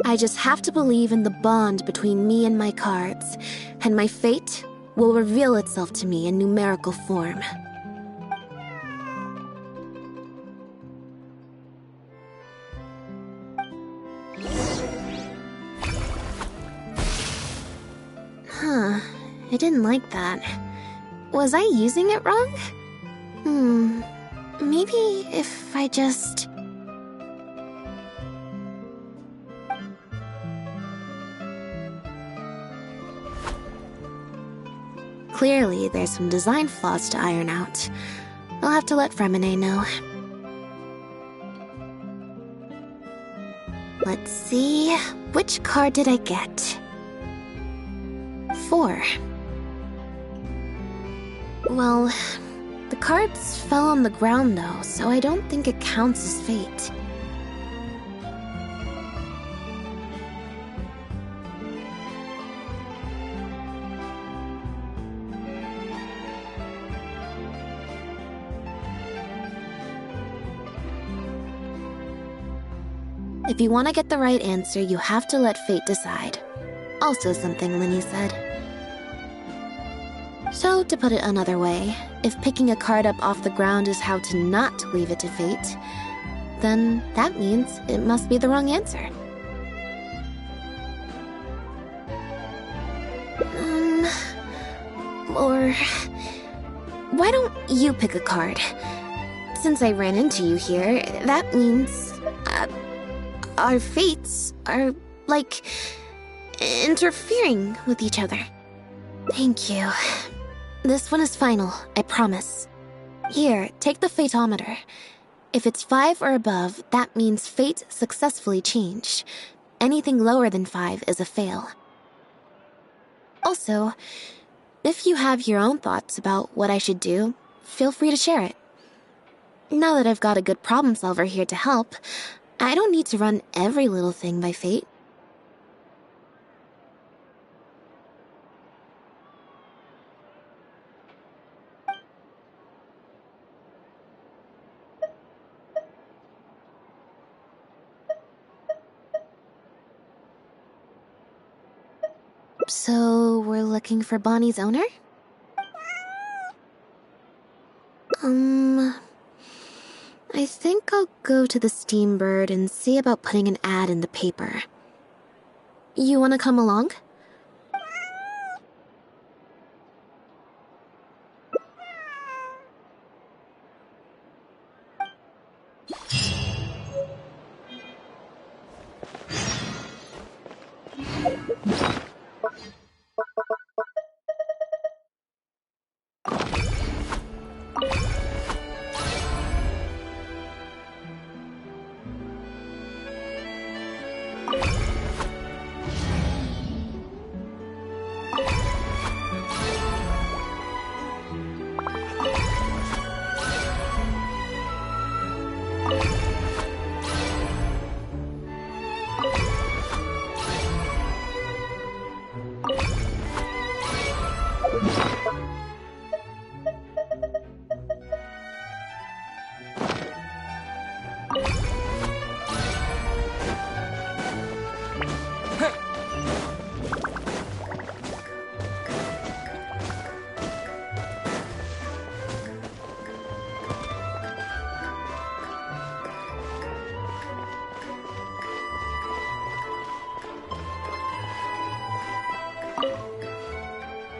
I just have to believe in the bond between me and my cards, and my fate will reveal itself to me in numerical form. Huh, I didn't like that. Was I using it wrong? Maybe if I just... Clearly, there's some design flaws to iron out. I'll have to let Fremine know. Let's see, which card did I get? 4. Well, the cards fell on the ground though, so I don't think it counts as fate. If you want to get the right answer, you have to let fate decide. Also something Linny said. So, to put it another way, if picking a card up off the ground is how to not leave it to fate, then that means it must be the wrong answer. Or why don't you pick a card? Since I ran into you here, that means our fates are, like, interfering with each other. Thank you. This one is final, I promise. Here, take the Fatometer. If it's 5 or above, that means fate successfully changed. Anything lower than 5 is a fail. Also, if you have your own thoughts about what I should do, feel free to share it. Now that I've got a good problem solver here to help, I don't need to run every little thing by fate. So, we're looking for Bonnie's owner? I think I'll go to the Steambird and see about putting an ad in the paper. You wanna come along?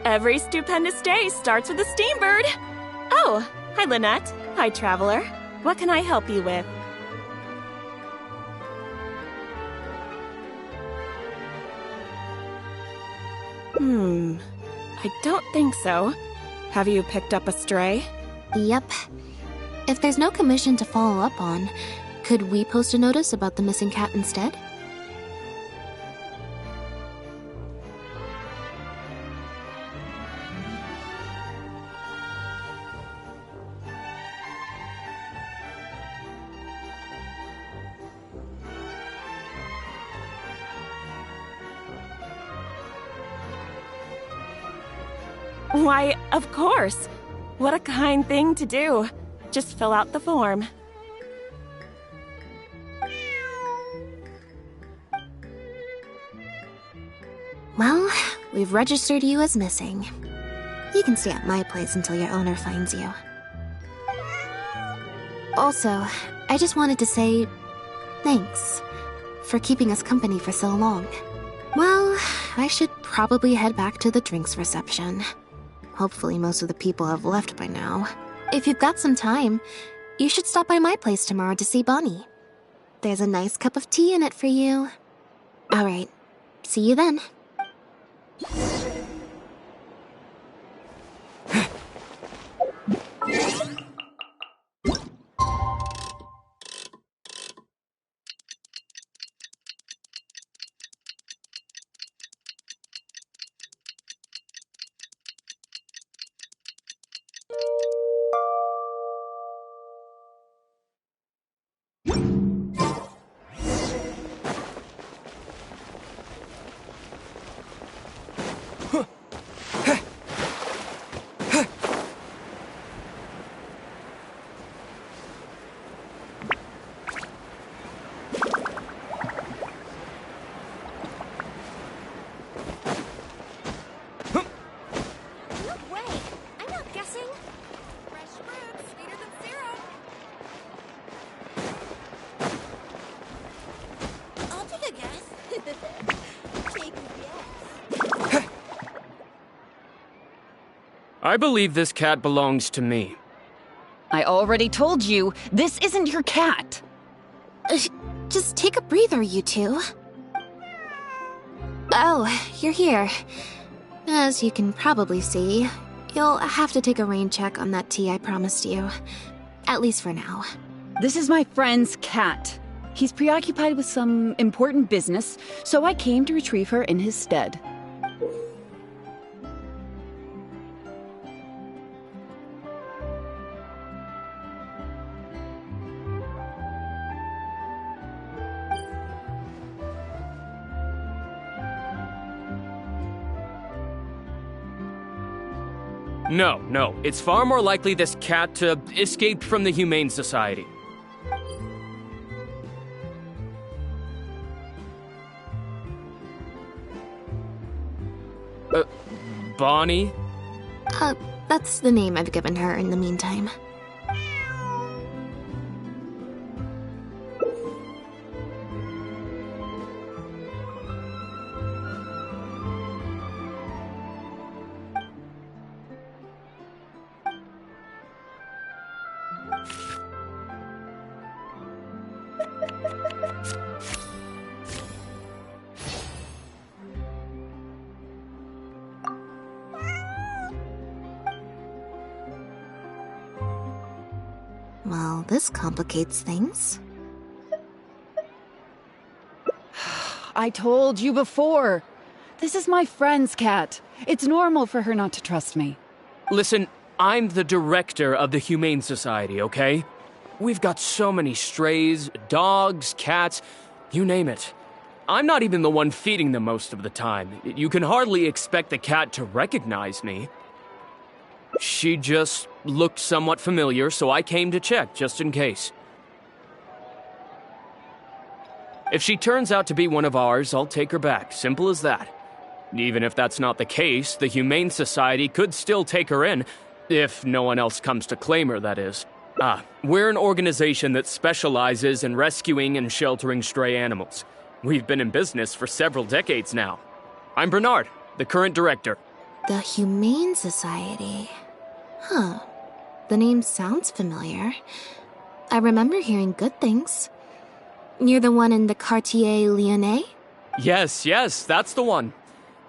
Every stupendous day starts with a Steambird. Oh, hi Lynette. Hi Traveler. What can I help you with? I don't think so. Have you picked up a stray? Yep. If there's no commission to follow up on, could we post a notice about the missing cat instead? Why, of course. What a kind thing to do. Just fill out the form. Well, we've registered you as missing. You can stay at my place until your owner finds you. Also, I just wanted to say thanks for keeping us company for so long. Well, I should probably head back to the drinks reception. Hopefully most of the people have left by now. If you've got some time, you should stop by my place tomorrow to see Bonnie. There's a nice cup of tea in it for you. Alright, see you then. I believe this cat belongs to me. I already told you, this isn't your cat. Just take a breather, you two. Oh, you're here. As you can probably see, you'll have to take a rain check on that tea I promised you. At least for now. This is my friend's cat. He's preoccupied with some important business, so I came to retrieve her in his stead. No. It's far more likely this cat escaped from the Humane Society. Bonnie? That's the name I've given her in the meantime. Well, this complicates things. I told you before. This is my friend's cat. It's normal for her not to trust me. Listen, I'm the director of the Humane Society, okay? We've got so many strays, dogs, cats, you name it. I'm not even the one feeding them most of the time. You can hardly expect the cat to recognize me. She just looked somewhat familiar, so I came to check, just in case. If she turns out to be one of ours, I'll take her back. Simple as that. Even if that's not the case, the Humane Society could still take her in, if no one else comes to claim her, that is. We're an organization that specializes in rescuing and sheltering stray animals. We've been in business for several decades now. I'm Bernard, the current director. The Humane Society. Huh. The name sounds familiar. I remember hearing good things. You're the one in the Quartier Lyonnais? Yes, that's the one.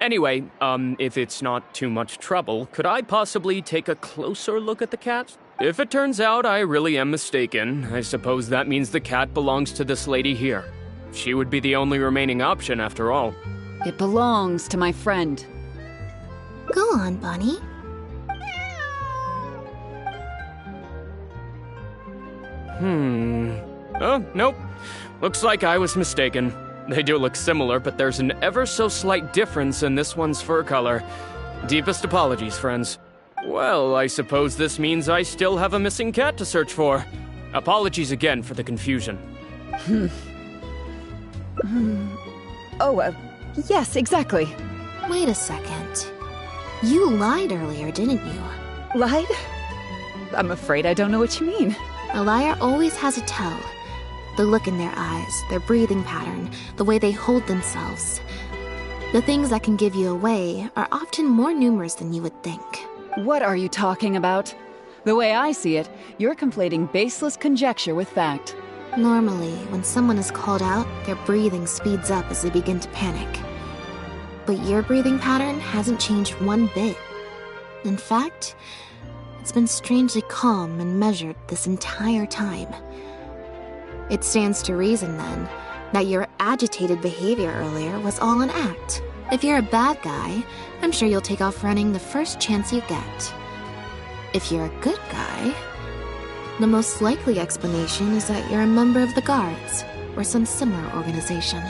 Anyway, if it's not too much trouble, could I possibly take a closer look at the cat? If it turns out I really am mistaken, I suppose that means the cat belongs to this lady here. She would be the only remaining option after all. It belongs to my friend. Go on, Bonnie. Oh, nope. Looks like I was mistaken. They do look similar, but there's an ever so slight difference in this one's fur color. Deepest apologies, friends. Well, I suppose this means I still have a missing cat to search for. Apologies again for the confusion. Yes, exactly. Wait a second. You lied earlier, didn't you? Lied? I'm afraid I don't know what you mean. A liar always has a tell. The look in their eyes, their breathing pattern, the way they hold themselves. The things that can give you away are often more numerous than you would think. What are you talking about? The way I see it, you're conflating baseless conjecture with fact. Normally, when someone is called out, their breathing speeds up as they begin to panic. But your breathing pattern hasn't changed one bit. In fact, it's been strangely calm and measured this entire time. It stands to reason, then, that your agitated behavior earlier was all an act. If you're a bad guy, I'm sure you'll take off running the first chance you get. If you're a good guy, the most likely explanation is that you're a member of the Guards, or some similar organization.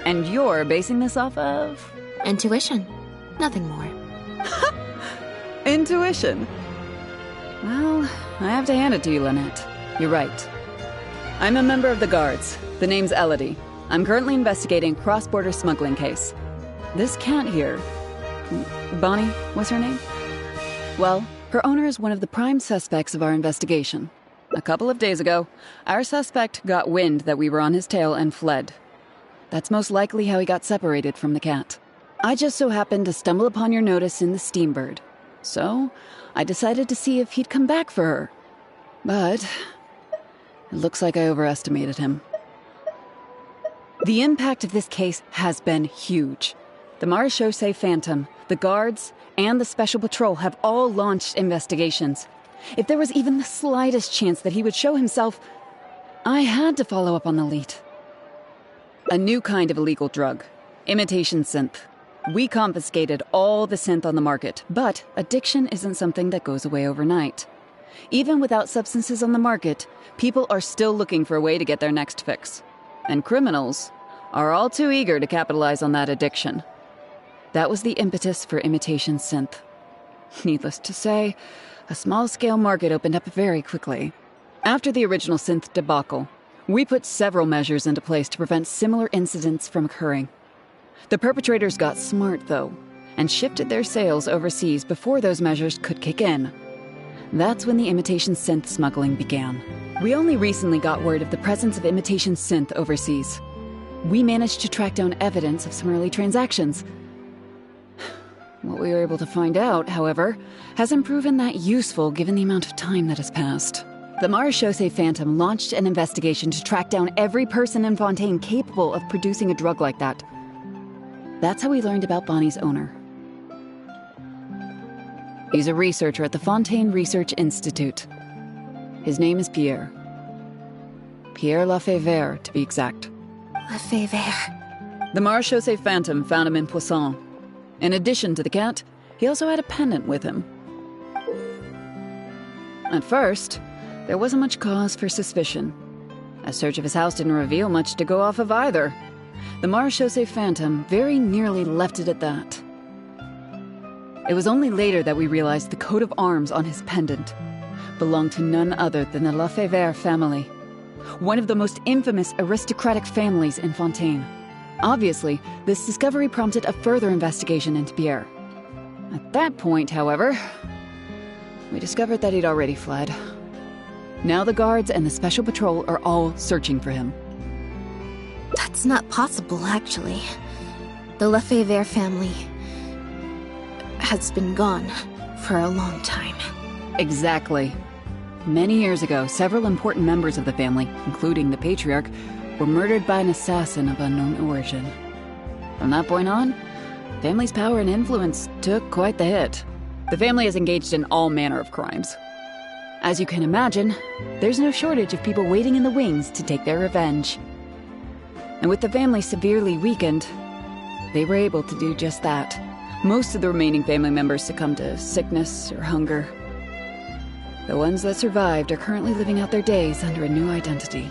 And you're basing this off of? Intuition. Nothing more. Intuition. Well, I have to hand it to you, Lynette. You're right. I'm a member of the Guards. The name's Elodie. I'm currently investigating a cross-border smuggling case. This cat here... Bonnie, what's her name? Well, her owner is one of the prime suspects of our investigation. A couple of days ago, our suspect got wind that we were on his tail and fled. That's most likely how he got separated from the cat. I just so happened to stumble upon your notice in the Steambird. So, I decided to see if he'd come back for her. But it looks like I overestimated him. The impact of this case has been huge. The Marechaussee Phantom, the Guards, and the Special Patrol have all launched investigations. If there was even the slightest chance that he would show himself, I had to follow up on the lead. A new kind of illegal drug, imitation synth. We confiscated all the synth on the market, but addiction isn't something that goes away overnight. Even without substances on the market, people are still looking for a way to get their next fix. And criminals are all too eager to capitalize on that addiction. That was the impetus for imitation synth. Needless to say, a small-scale market opened up very quickly. After the original synth debacle, we put several measures into place to prevent similar incidents from occurring. The perpetrators got smart, though, and shifted their sales overseas before those measures could kick in. That's when the imitation synth smuggling began. We only recently got word of the presence of imitation synth overseas. We managed to track down evidence of some early transactions. What we were able to find out, however, hasn't proven that useful given the amount of time that has passed. The Marechaussee Phantom launched an investigation to track down every person in Fontaine capable of producing a drug like that. That's how we learned about Bonnie's owner. He's a researcher at the Fontaine Research Institute. His name is Pierre. Pierre Lafayette, to be exact. Lafayette. The Marechaussee Phantom found him in Poisson. In addition to the cat, he also had a pendant with him. At first, there wasn't much cause for suspicion. A search of his house didn't reveal much to go off of either. The Marechaussee Phantom very nearly left it at that. It was only later that we realized the coat of arms on his pendant belonged to none other than the Lafayette family, one of the most infamous aristocratic families in Fontaine. Obviously, this discovery prompted a further investigation into Pierre. At that point, however, we discovered that he'd already fled. Now the Guards and the Special Patrol are all searching for him. That's not possible, actually. The Lafayette family has been gone for a long time. Exactly. Many years ago, several important members of the family, including the Patriarch, were murdered by an assassin of unknown origin. From that point on, the family's power and influence took quite the hit. The family is engaged in all manner of crimes. As you can imagine, there's no shortage of people waiting in the wings to take their revenge. And with the family severely weakened, they were able to do just that. Most of the remaining family members succumbed to sickness or hunger. The ones that survived are currently living out their days under a new identity.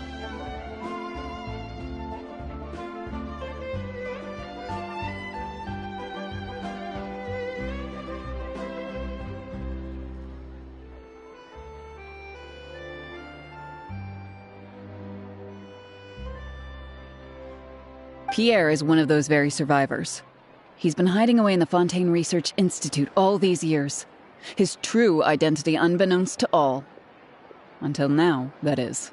Pierre is one of those very survivors. He's been hiding away in the Fontaine Research Institute all these years. His true identity unbeknownst to all. Until now, that is.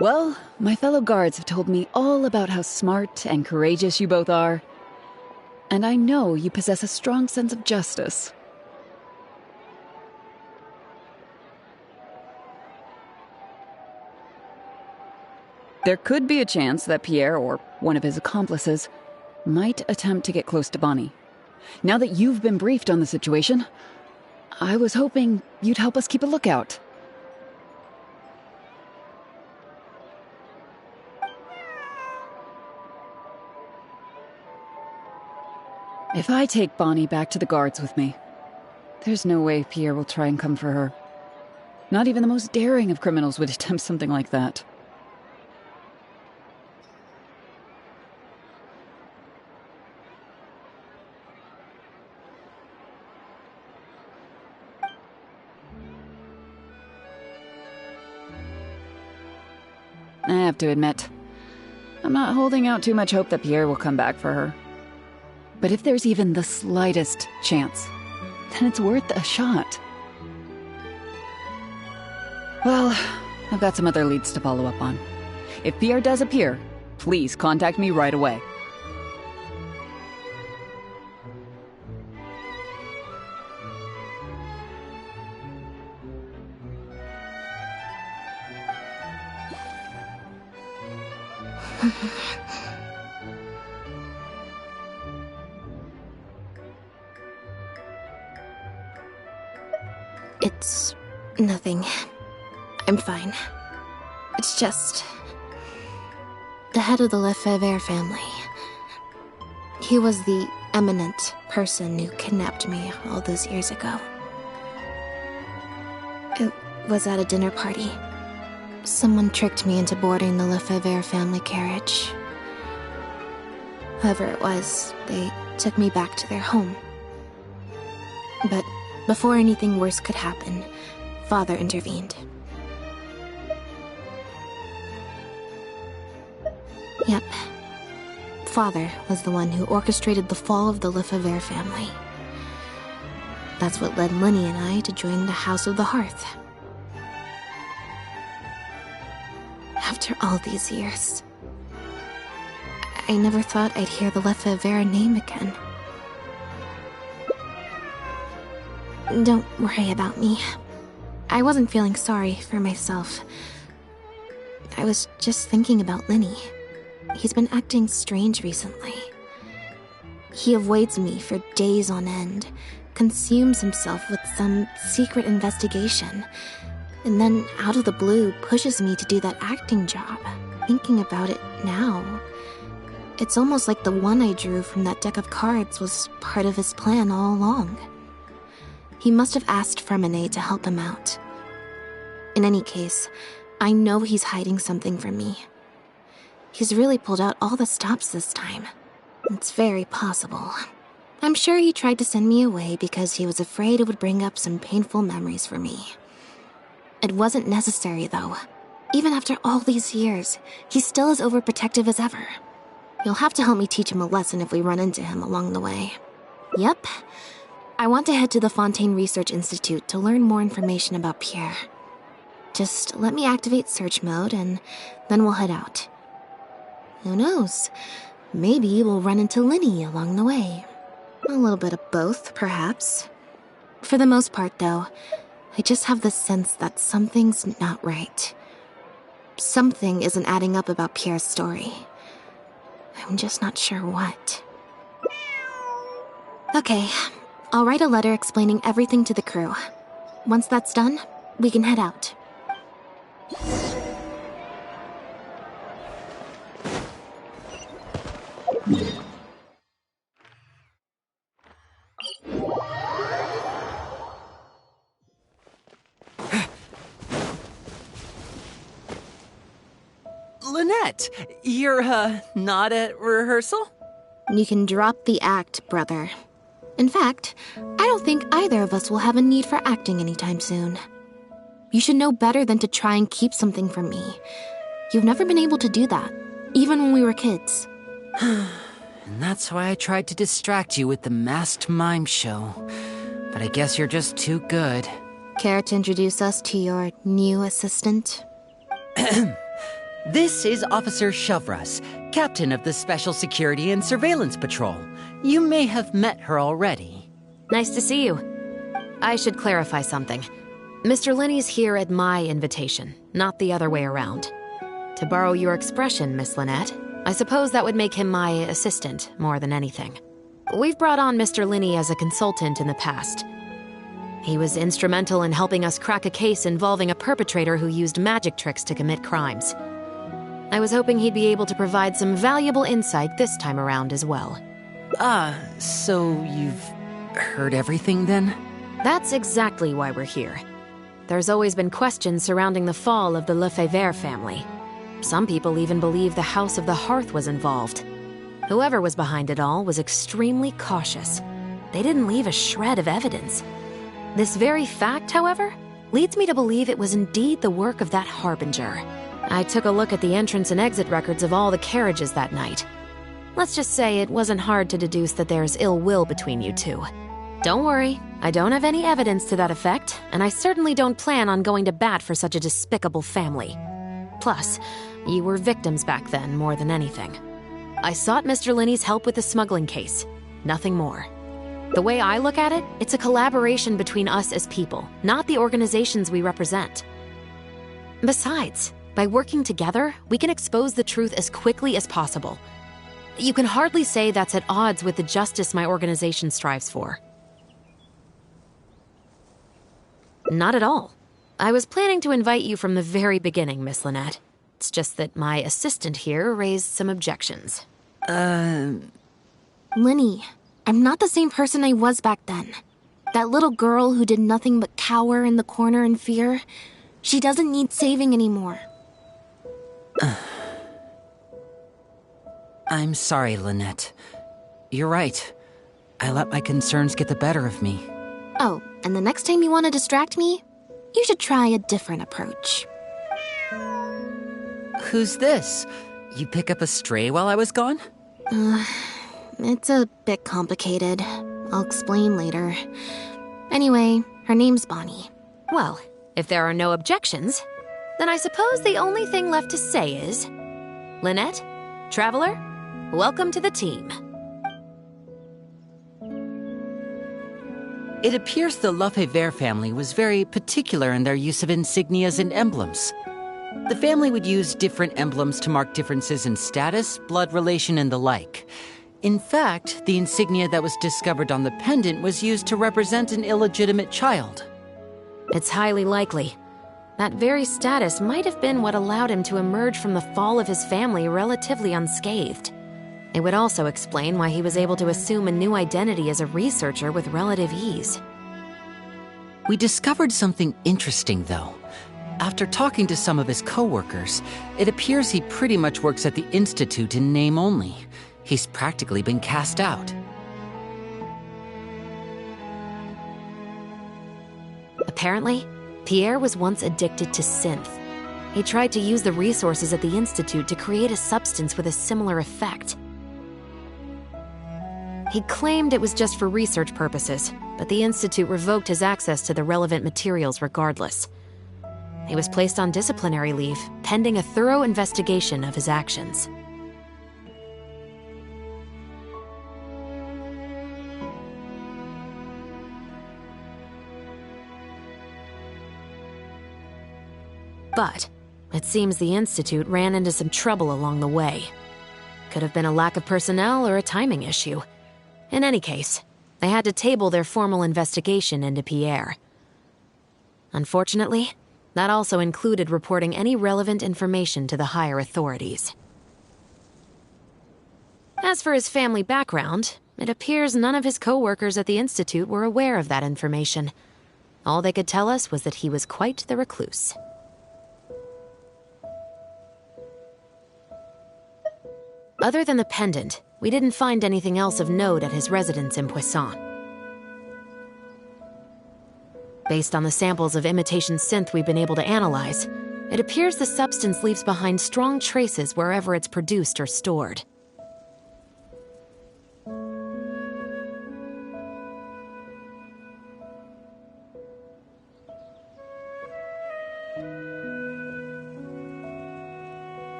Well, my fellow guards have told me all about how smart and courageous you both are. And I know you possess a strong sense of justice. There could be a chance that Pierre, or one of his accomplices, might attempt to get close to Bonnie. Now that you've been briefed on the situation, I was hoping you'd help us keep a lookout. If I take Bonnie back to the Guards with me, there's no way Pierre will try and come for her. Not even the most daring of criminals would attempt something like that. I have to admit, I'm not holding out too much hope that Pierre will come back for her. But if there's even the slightest chance, then it's worth a shot. Well, I've got some other leads to follow up on. If Pierre does appear, Please contact me right away. It's nothing. I'm fine. It's just... the head of the Lefebvre family. He was the eminent person who kidnapped me all those years ago. It was at a dinner party. Someone tricked me into boarding the Lefebvre family carriage. Whoever it was, they took me back to their home. But before anything worse could happen, Father intervened. Yep. Father was the one who orchestrated the fall of the Lefebvre family. That's what led Lenny and I to join the House of the Hearth. After all these years, I never thought I'd hear the Lefebvre name again. Don't worry about me. I wasn't feeling sorry for myself. I was just thinking about Lenny. He's been acting strange recently. He avoids me for days on end, consumes himself with some secret investigation, and then out of the blue pushes me to do that acting job. Thinking about it now, it's almost like the one I drew from that deck of cards was part of his plan all along. He must have asked Fremine to help him out. In any case, I know he's hiding something from me. He's really pulled out all the stops this time. It's very possible. I'm sure he tried to send me away because he was afraid it would bring up some painful memories for me. It wasn't necessary, though. Even after all these years, he's still as overprotective as ever. You'll have to help me teach him a lesson if we run into him along the way. Yep. I want to head to the Fontaine Research Institute to learn more information about Pierre. Just let me activate search mode and then we'll head out. Who knows? Maybe we'll run into Lenny along the way. A little bit of both, perhaps. For the most part, though, I just have the sense that something's not right. Something isn't adding up about Pierre's story. I'm just not sure what. Okay, I'll write a letter explaining everything to the crew. Once that's done, we can head out. Lynette, you're, not at rehearsal? You can drop the act, brother. In fact, I don't think either of us will have a need for acting anytime soon. You should know better than to try and keep something from me. You've never been able to do that, even when we were kids. And that's why I tried to distract you with the masked mime show. But I guess you're just too good. Care to introduce us to your new assistant? This is Officer Shovras, captain of the Special Security and Surveillance Patrol. You may have met her already. Nice to see you. I should clarify something. Mr. Lenny's here at my invitation, not the other way around. To borrow your expression, Miss Lynette, I suppose that would make him my assistant more than anything. We've brought on Mr. Lenny as a consultant in the past. He was instrumental in helping us crack a case involving a perpetrator who used magic tricks to commit crimes. I was hoping he'd be able to provide some valuable insight this time around as well. So you've heard everything then? That's exactly why we're here. There's always been questions surrounding the fall of the Lefebvre family. Some people even believe the House of the Hearth was involved. Whoever was behind it all was extremely cautious. They didn't leave a shred of evidence. This very fact, however, leads me to believe it was indeed the work of that Harbinger. I took a look at the entrance and exit records of all the carriages that night. Let's just say it wasn't hard to deduce that there's ill will between you two. Don't worry, I don't have any evidence to that effect, and I certainly don't plan on going to bat for such a despicable family. Plus, you were victims back then more than anything. I sought Mr. Linney's help with the smuggling case. Nothing more. The way I look at it, it's a collaboration between us as people, not the organizations we represent. Besides, by working together, we can expose the truth as quickly as possible. You can hardly say that's at odds with the justice my organization strives for. Not at all. I was planning to invite you from the very beginning, Miss Lynette. It's just that my assistant here raised some objections. Linny, I'm not the same person I was back then. That little girl who did nothing but cower in the corner in fear, she doesn't need saving anymore. I'm sorry, Lynette. You're right. I let my concerns get the better of me. Oh, and the next time you want to distract me, you should try a different approach. Who's this? You pick up a stray while I was gone? It's a bit complicated. I'll explain later. Anyway, her name's Bonnie. Well, if there are no objections, then I suppose the only thing left to say is... Lynette, Traveler, welcome to the team. It appears the Lefebvre family was very particular in their use of insignias and emblems. The family would use different emblems to mark differences in status, blood relation, and the like. In fact, the insignia that was discovered on the pendant was used to represent an illegitimate child. It's highly likely. That very status might have been what allowed him to emerge from the fall of his family relatively unscathed. It would also explain why he was able to assume a new identity as a researcher with relative ease. We discovered something interesting, though. After talking to some of his co-workers, it appears he pretty much works at the Institute in name only. He's practically been cast out. Apparently, Pierre was once addicted to synth. He tried to use the resources at the Institute to create a substance with a similar effect. He claimed it was just for research purposes, but the Institute revoked his access to the relevant materials regardless. He was placed on disciplinary leave, pending a thorough investigation of his actions. But it seems the Institute ran into some trouble along the way. Could have been a lack of personnel or a timing issue. In any case, they had to table their formal investigation into Pierre. Unfortunately, that also included reporting any relevant information to the higher authorities. As for his family background, it appears none of his co-workers at the Institute were aware of that information. All they could tell us was that he was quite the recluse. Other than the pendant, we didn't find anything else of note at his residence in Poisson. Based on the samples of imitation synth we've been able to analyze, it appears the substance leaves behind strong traces wherever it's produced or stored.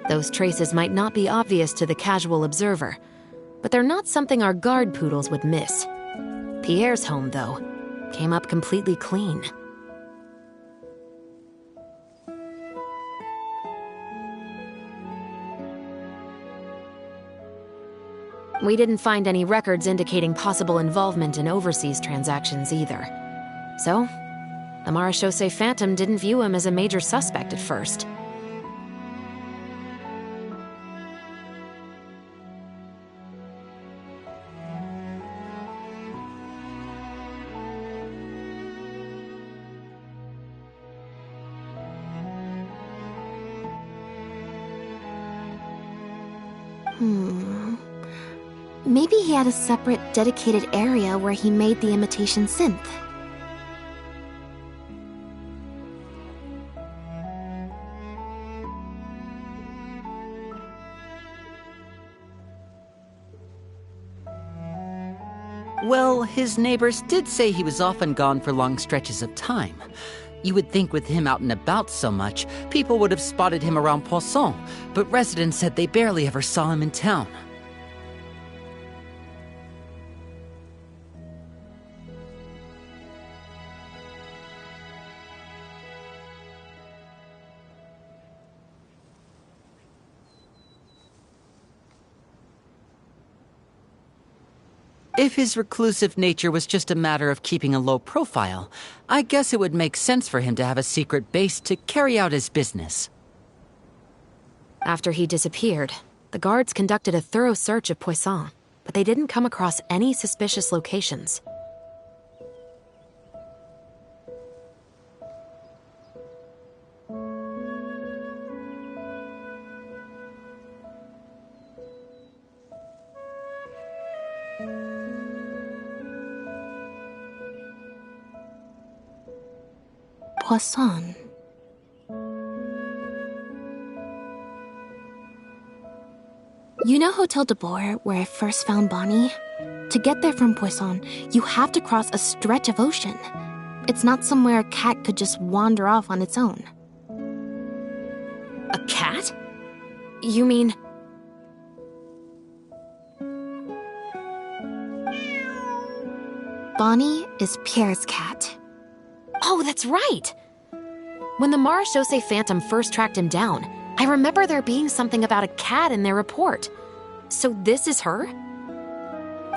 Those traces might not be obvious to the casual observer, but they're not something our guard poodles would miss. Pierre's home, though, came up completely clean. We didn't find any records indicating possible involvement in overseas transactions either. So, the Marechaussee Phantom didn't view him as a major suspect at first. Maybe he had a separate, dedicated area where he made the imitation synth. Well, his neighbors did say he was often gone for long stretches of time. You would think with him out and about so much, people would have spotted him around Poisson, but residents said they barely ever saw him in town. If his reclusive nature was just a matter of keeping a low profile, I guess it would make sense for him to have a secret base to carry out his business. After he disappeared, the guards conducted a thorough search of Poisson, but they didn't come across any suspicious locations. Poisson. You know Hotel de Boer, where I first found Bonnie? To get there from Poisson, you have to cross a stretch of ocean. It's not somewhere a cat could just wander off on its own. A cat? You mean... Bonnie is Pierre's cat. Oh, that's right! When the Marechaussee Phantom first tracked him down, I remember there being something about a cat in their report. So this is her?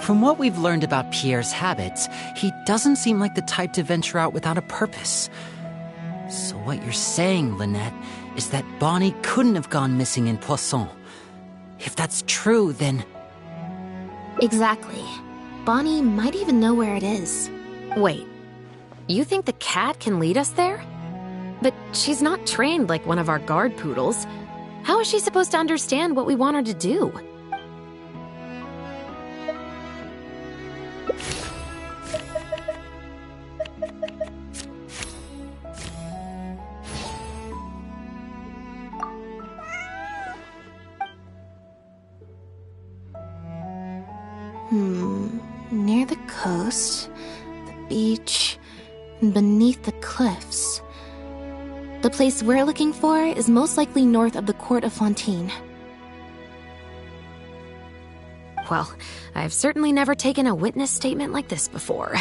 From what we've learned about Pierre's habits, he doesn't seem like the type to venture out without a purpose. So what you're saying, Lynette, is that Bonnie couldn't have gone missing in Poisson. If that's true, then... Exactly. Bonnie might even know where it is. Wait. You think the cat can lead us there? But she's not trained like one of our guard poodles. How is she supposed to understand what we want her to do? Near the coast, the beach, and beneath the cliffs. The place we're looking for is most likely north of the Court of Fontaine. Well, I've certainly never taken a witness statement like this before.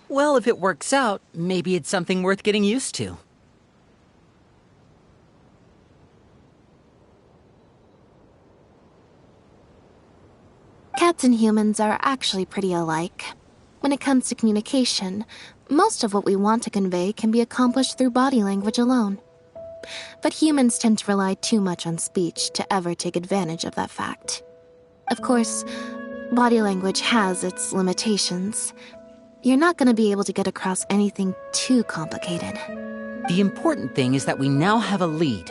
Well, if it works out, maybe it's something worth getting used to. Cats and humans are actually pretty alike. When it comes to communication, most of what we want to convey can be accomplished through body language alone. But humans tend to rely too much on speech to ever take advantage of that fact. Of course, body language has its limitations. You're not going to be able to get across anything too complicated. The important thing is that we now have a lead.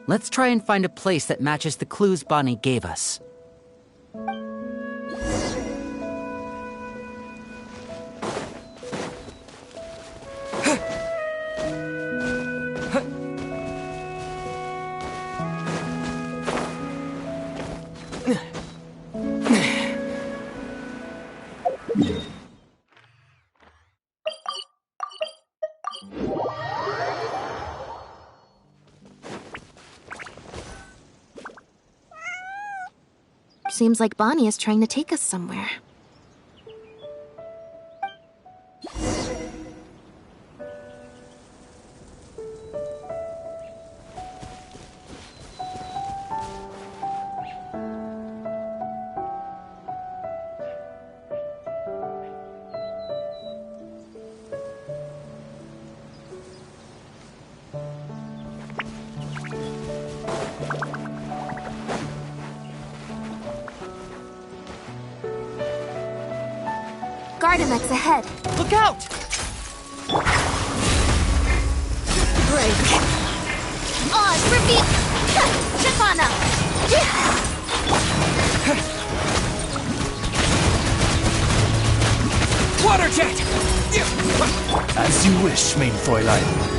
Let's try and find a place that matches the clues Bonnie gave us. Seems like Bonnie is trying to take us somewhere. Gardamex ahead. Look out! Break. On, repeat. Chipana. Water jet! As you wish, mein Fräulein.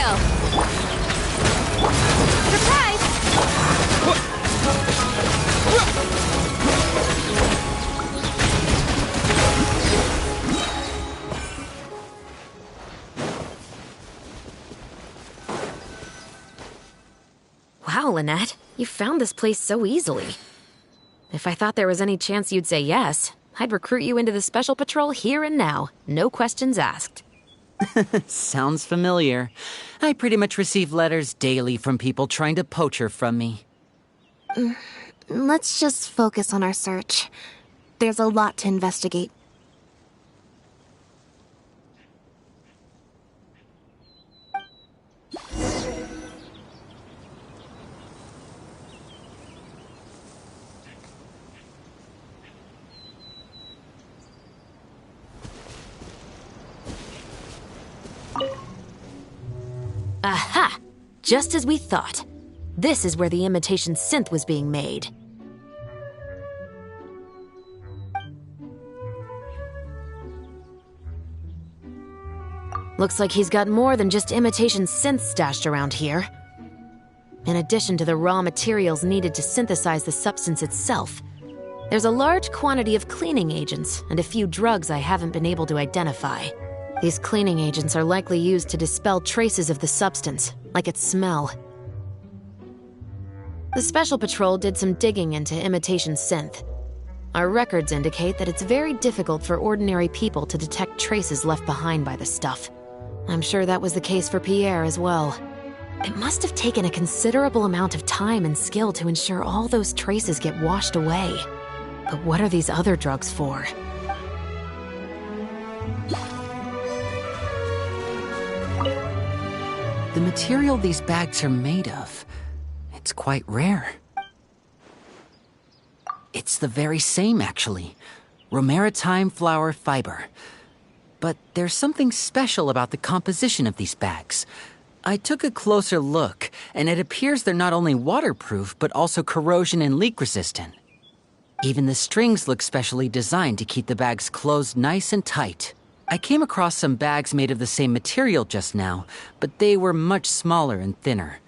go. Surprise! Wow, Lynette, you found this place so easily. If I thought there was any chance you'd say yes, I'd recruit you into the Special Patrol here and now. No questions asked. Sounds familiar. I pretty much receive letters daily from people trying to poach her from me. Let's just focus on our search. There's a lot to investigate. Aha! Just as we thought. This is where the imitation synth was being made. Looks like he's got more than just imitation synths stashed around here. In addition to the raw materials needed to synthesize the substance itself, there's a large quantity of cleaning agents and a few drugs I haven't been able to identify. These cleaning agents are likely used to dispel traces of the substance, like its smell. The Special Patrol did some digging into imitation synth. Our records indicate that it's very difficult for ordinary people to detect traces left behind by the stuff. I'm sure that was the case for Pierre as well. It must have taken a considerable amount of time and skill to ensure all those traces get washed away. But what are these other drugs for? The material these bags are made of, it's quite rare. It's the very same, actually. Romaritime flower fiber. But there's something special about the composition of these bags. I took a closer look, and it appears they're not only waterproof, but also corrosion and leak resistant. Even the strings look specially designed to keep the bags closed nice and tight. I came across some bags made of the same material just now, but they were much smaller and thinner.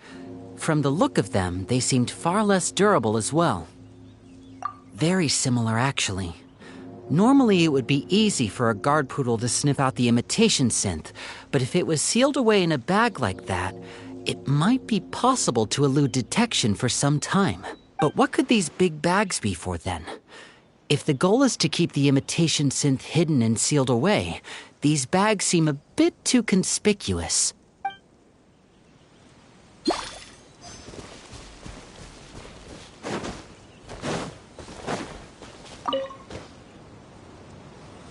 From the look of them, they seemed far less durable as well. Very similar, actually. Normally, it would be easy for a guard poodle to sniff out the imitation synth, but if it was sealed away in a bag like that, it might be possible to elude detection for some time. But what could these big bags be for then? If the goal is to keep the imitation synth hidden and sealed away, these bags seem a bit too conspicuous.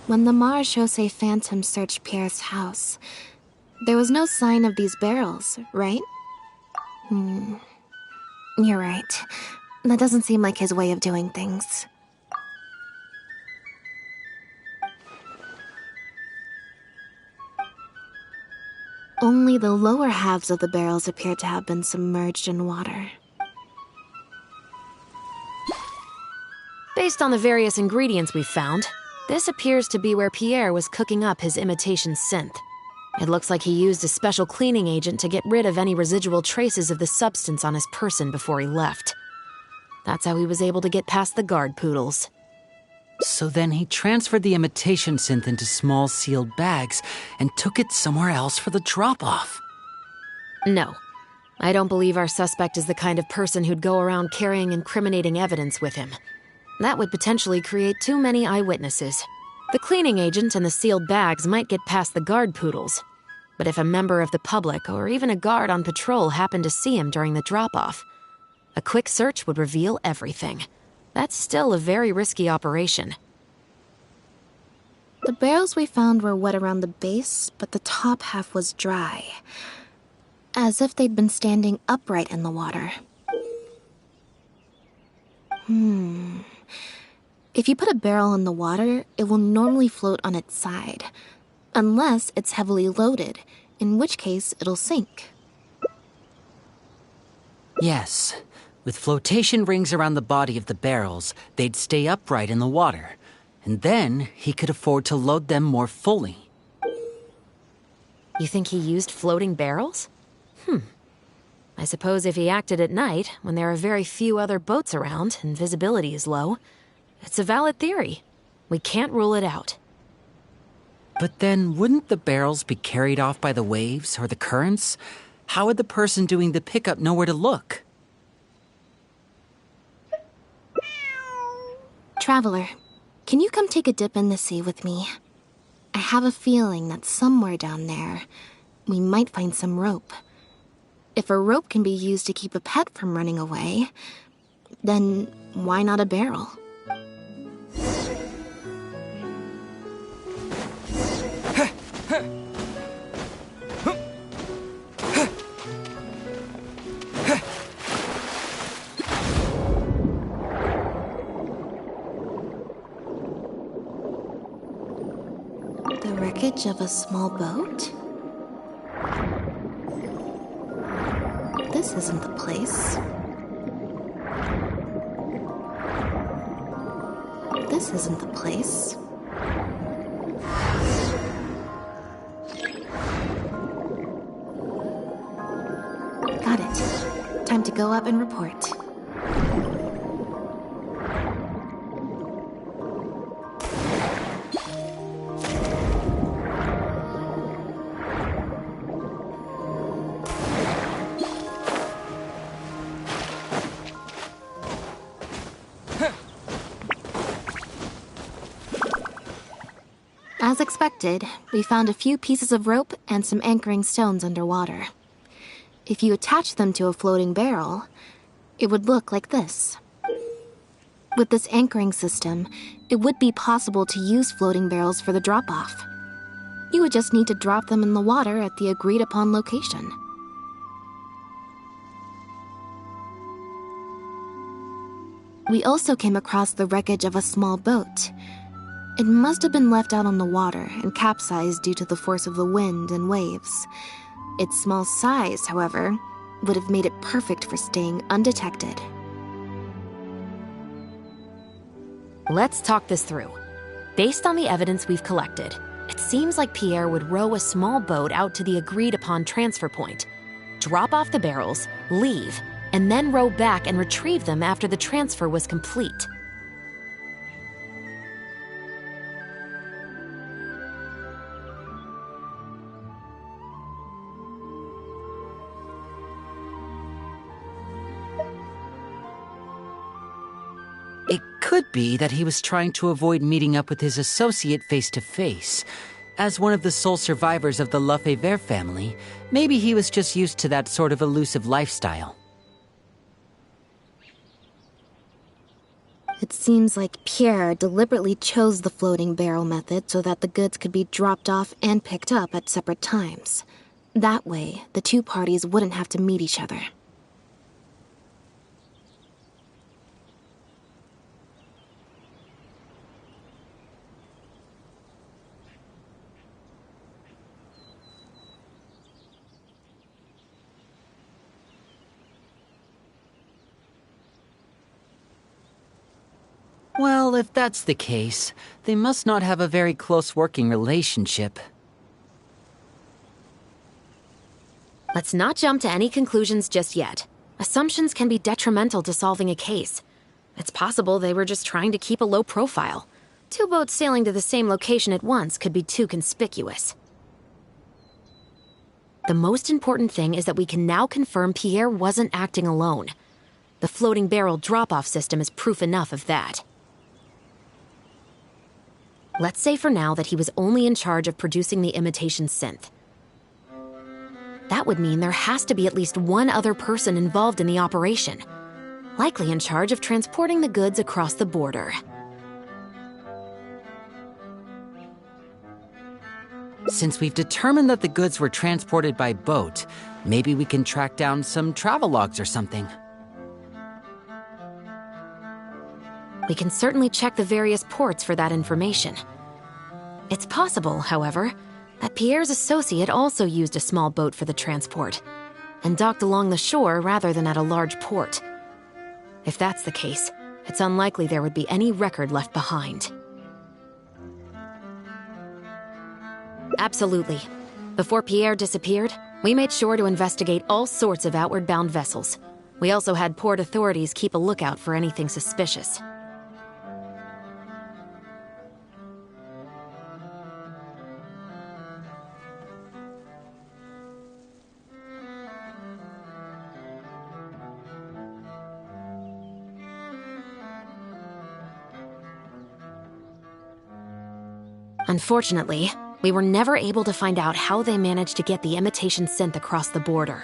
When the Marechaussee Phantom searched Pierre's house, there was no sign of these barrels, right? You're right. That doesn't seem like his way of doing things. Only the lower halves of the barrels appear to have been submerged in water. Based on the various ingredients we've found, this appears to be where Pierre was cooking up his imitation synth. It looks like he used a special cleaning agent to get rid of any residual traces of the substance on his person before he left. That's how he was able to get past the guard poodles. So then he transferred the imitation synth into small sealed bags and took it somewhere else for the drop-off. No. I don't believe our suspect is the kind of person who'd go around carrying incriminating evidence with him. That would potentially create too many eyewitnesses. The cleaning agent and the sealed bags might get past the guard poodles. But if a member of the public or even a guard on patrol happened to see him during the drop-off, a quick search would reveal everything. That's still a very risky operation. The barrels we found were wet around the base, but the top half was dry. As if they'd been standing upright in the water. If you put a barrel in the water, it will normally float on its side. Unless it's heavily loaded, in which case it'll sink. Yes. With flotation rings around the body of the barrels, they'd stay upright in the water. And then he could afford to load them more fully. You think he used floating barrels? I suppose if he acted at night, when there are very few other boats around and visibility is low, it's a valid theory. We can't rule it out. But then, wouldn't the barrels be carried off by the waves or the currents? How would the person doing the pickup know where to look? Traveler, can you come take a dip in the sea with me? I have a feeling that somewhere down there, we might find some rope. If a rope can be used to keep a pet from running away, then why not a barrel? The wreckage of a small boat? This isn't the place. This isn't the place. Got it. Time to go up and report. As expected, we found a few pieces of rope and some anchoring stones underwater. If you attach them to a floating barrel, it would look like this. With this anchoring system, it would be possible to use floating barrels for the drop-off. You would just need to drop them in the water at the agreed-upon location. We also came across the wreckage of a small boat. It must have been left out on the water and capsized due to the force of the wind and waves. Its small size, however, would have made it perfect for staying undetected. Let's talk this through. Based on the evidence we've collected, it seems like Pierre would row a small boat out to the agreed-upon transfer point, drop off the barrels, leave, and then row back and retrieve them after the transfer was complete. It could be that he was trying to avoid meeting up with his associate face-to-face. As one of the sole survivors of the Lefebvre family, maybe he was just used to that sort of elusive lifestyle. It seems like Pierre deliberately chose the floating barrel method so that the goods could be dropped off and picked up at separate times. That way, the two parties wouldn't have to meet each other. Well, if that's the case, they must not have a very close working relationship. Let's not jump to any conclusions just yet. Assumptions can be detrimental to solving a case. It's possible they were just trying to keep a low profile. Two boats sailing to the same location at once could be too conspicuous. The most important thing is that we can now confirm Pierre wasn't acting alone. The floating barrel drop-off system is proof enough of that. Let's say for now that he was only in charge of producing the imitation synth. That would mean there has to be at least one other person involved in the operation, likely in charge of transporting the goods across the border. Since we've determined that the goods were transported by boat, maybe we can track down some travel logs or something. We can certainly check the various ports for that information. It's possible, however, that Pierre's associate also used a small boat for the transport, and docked along the shore rather than at a large port. If that's the case, it's unlikely there would be any record left behind. Absolutely. Before Pierre disappeared, We made sure to investigate all sorts of outward-bound vessels. We also had port authorities keep a lookout for anything suspicious. Unfortunately, we were never able to find out how they managed to get the imitation synth across the border.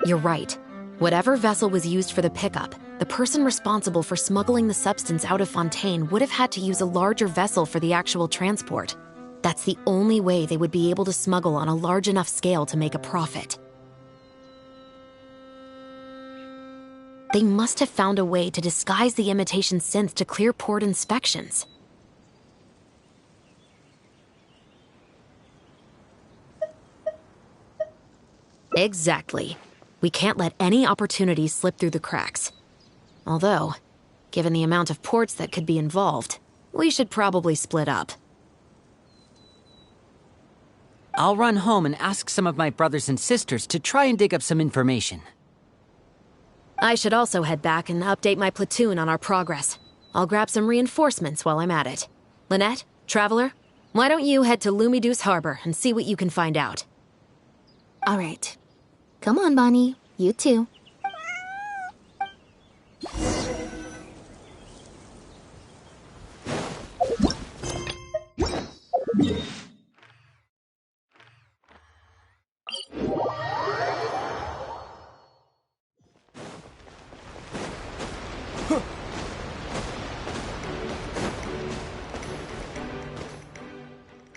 You're right. Whatever vessel was used for the pickup, the person responsible for smuggling the substance out of Fontaine would have had to use a larger vessel for the actual transport. That's the only way they would be able to smuggle on a large enough scale to make a profit. They must have found a way to disguise the imitation synth to clear port inspections. Exactly. We can't let any opportunities slip through the cracks. Although, given the amount of ports that could be involved, we should probably split up. I'll run home and ask some of my brothers and sisters to try and dig up some information. I should also head back and update my platoon on our progress. I'll grab some reinforcements while I'm at it. Lynette, Traveler, why don't you head to Lumideus Harbor and see what you can find out? All right. Come on, Bonnie. You too.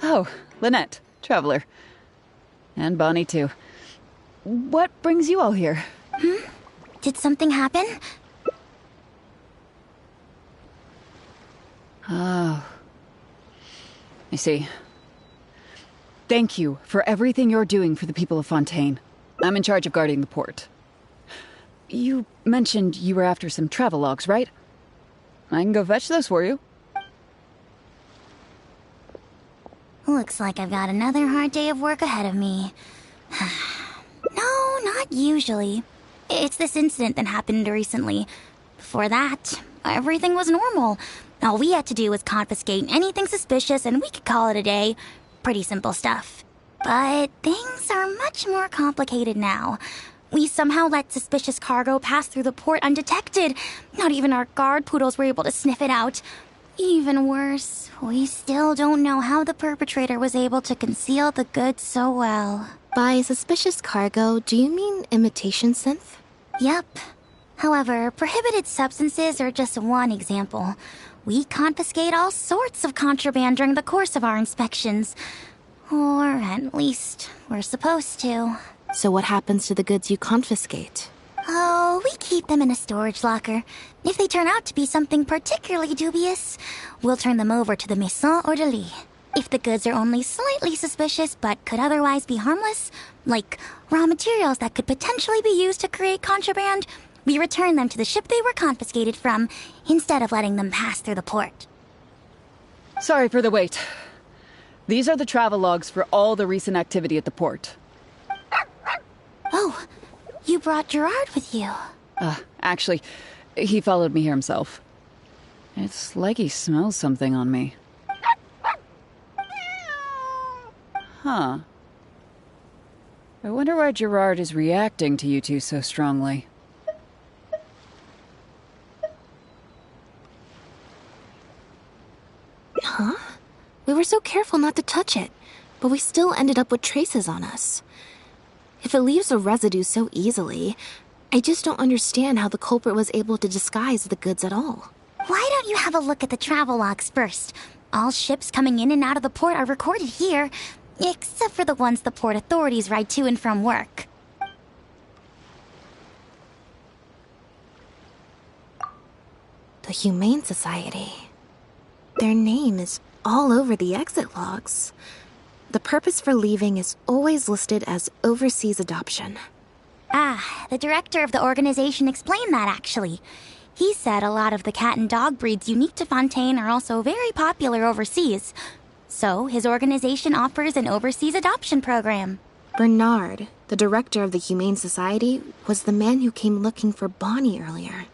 Oh, Lynette, Traveler. And Bonnie, too. What brings you all here? Did something happen? Oh. I see. Thank you for everything you're doing for the people of Fontaine. I'm in charge of guarding the port. You mentioned you were after some travelogues, right? I can go fetch those for you. Looks like I've got another hard day of work ahead of me. No, not usually. It's this incident that happened recently. Before that, everything was normal. All we had to do was confiscate anything suspicious and we could call it a day. Pretty simple stuff. But things are much more complicated now. We somehow let suspicious cargo pass through the port undetected. Not even our guard poodles were able to sniff it out. Even worse, we still don't know how the perpetrator was able to conceal the goods so well. By suspicious cargo, do you mean imitation synth? Yep. However, prohibited substances are just one example. We confiscate all sorts of contraband during the course of our inspections. Or at least, we're supposed to. So what happens to the goods you confiscate? Oh, we keep them in a storage locker. If they turn out to be something particularly dubious, we'll turn them over to the Maison Orderly. If the goods are only slightly suspicious but could otherwise be harmless, like raw materials that could potentially be used to create contraband, we return them to the ship they were confiscated from, instead of letting them pass through the port. Sorry for the wait. These are the travelogues for all the recent activity at the port. Oh, you brought Gerard with you. Actually, he followed me here himself. It's like he smells something on me. Huh. I wonder why Gerard is reacting to you two so strongly. Huh? We were so careful not to touch it, but we still ended up with traces on us. If it leaves a residue so easily, I just don't understand how the culprit was able to disguise the goods at all. Why don't you have a look at the travelogues first? All ships coming in and out of the port are recorded here, except for the ones the port authorities ride to and from work. The Humane Society. Their name is all over the exit logs. The purpose for leaving is always listed as overseas adoption. Ah, the director of the organization explained that, actually. He said a lot of the cat and dog breeds unique to Fontaine are also very popular overseas. So his organization offers an overseas adoption program. Bernard, the director of the Humane Society, was the man who came looking for Bonnie earlier.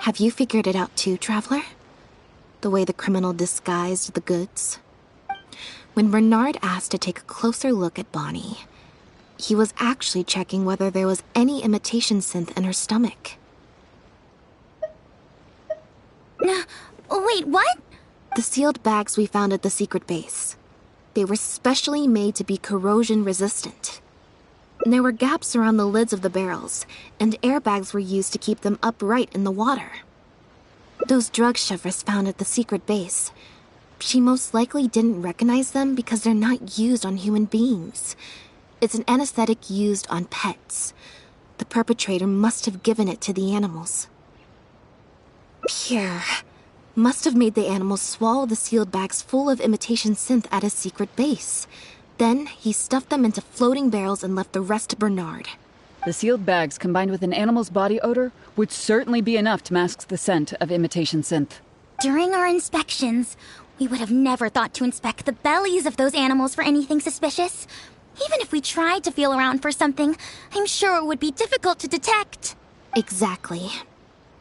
Have you figured it out too, Traveler? The way the criminal disguised the goods? When Bernard asked to take a closer look at Bonnie, he was actually checking whether there was any imitation synth in her stomach. Wait, what? The sealed bags we found at the secret base. They were specially made to be corrosion resistant. There were gaps around the lids of the barrels, and airbags were used to keep them upright in the water. Those drug shovers found at the secret base, she most likely didn't recognize them because they're not used on human beings. It's an anesthetic used on pets. The perpetrator must have given it to the animals. Pierre must have made the animals swallow the sealed bags full of imitation synth at his secret base. Then, he stuffed them into floating barrels and left the rest to Bernard. The sealed bags combined with an animal's body odor would certainly be enough to mask the scent of imitation synth. During our inspections, we would have never thought to inspect the bellies of those animals for anything suspicious. Even if we tried to feel around for something, I'm sure it would be difficult to detect. Exactly.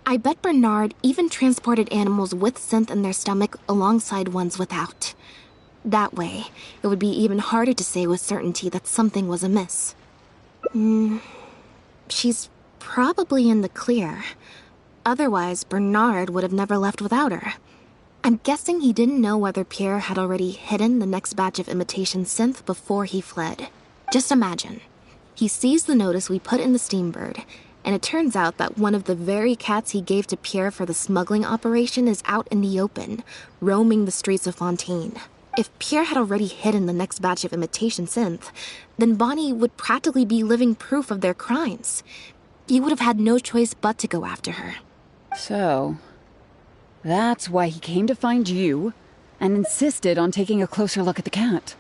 I bet Bernard even transported animals with synth in their stomach alongside ones without. That way, it would be even harder to say with certainty that something was amiss. She's probably in the clear. Otherwise, Bernard would have never left without her. I'm guessing he didn't know whether Pierre had already hidden the next batch of imitation synth before he fled. Just imagine. He sees the notice we put in the Steambird, and it turns out that one of the very cats he gave to Pierre for the smuggling operation is out in the open, roaming the streets of Fontaine. If Pierre had already hidden the next batch of imitation synth, then Bonnie would practically be living proof of their crimes. He would have had no choice but to go after her. So, that's why he came to find you and insisted on taking a closer look at the cat.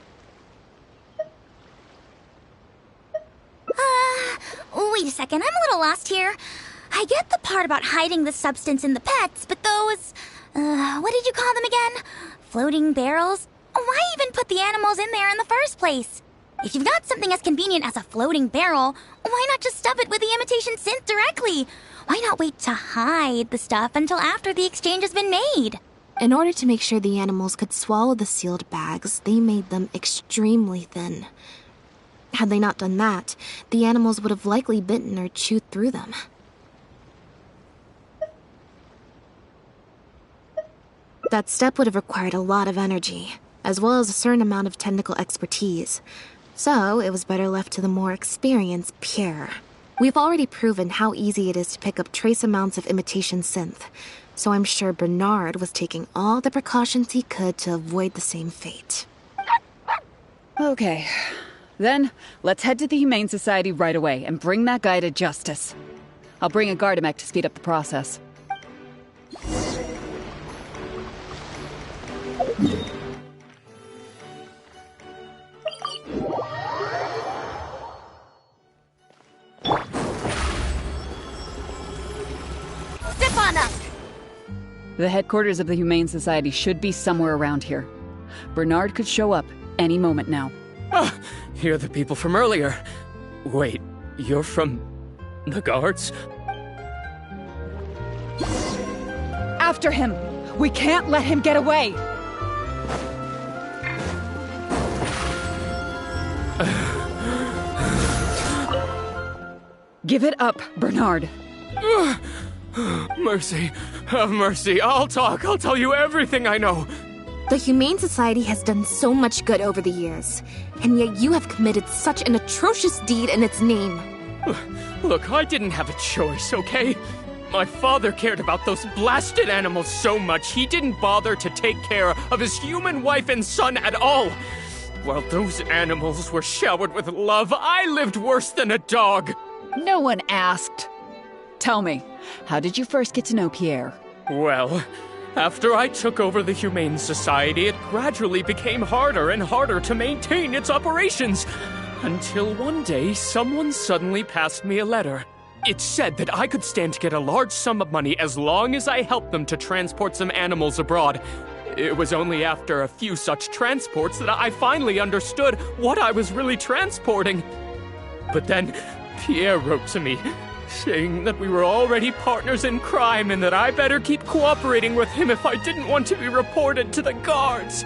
Wait a second, I'm a little lost here. I get the part about hiding the substance in the pets, but those, what did you call them again? Floating barrels? Why even put the animals in there in the first place? If you've got something as convenient as a floating barrel, why not just stuff it with the imitation synth directly? Why not wait to hide the stuff until after the exchange has been made? In order to make sure the animals could swallow the sealed bags, they made them extremely thin. Had they not done that, the animals would have likely bitten or chewed through them. That step would have required a lot of energy, as well as a certain amount of technical expertise. So, it was better left to the more experienced Pierre. We've already proven how easy it is to pick up trace amounts of imitation synth, so I'm sure Bernard was taking all the precautions he could to avoid the same fate. Okay. Then, let's head to the Humane Society right away and bring that guy to justice. I'll bring a Gardamek to speed up the process. Step on up! The headquarters of the Humane Society should be somewhere around here. Bernard could show up any moment now. Ah, you're the people from earlier. Wait, you're from the guards? After him! We can't let him get away! Give it up, Bernard. Mercy. Have mercy. I'll talk. I'll tell you everything I know. The Humane Society has done so much good over the years, and yet you have committed such an atrocious deed in its name. Look, I didn't have a choice, okay? My father cared about those blasted animals so much, he didn't bother to take care of his human wife and son at all. While those animals were showered with love, I lived worse than a dog. No one asked. Tell me, how did you first get to know Pierre? Well, After I took over the Humane Society, it gradually became harder and harder to maintain its operations. Until one day, someone suddenly passed me a letter. It said that I could stand to get a large sum of money as long as I helped them to transport some animals abroad. It was only after a few such transports that I finally understood what I was really transporting. But then, Pierre wrote to me, saying that we were already partners in crime and that I better keep cooperating with him if I didn't want to be reported to the guards.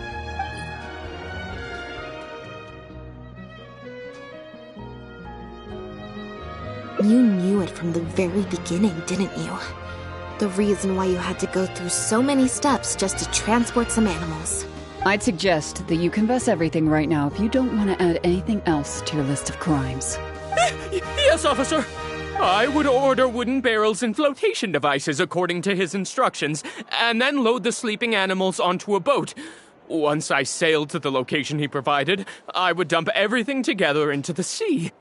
You knew it from the very beginning, didn't you? The reason why you had to go through so many steps just to transport some animals. I'd suggest that you confess everything right now if you don't want to add anything else to your list of crimes. Yes, officer. I would order wooden barrels and flotation devices according to his instructions, and then load the sleeping animals onto a boat. Once I sailed to the location he provided, I would dump everything together into the sea.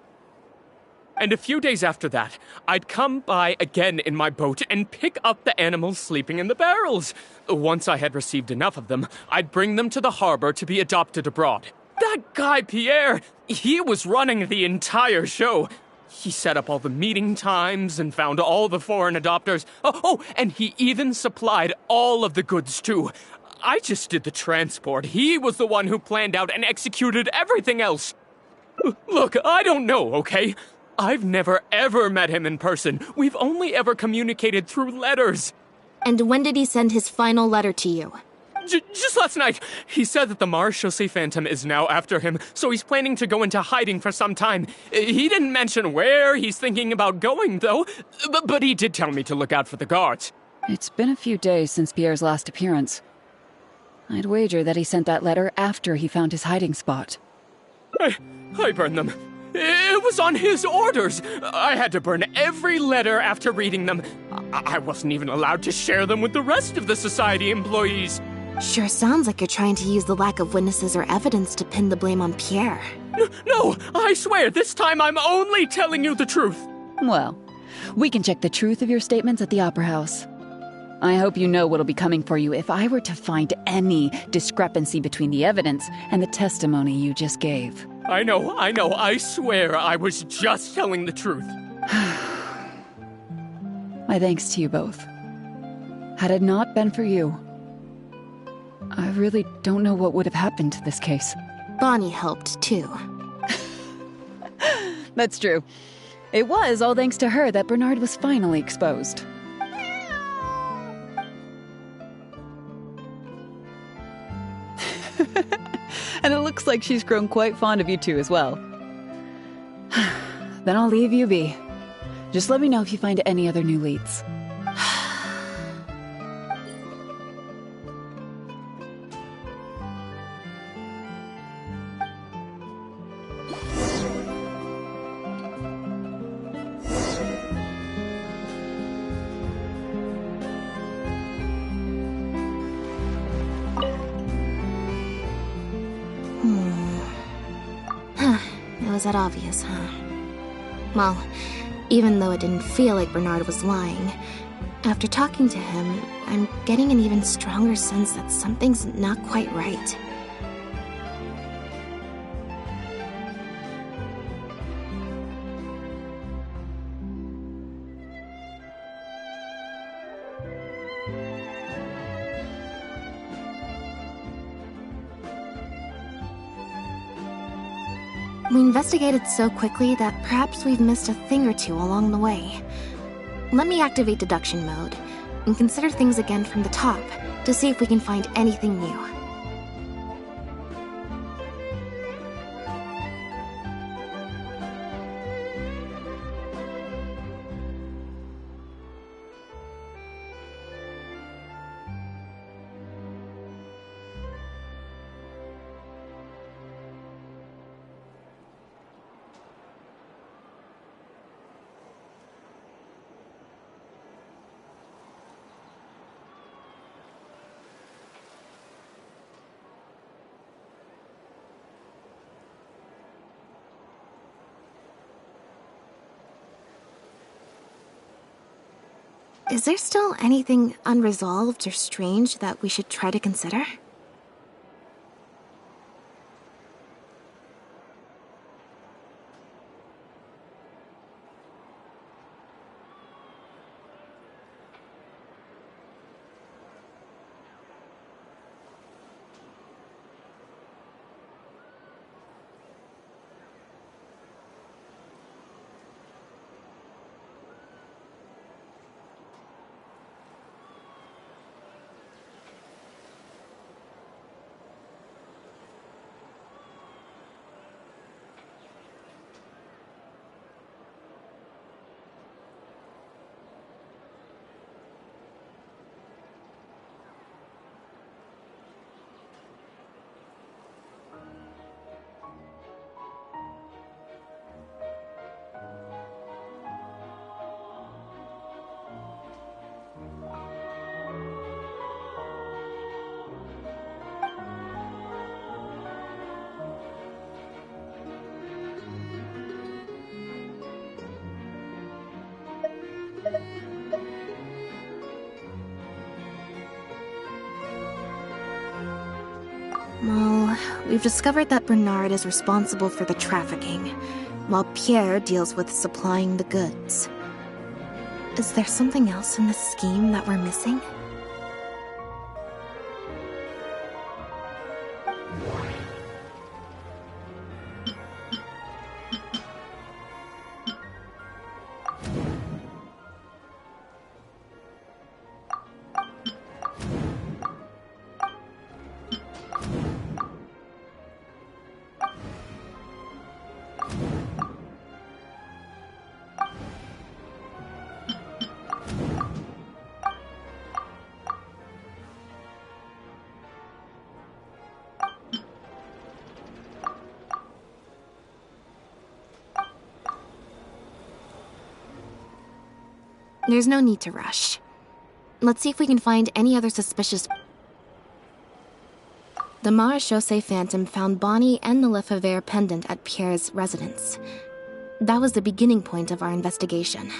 And a few days after that, I'd come by again in my boat and pick up the animals sleeping in the barrels. Once I had received enough of them, I'd bring them to the harbor to be adopted abroad. That guy, Pierre, he was running the entire show. He set up all the meeting times and found all the foreign adopters. Oh, and he even supplied all of the goods, too. I just did the transport. He was the one who planned out and executed everything else. Look, I don't know, okay? I've never ever met him in person. We've only ever communicated through letters. And when did he send his final letter to you? Just last night. He said that the Marechaussee Phantom is now after him, so he's planning to go into hiding for some time. He didn't mention where he's thinking about going, though, but he did tell me to look out for the guards. It's been a few days since Pierre's last appearance. I'd wager that he sent that letter after he found his hiding spot. I burned them. It was on his orders. I had to burn every letter after reading them. I wasn't even allowed to share them with the rest of the society employees. Sure sounds like you're trying to use the lack of witnesses or evidence to pin the blame on Pierre. No, I swear, this time I'm only telling you the truth. Well, we can check the truth of your statements at the Opera House. I hope you know what'll be coming for you if I were to find any discrepancy between the evidence and the testimony you just gave. I know. I swear I was just telling the truth. My thanks to you both. Had it not been for you, I really don't know what would have happened to this case. Bonnie helped, too. That's true. It was all thanks to her that Bernard was finally exposed. And it looks like she's grown quite fond of you two as well. Then I'll leave you be. Just let me know if you find any other new leads. It was that obvious, huh? Well, even though it didn't feel like Bernard was lying, after talking to him, I'm getting an even stronger sense that something's not quite right. We investigated so quickly that perhaps we've missed a thing or two along the way. Let me activate deduction mode and consider things again from the top to see if we can find anything new. Is there still anything unresolved or strange that we should try to consider? Well, we've discovered that Bernard is responsible for the trafficking, while Pierre deals with supplying the goods. Is there something else in this scheme that we're missing? There's no need to rush. Let's see if we can find any other suspicious... The Marechaussee Phantom found Bonnie and the Lefebvre pendant at Pierre's residence. That was the beginning point of our investigation.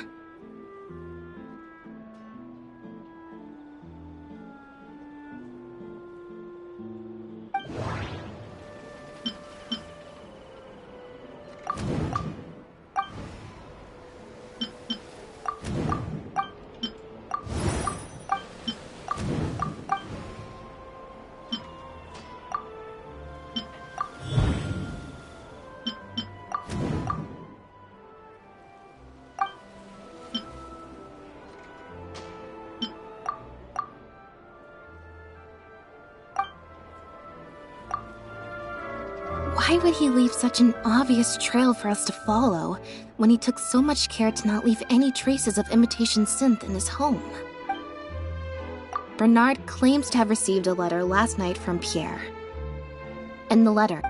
Why would he leave such an obvious trail for us to follow when he took so much care to not leave any traces of imitation synth in his home? Bernard claims to have received a letter last night from Pierre. In the letter,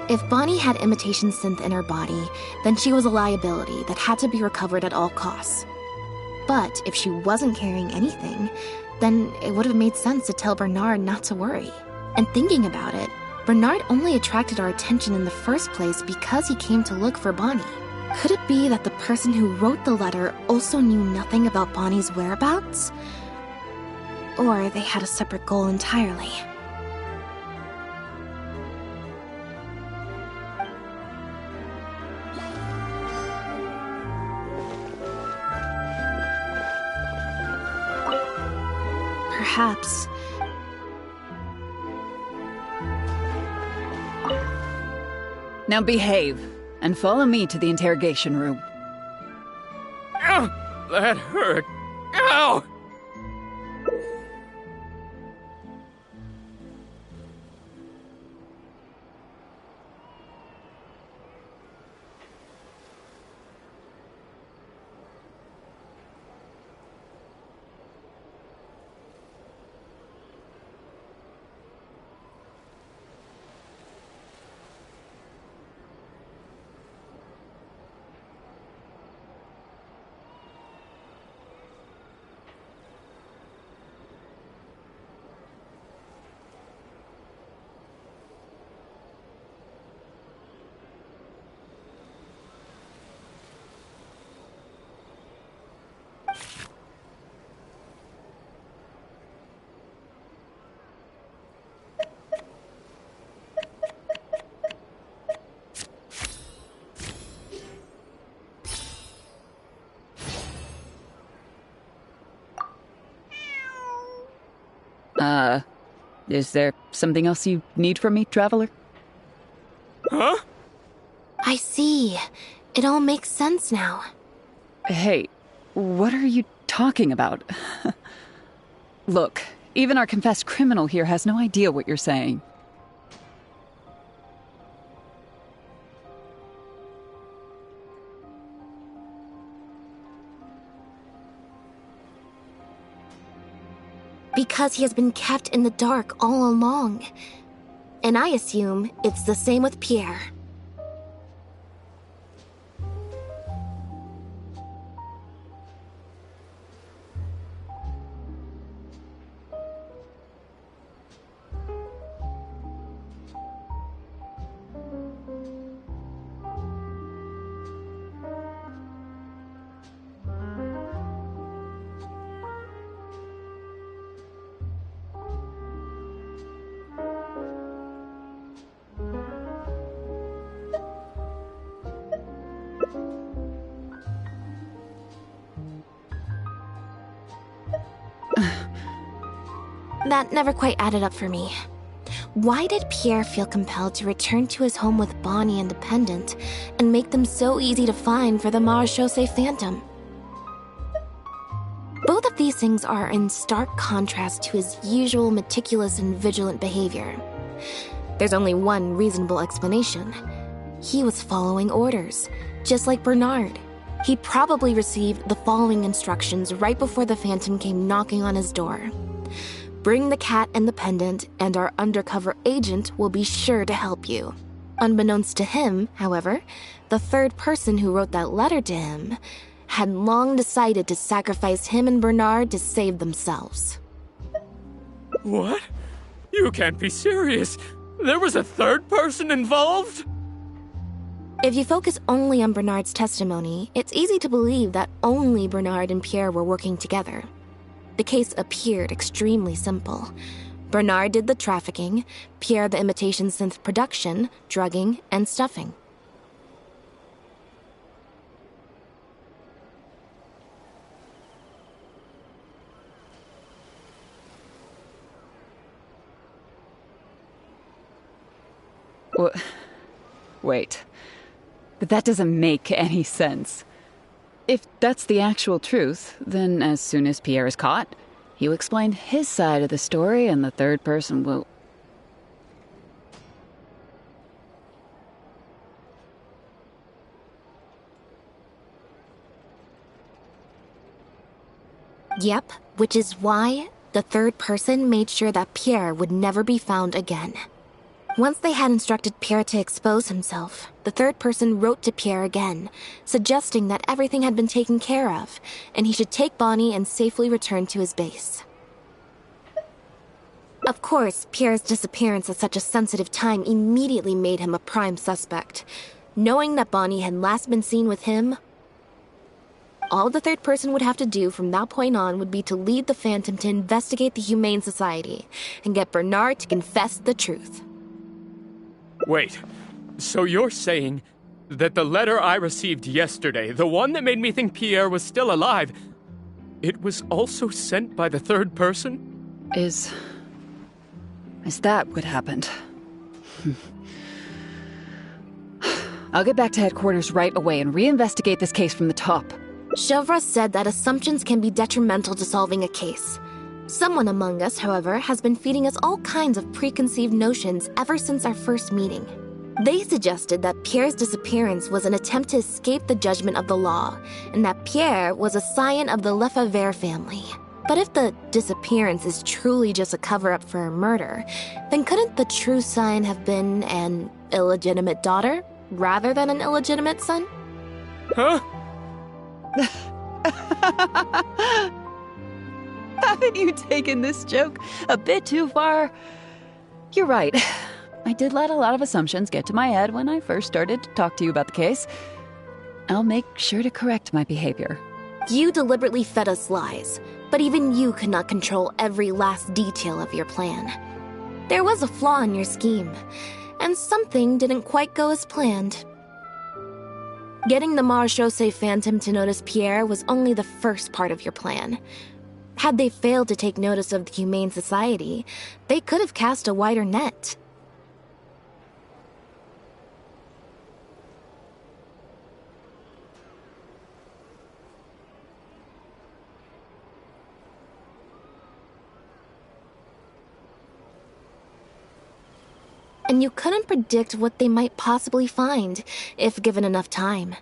if Bonnie had imitation synth in her body, then she was a liability that had to be recovered at all costs. But if she wasn't carrying anything, then it would have made sense to tell Bernard not to worry. And thinking about it, Bernard only attracted our attention in the first place because he came to look for Bonnie. Could it be that the person who wrote the letter also knew nothing about Bonnie's whereabouts? Or they had a separate goal entirely? Perhaps. Now behave, and follow me to the interrogation room. Ow! That hurt. Ow! Is there something else you need from me, Traveler? Huh? I see. It all makes sense now. Hey, what are you talking about? Look, even our confessed criminal here has no idea what you're saying. Because he has been kept in the dark all along. And I assume it's the same with Pierre. That never quite added up for me. Why did Pierre feel compelled to return to his home with Bonnie and Dependent and make them so easy to find for the Marechaussee Phantom? Both of these things are in stark contrast to his usual meticulous and vigilant behavior. There's only one reasonable explanation. He was following orders, just like Bernard. He probably received the following instructions right before the Phantom came knocking on his door. Bring the cat and the pendant, and our undercover agent will be sure to help you. Unbeknownst to him, however, the third person who wrote that letter to him had long decided to sacrifice him and Bernard to save themselves. What? You can't be serious. There was a third person involved? If you focus only on Bernard's testimony, it's easy to believe that only Bernard and Pierre were working together. The case appeared extremely simple. Bernard did the trafficking, Pierre the imitation synth production, drugging, and stuffing. Wait. But that doesn't make any sense. If that's the actual truth, then as soon as Pierre is caught, he'll explain his side of the story and the third person will... Yep, which is why the third person made sure that Pierre would never be found again. Once they had instructed Pierre to expose himself, the third person wrote to Pierre again, suggesting that everything had been taken care of, and he should take Bonnie and safely return to his base. Of course, Pierre's disappearance at such a sensitive time immediately made him a prime suspect. Knowing that Bonnie had last been seen with him, all the third person would have to do from that point on would be to lead the Phantom to investigate the Humane Society and get Bernard to confess the truth. Wait, so you're saying that the letter I received yesterday, the one that made me think Pierre was still alive, it was also sent by the third person? Is that what happened? I'll get back to headquarters right away and reinvestigate this case from the top. Chevra said that assumptions can be detrimental to solving a case. Someone among us, however, has been feeding us all kinds of preconceived notions ever since our first meeting. They suggested that Pierre's disappearance was an attempt to escape the judgment of the law, and that Pierre was a scion of the Lefebvre family. But if the disappearance is truly just a cover-up for a murder, then couldn't the true scion have been an illegitimate daughter, rather than an illegitimate son? Huh? Haven't you taken this joke a bit too far? You're right. I did let a lot of assumptions get to my head when I first started to talk to you about the case. I'll make sure to correct my behavior. You deliberately fed us lies, but even you could not control every last detail of your plan. There was a flaw in your scheme, and something didn't quite go as planned. Getting the Marechaussee Phantom to notice Pierre was only the first part of your plan. Had they failed to take notice of the Humane Society, they could have cast a wider net. And you couldn't predict what they might possibly find, if given enough time.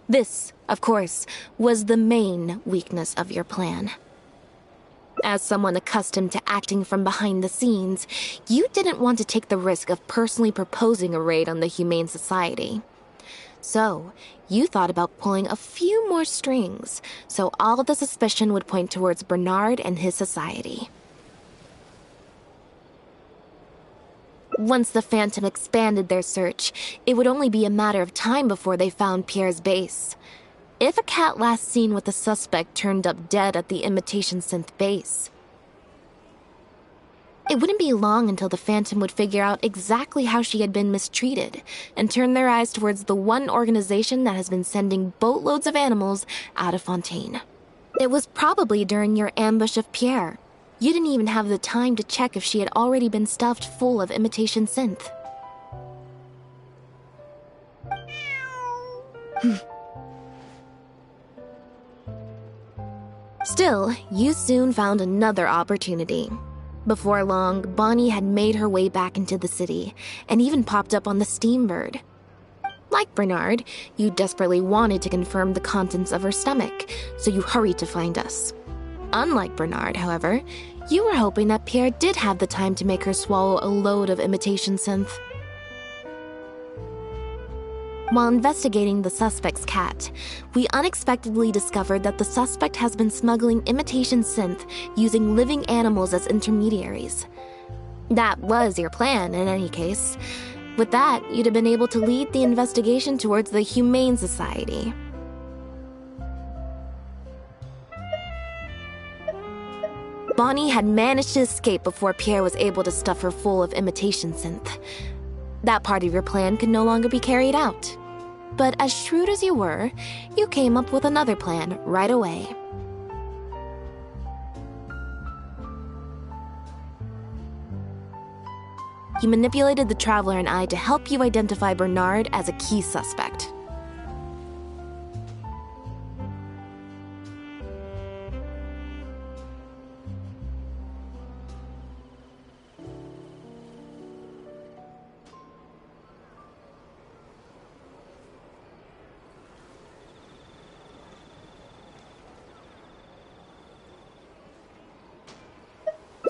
This, of course, was the main weakness of your plan. As someone accustomed to acting from behind the scenes, you didn't want to take the risk of personally proposing a raid on the Humane Society. So, you thought about pulling a few more strings, so all of the suspicion would point towards Bernard and his society. Once the Phantom expanded their search, it would only be a matter of time before they found Pierre's base. If a cat last seen with the suspect turned up dead at the imitation synth base, it wouldn't be long until the Phantom would figure out exactly how she had been mistreated and turn their eyes towards the one organization that has been sending boatloads of animals out of Fontaine. It was probably during your ambush of Pierre. You didn't even have the time to check if she had already been stuffed full of imitation synth. Still, you soon found another opportunity. Before long, Bonnie had made her way back into the city, and even popped up on the Steambird. Like Bernard, you desperately wanted to confirm the contents of her stomach, so you hurried to find us. Unlike Bernard, however, you were hoping that Pierre did have the time to make her swallow a load of imitation synth. While investigating the suspect's cat, we unexpectedly discovered that the suspect has been smuggling imitation synth using living animals as intermediaries. That was your plan, in any case. With that, you'd have been able to lead the investigation towards the Humane Society. Bonnie had managed to escape before Pierre was able to stuff her full of imitation synth. That part of your plan could no longer be carried out. But as shrewd as you were, you came up with another plan right away. You manipulated the Traveler and I to help you identify Bernard as a key suspect.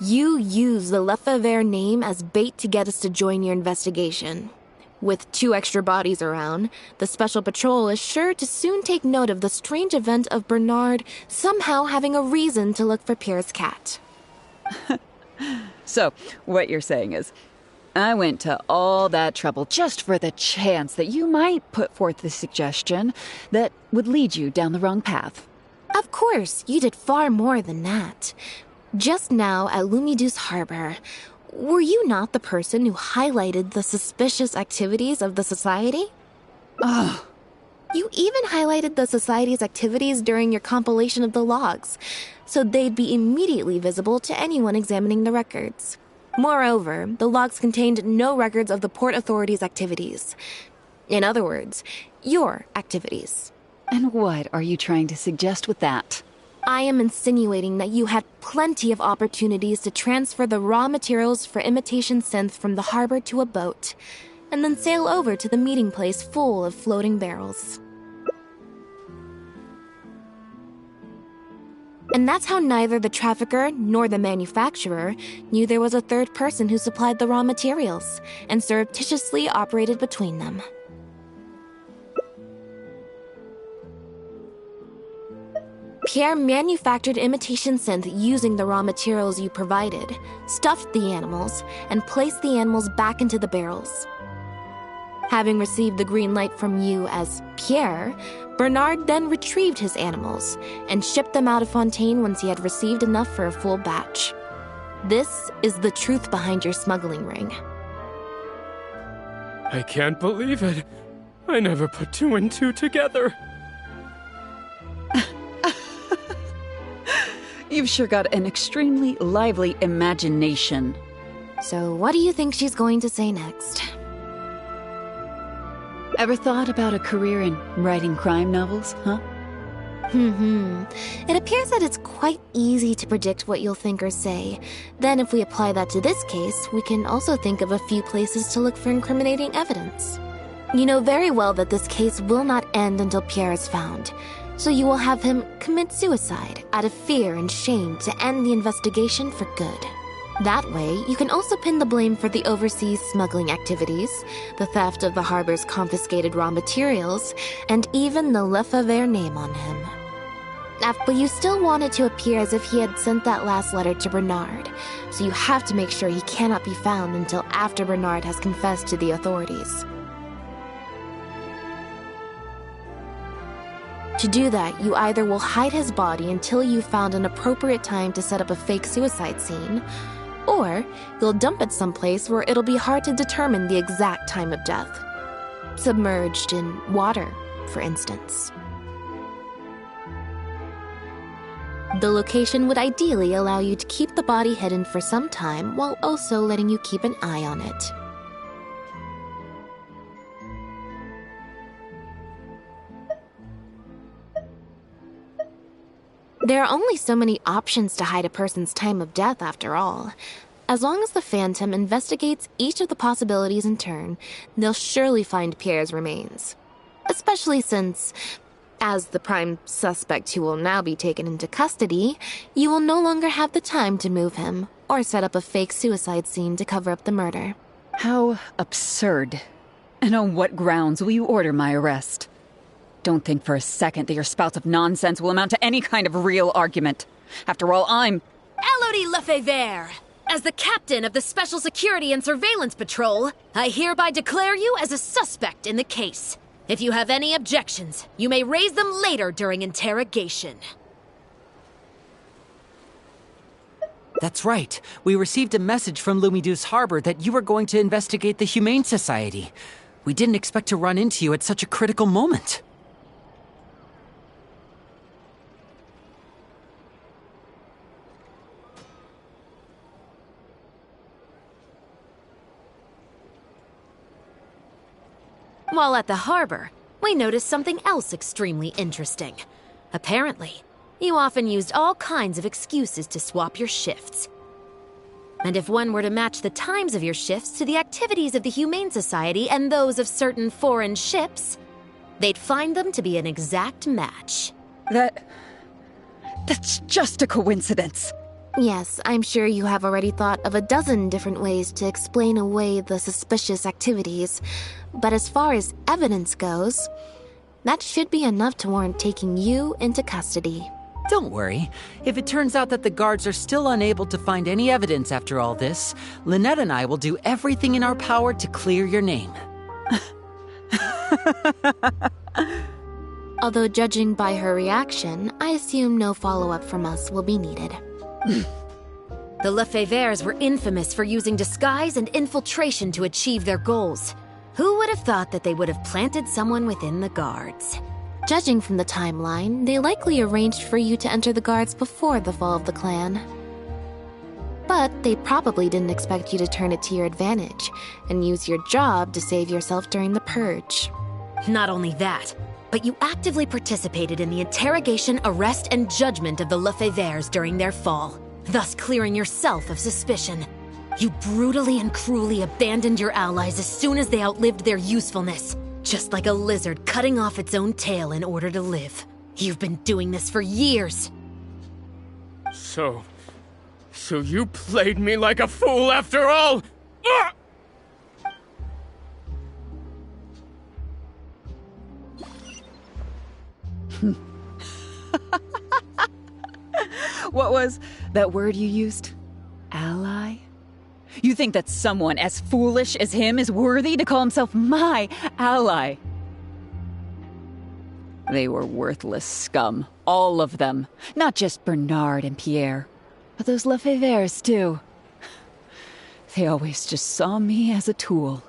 You used the Lefebvre name as bait to get us to join your investigation. With 2 extra bodies around, the Special Patrol is sure to soon take note of the strange event of Bernard somehow having a reason to look for Pierre's cat. So, what you're saying is, I went to all that trouble just for the chance that you might put forth the suggestion that would lead you down the wrong path. Of course, you did far more than that. Just now at Lumiduce Harbor, were you not the person who highlighted the suspicious activities of the Society? Ugh. You even highlighted the Society's activities during your compilation of the logs, so they'd be immediately visible to anyone examining the records. Moreover, the logs contained no records of the Port Authority's activities. In other words, your activities. And what are you trying to suggest with that? I am insinuating that you had plenty of opportunities to transfer the raw materials for imitation synth from the harbor to a boat, and then sail over to the meeting place full of floating barrels. And that's how neither the trafficker nor the manufacturer knew there was a third person who supplied the raw materials, and surreptitiously operated between them. Pierre manufactured imitation synth using the raw materials you provided, stuffed the animals, and placed the animals back into the barrels. Having received the green light from you as Pierre, Bernard then retrieved his animals and shipped them out of Fontaine once he had received enough for a full batch. This is the truth behind your smuggling ring. I can't believe it. I never put 2 and 2 together. You've sure got an extremely lively imagination. So what do you think she's going to say next? Ever thought about a career in writing crime novels, huh? It appears that it's quite easy to predict what you'll think or say. Then if we apply that to this case, we can also think of a few places to look for incriminating evidence. You know very well that this case will not end until Pierre is found. So you will have him commit suicide out of fear and shame to end the investigation for good. That way, you can also pin the blame for the overseas smuggling activities, the theft of the harbor's confiscated raw materials, and even the Lefebvre name on him. But you still want it to appear as if he had sent that last letter to Bernard, so you have to make sure he cannot be found until after Bernard has confessed to the authorities. To do that, you either will hide his body until you've found an appropriate time to set up a fake suicide scene, or you'll dump it someplace where it'll be hard to determine the exact time of death. Submerged in water, for instance. The location would ideally allow you to keep the body hidden for some time while also letting you keep an eye on it. There are only so many options to hide a person's time of death, after all. As long as the Phantom investigates each of the possibilities in turn, they'll surely find Pierre's remains. Especially since, as the prime suspect who will now be taken into custody, you will no longer have the time to move him or set up a fake suicide scene to cover up the murder. How absurd. And on what grounds will you order my arrest? Don't think for a second that your spouts of nonsense will amount to any kind of real argument. After all, I'm... Elodie Lefebvre! As the captain of the Special Security and Surveillance Patrol, I hereby declare you as a suspect in the case. If you have any objections, you may raise them later during interrogation. That's right. We received a message from Lumideus Harbor that you were going to investigate the Humane Society. We didn't expect to run into you at such a critical moment. While at the harbor, we noticed something else extremely interesting. Apparently, you often used all kinds of excuses to swap your shifts. And if one were to match the times of your shifts to the activities of the Humane Society and those of certain foreign ships, they'd find them to be an exact match. That's just a coincidence. Yes, I'm sure you have already thought of a dozen different ways to explain away the suspicious activities. But as far as evidence goes, that should be enough to warrant taking you into custody. Don't worry. If it turns out that the guards are still unable to find any evidence after all this, Lynette and I will do everything in our power to clear your name. Although judging by her reaction, I assume no follow-up from us will be needed. The Lefebvres were infamous for using disguise and infiltration to achieve their goals. Who would have thought that they would have planted someone within the guards? Judging from the timeline, they likely arranged for you to enter the guards before the fall of the clan. But they probably didn't expect you to turn it to your advantage and use your job to save yourself during the purge. Not only that, but you actively participated in the interrogation, arrest, and judgment of the Lefebvres during their fall, thus clearing yourself of suspicion. You brutally and cruelly abandoned your allies as soon as they outlived their usefulness, just like a lizard cutting off its own tail in order to live. You've been doing this for years. So you played me like a fool after all? Ah! What was that word you used? Ally? You think that someone as foolish as him is worthy to call himself my ally? They were worthless scum, all of them. Not just Bernard and Pierre, but those Lefebvres too. They always just saw me as a tool.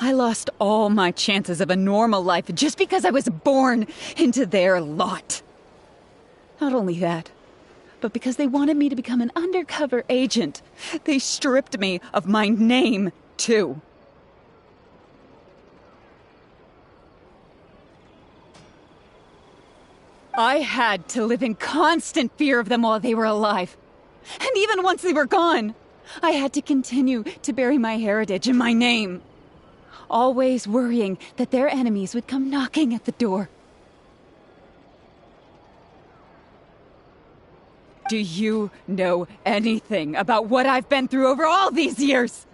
I lost all my chances of a normal life just because I was born into their lot. Not only that, But because they wanted me to become an undercover agent, they stripped me of my name, too. I had to live in constant fear of them while they were alive. And even once they were gone, I had to continue to bury my heritage and my name. Always worrying that their enemies would come knocking at the door. Do you know anything about what I've been through over all these years?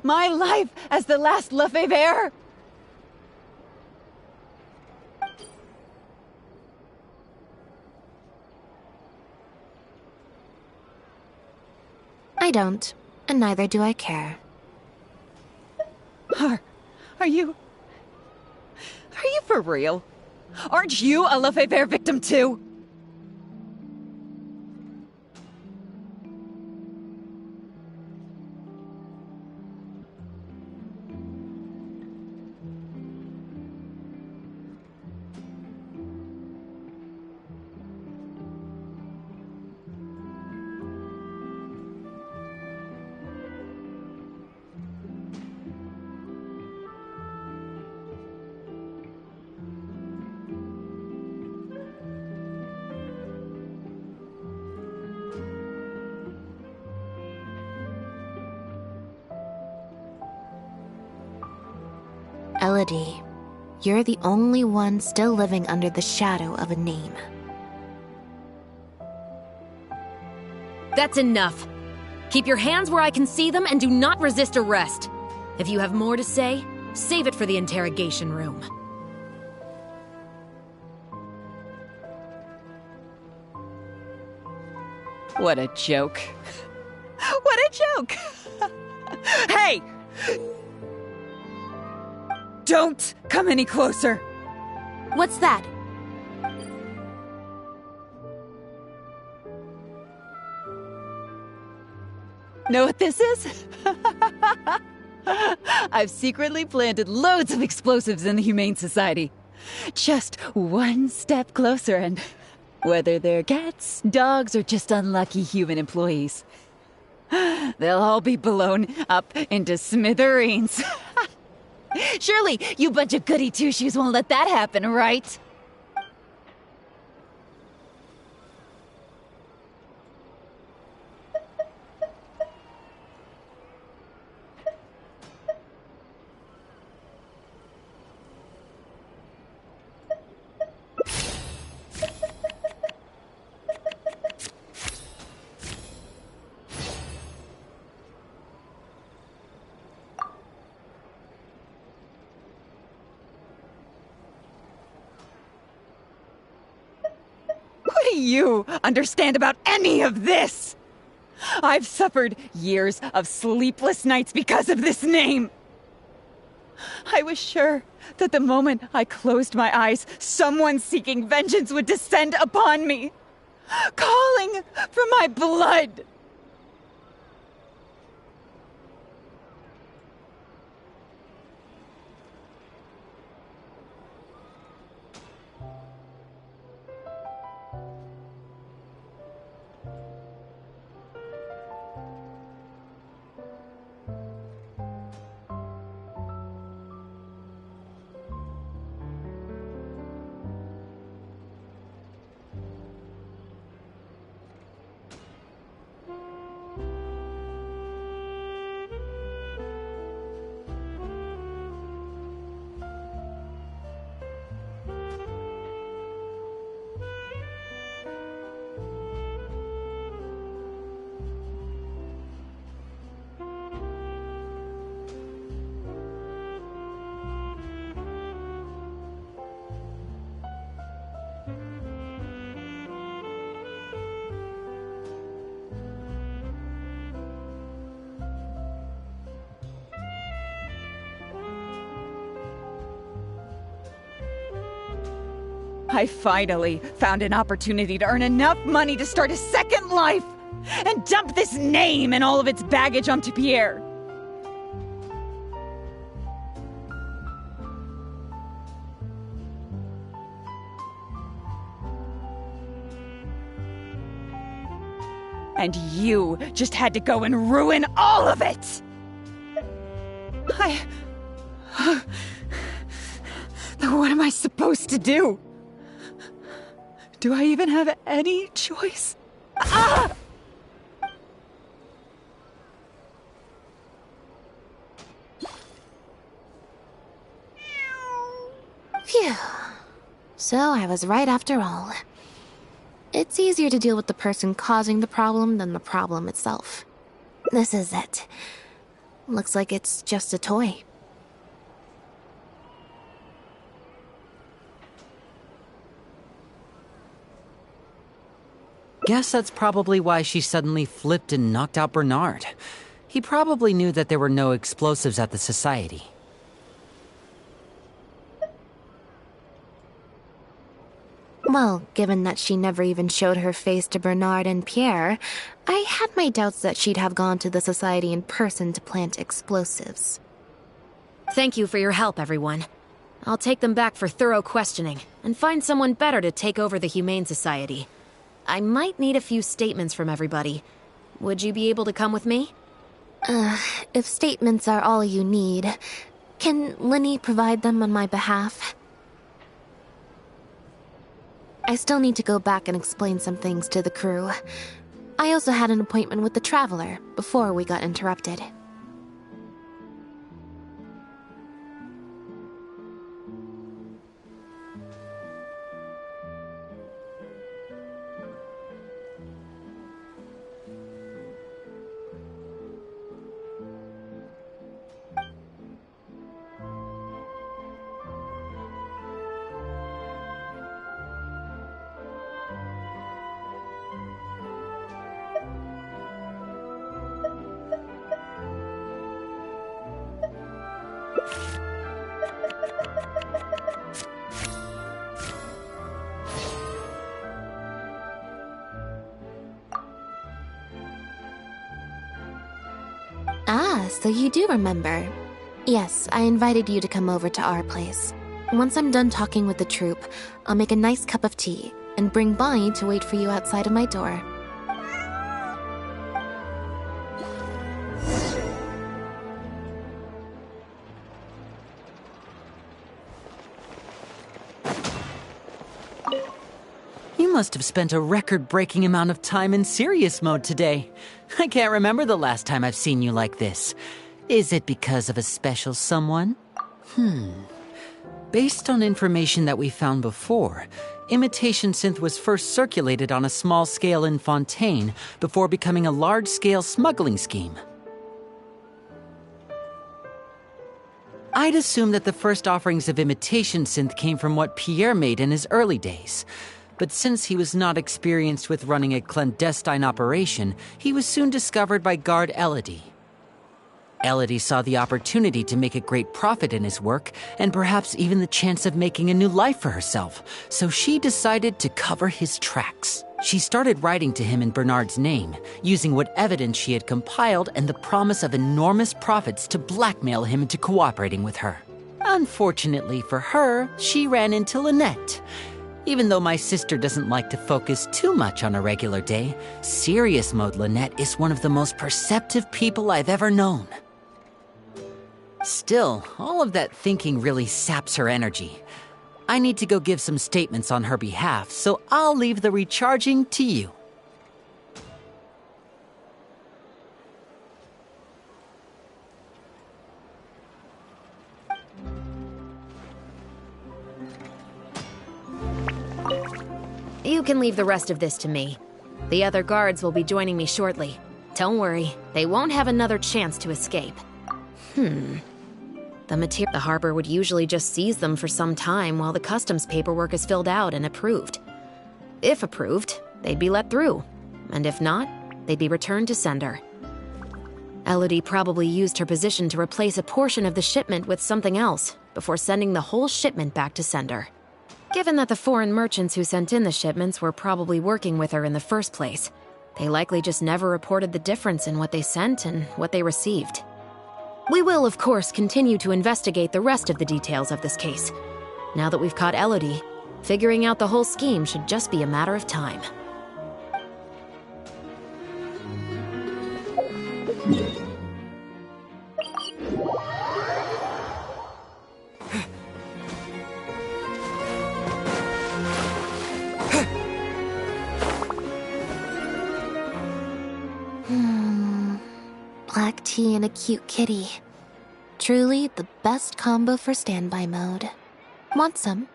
My life as the last Lefebvre? I don't, and neither do I care. Are you for real? Aren't you a Lefebvre victim too? Elodie, you're the only one still living under the shadow of a name. That's enough. Keep your hands where I can see them and do not resist arrest. If you have more to say, save it for the interrogation room. What a joke. What a joke! Hey! Don't come any closer! What's that? Know what this is? I've secretly planted loads of explosives in the Humane Society. Just one step closer and... whether they're cats, dogs, or just unlucky human employees, they'll all be blown up into smithereens. Surely, you bunch of goody two-shoes won't let that happen, right? What do you understand about any of this? I've suffered years of sleepless nights because of this name. I was sure that the moment I closed my eyes, someone seeking vengeance would descend upon me, calling for my blood. I finally found an opportunity to earn enough money to start a second life and dump this name and all of its baggage onto Pierre. And you just had to go and ruin all of it! What am I supposed to do? Do I even have any choice? Ah! Phew. So I was right after all. It's easier to deal with the person causing the problem than the problem itself. This is it. Looks like it's just a toy. Guess that's probably why she suddenly flipped and knocked out Bernard. He probably knew that there were no explosives at the Society. Well, given that she never even showed her face to Bernard and Pierre, I had my doubts that she'd have gone to the Society in person to plant explosives. Thank you for your help, everyone. I'll take them back for thorough questioning, and find someone better to take over the Humane Society. I might need a few statements from everybody. Would you be able to come with me? If statements are all you need, can Lenny provide them on my behalf? I still need to go back and explain some things to the crew. I also had an appointment with the Traveler before we got interrupted. Ah, so you do remember. Yes, I invited you to come over to our place. Once I'm done talking with the troupe, I'll make a nice cup of tea and bring Bonnie to wait for you outside of my door. You must have spent a record-breaking amount of time in serious mode today. I can't remember the last time I've seen you like this. Is it because of a special someone? Based on information that we found before, Imitation Synth was first circulated on a small scale in Fontaine before becoming a large-scale smuggling scheme. I'd assume that the first offerings of Imitation Synth came from what Pierre made in his early days. But since he was not experienced with running a clandestine operation, he was soon discovered by guard Elodie. Elodie saw the opportunity to make a great profit in his work, and perhaps even the chance of making a new life for herself, so she decided to cover his tracks. She started writing to him in Bernard's name, using what evidence she had compiled and the promise of enormous profits to blackmail him into cooperating with her. Unfortunately for her, she ran into Lynette. Even though my sister doesn't like to focus too much on a regular day, Serious Mode Lynette is one of the most perceptive people I've ever known. Still, all of that thinking really saps her energy. I need to go give some statements on her behalf, so I'll leave the recharging to you. You can leave the rest of this to me. The other guards will be joining me shortly. Don't worry, they won't have another chance to escape. The harbor would usually just seize them for some time while the customs paperwork is filled out and approved. If approved, they'd be let through. And if not, they'd be returned to sender. Elodie probably used her position to replace a portion of the shipment with something else before sending the whole shipment back to sender. Given that the foreign merchants who sent in the shipments were probably working with her in the first place, they likely just never reported the difference in what they sent and what they received. We will, of course, continue to investigate the rest of the details of this case. Now that we've caught Elodie, figuring out the whole scheme should just be a matter of time. tea and a cute kitty. Truly the best combo for standby mode. Want some?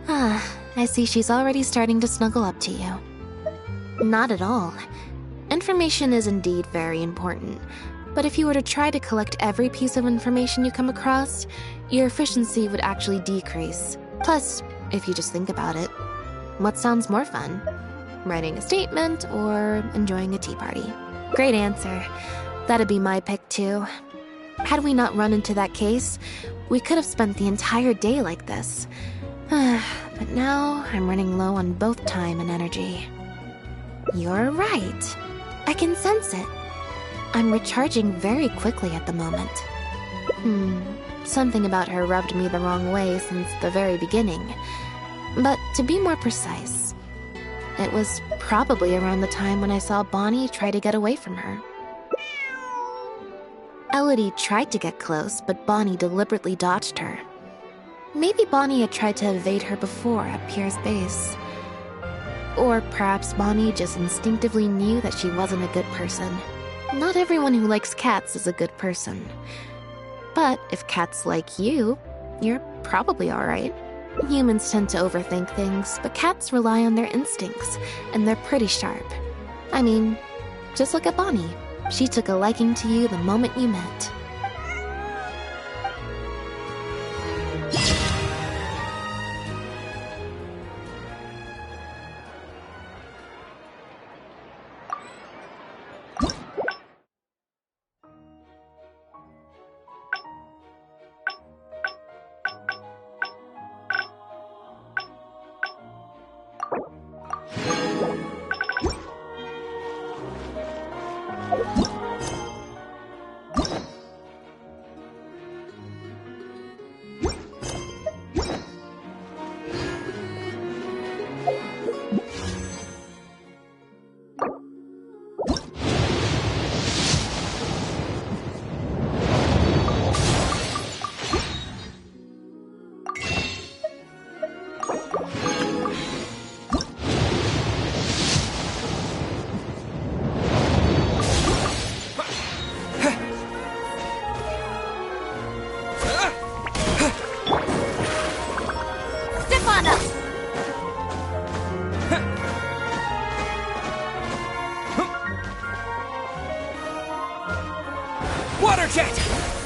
I see she's already starting to snuggle up to you. Not at all. Information is indeed very important, but if you were to try to collect every piece of information you come across, your efficiency would actually decrease. Plus, if you just think about it, what sounds more fun? Writing a statement or enjoying a tea party? Great answer. That'd be my pick too. Had we not run into that case, we could have spent the entire day like this. But now I'm running low on both time and energy. You're right. I can sense it. I'm recharging very quickly at the moment. Something about her rubbed me the wrong way since the very beginning. But to be more precise, it was probably around the time when I saw Bonnie try to get away from her. Elodie tried to get close, but Bonnie deliberately dodged her. Maybe Bonnie had tried to evade her before at Pierre's base. Or perhaps Bonnie just instinctively knew that she wasn't a good person. Not everyone who likes cats is a good person. But if cats like you, you're probably alright. Humans tend to overthink things, but cats rely on their instincts, and they're pretty sharp. I mean, just look at Bonnie. She took a liking to you the moment you met. Water jet!